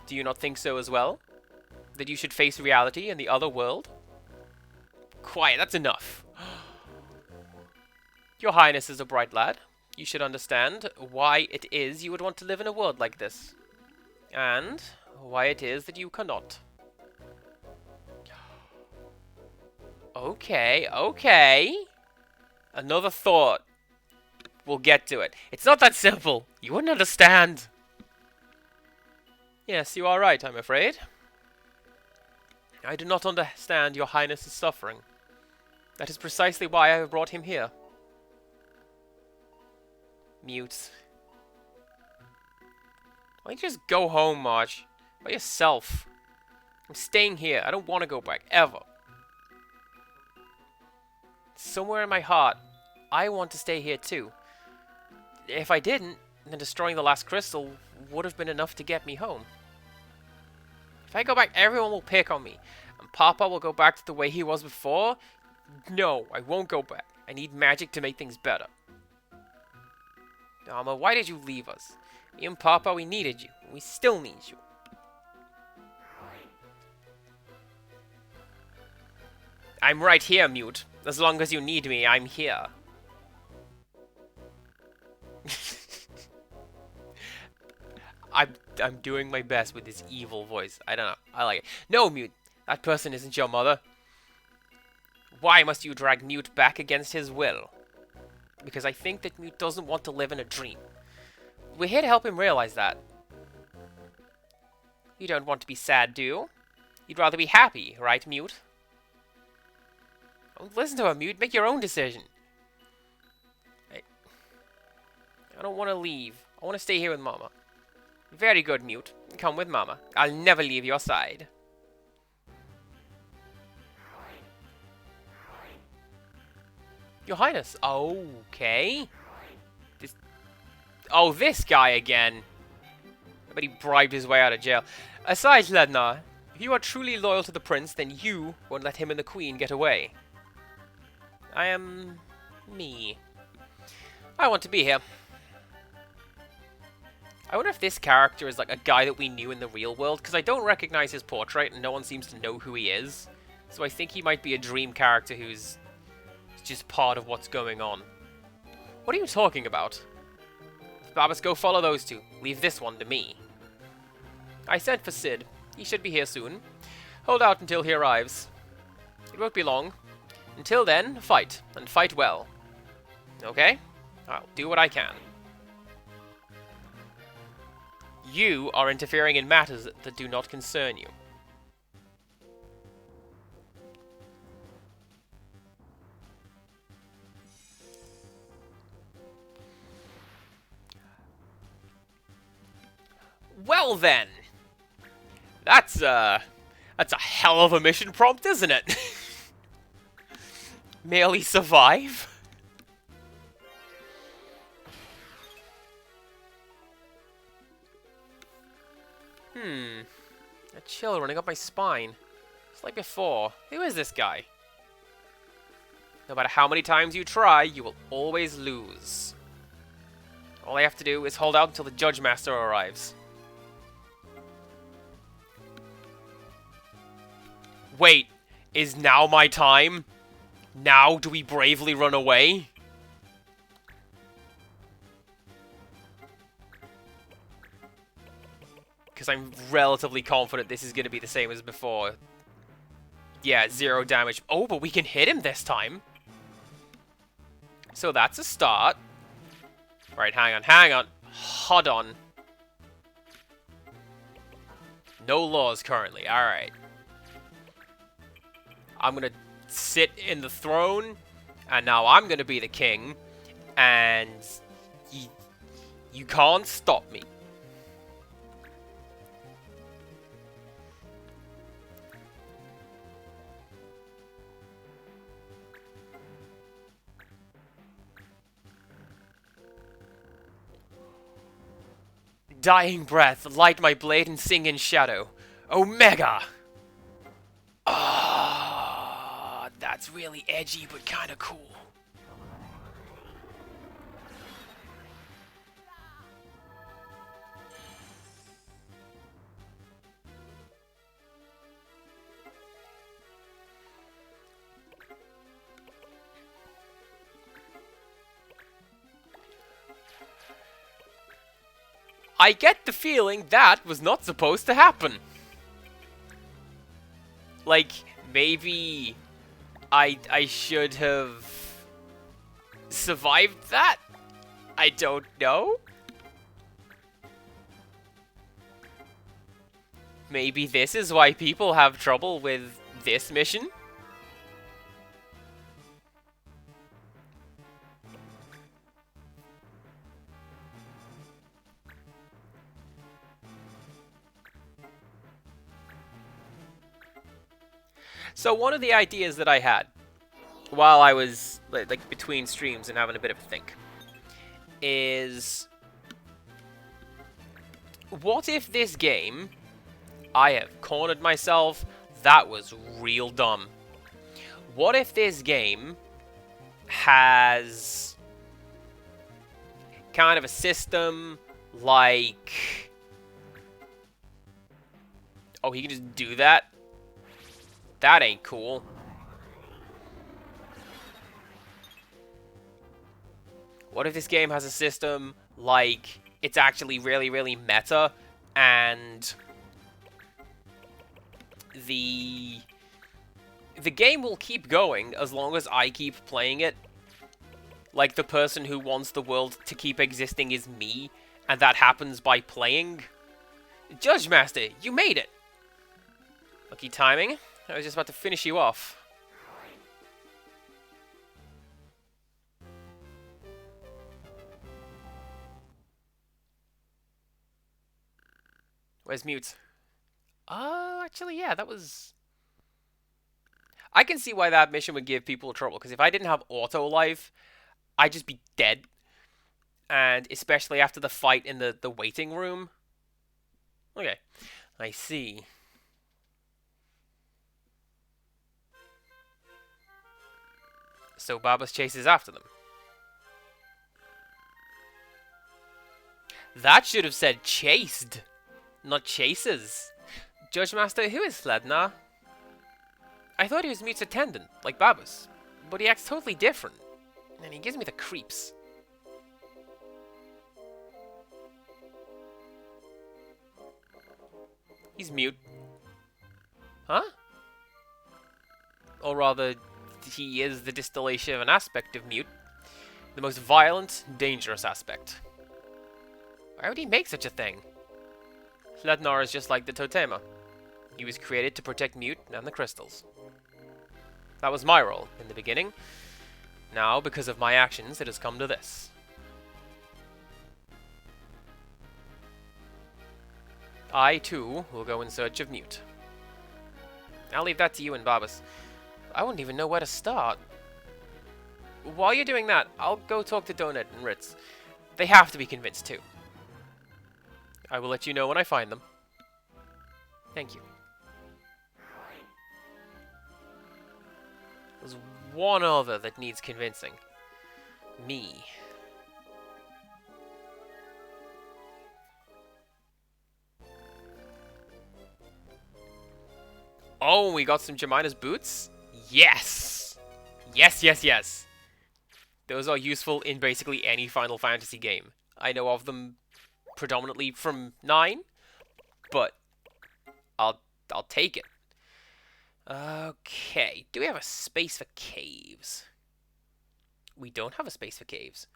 Do you not think so as well? That you should face reality in the other world? Quiet, that's enough. Your highness is a bright lad. You should understand why it is you would want to live in a world like this. And why it is that you cannot. Okay, okay. Another thought. We'll get to it. It's not that simple. You wouldn't understand. Yes, you are right, I'm afraid. I do not understand your highness's suffering. That is precisely why I have brought him here. Mute. Why don't you just go home, Marge? By yourself. I'm staying here. I don't want to go back, ever. Somewhere in my heart, I want to stay here too. If I didn't, then destroying the last crystal would have been enough to get me home. If I go back, everyone will pick on me. And Papa will go back to the way he was before. No, I won't go back. I need magic to make things better. Dharma, why did you leave us? Me and Papa, we needed you. We still need you. I'm right here, Mute. As long as you need me, I'm here. I'm doing my best with this evil voice. I don't know. I like it. No, Mute. That person isn't your mother. Why must you drag Mute back against his will? Because I think that Mute doesn't want to live in a dream. We're here to help him realize that. You don't want to be sad, do you? You'd rather be happy, right, Mute? Don't listen to her, Mute. Make your own decision. I don't want to leave. I want to stay here with Mama. Very good, Mute. Come with Mama. I'll never leave your side. Your Highness. Okay. This guy again. I bet he bribed his way out of jail. Aside, Lednar, if you are truly loyal to the prince, then you won't let him and the queen get away. I am me. I want to be here. I wonder if this character is like a guy that we knew in the real world, because I don't recognize his portrait and no one seems to know who he is. So I think he might be a dream character who's just part of what's going on. What are you talking about? Barbas, go follow those two. Leave this one to me. I sent for Sid. He should be here soon. Hold out until he arrives. It won't be long. Until then, fight. And fight well. Okay? I'll do what I can. You are interfering in matters that do not concern you. Well then! That's a hell of a mission prompt, isn't it? Merely survive? A chill running up my spine. Just like before. Who is this guy? No matter how many times you try, you will always lose. All I have to do is hold out until the Judge Master arrives. Wait, is now my time? Now do we bravely run away? Because I'm relatively confident this is going to be the same as before. Yeah, 0 damage. Oh, but we can hit him this time. So that's a start. Right, hang on. Hold on. No laws currently. Alright. I'm going to sit in the throne. And now I'm going to be the king. And you can't stop me. dying breath, light my blade and sing in shadow. Omega! Ah, that's really edgy but kind of cool. I get the feeling that was not supposed to happen. Like, maybe I should have survived that? I don't know. Maybe this is why people have trouble with this mission? So one of the ideas that I had while I was like between streams and having a bit of a think is, what if this game, I have cornered myself, that was real dumb. What if this game has kind of a system like, oh, he can just do that? That ain't cool. What if this game has a system like it's actually really, really meta, and the game will keep going as long as I keep playing it? Like, the person who wants the world to keep existing is me, and that happens by playing? Judge Master, you made it! Lucky timing. I was just about to finish you off. Where's Mute? Oh, actually, yeah, that was... I can see why that mission would give people trouble, because if I didn't have auto life, I'd just be dead. And especially after the fight in the waiting room. Okay, I see. So Babas chases after them. That should have said chased, not chases. Judge Master, who is Slednar? I thought he was Mute's attendant, like Babas, but he acts totally different, and he gives me the creeps. He's Mute. Huh? Or rather, he is the distillation of an aspect of Mute. The most violent, dangerous aspect. Why would he make such a thing? Slednar is just like the Totema. He was created to protect Mute and the crystals. That was my role in the beginning. Now, because of my actions, it has come to this. I, too, will go in search of Mute. I'll leave that to you and Babas. I wouldn't even know where to start. While you're doing that, I'll go talk to Donut and Ritz. They have to be convinced too. I will let you know when I find them. Thank you. There's one other that needs convincing. Me. Oh, we got some Jemima's boots? Yes! Yes, yes, yes! Those are useful in basically any Final Fantasy game. I know of them predominantly from 9, but I'll take it. Okay, do we have a space for caves? We don't have a space for caves.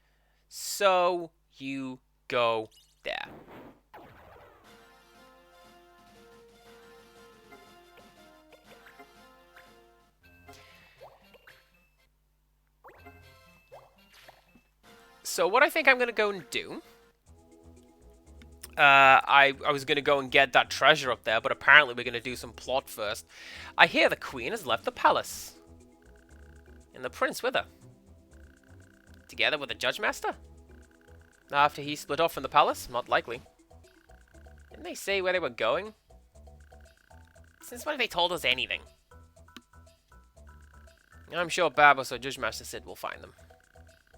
So, you go there. So what I think I'm going to go and do... I was going to go and get that treasure up there, but apparently we're going to do some plot first. I hear the queen has left the palace. And the prince with her. Together with the judge master? After he split off from the palace? Not likely. Didn't they say where they were going? Since when have they told us anything? I'm sure Babos or Judge Master Sid will find them.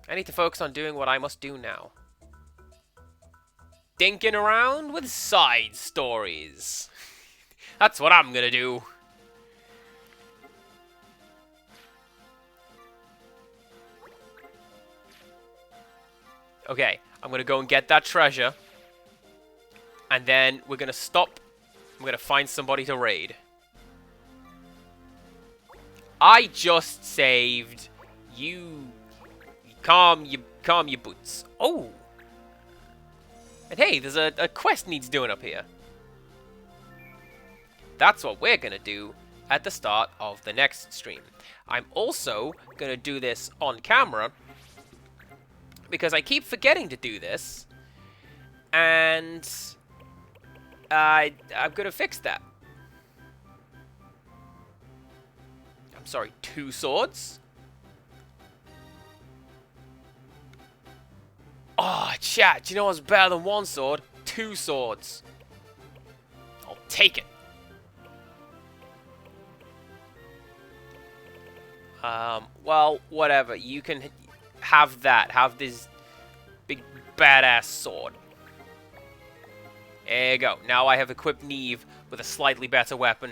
I need to focus on doing what I must do now. Dinking around with side stories. That's what I'm gonna do. Okay, I'm gonna go and get that treasure. And then we're gonna stop. I'm gonna find somebody to raid. I just saved you. Calm your boots. Oh! And hey, there's a quest needs doing up here. That's what we're gonna do at the start of the next stream. I'm also gonna do this on camera because I keep forgetting to do this, and I'm gonna fix that. I'm sorry, 2 swords? Oh, chat, do you know what's better than 1 sword? 2 swords. I'll take it. Well, whatever. You can have that. Have this big badass sword. There you go. Now I have equipped Neve with a slightly better weapon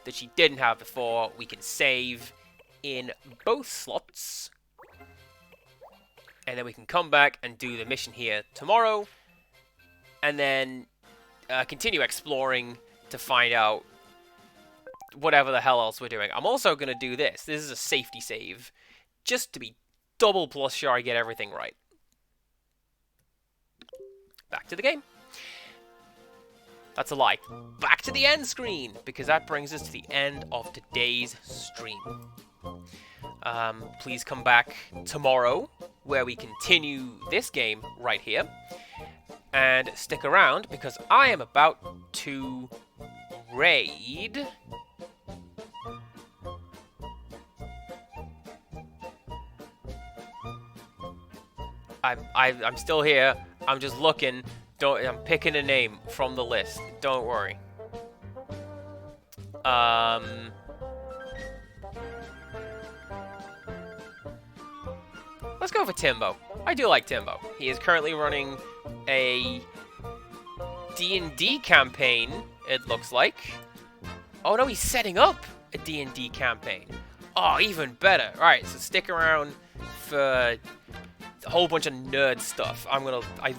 that she didn't have before. We can save in both slots. And then we can come back and do the mission here tomorrow. And then continue exploring to find out whatever the hell else we're doing. I'm also going to do this. This is a safety save. Just to be double plus sure I get everything right. Back to the game. That's a lie. Back to the end screen, because that brings us to the end of today's stream. Please come back tomorrow, where we continue this game right here. And stick around, because I am about to raid... I'm still here. I'm just looking. I'm picking a name from the list. Don't worry. Let's go for Timbo. I do like Timbo. He is currently running a D&D campaign, it looks like. Oh no, he's setting up a D&D campaign. Oh, even better. Alright, so stick around for a whole bunch of nerd stuff. I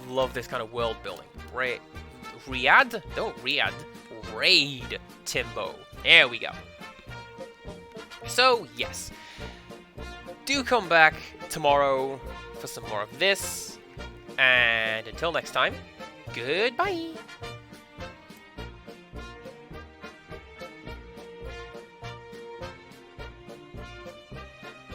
love this kind of world building. Riyadh? Don't Riyadh. Raid Timbo. There we go. So, yes. Do come back tomorrow for some more of this. And until next time, goodbye.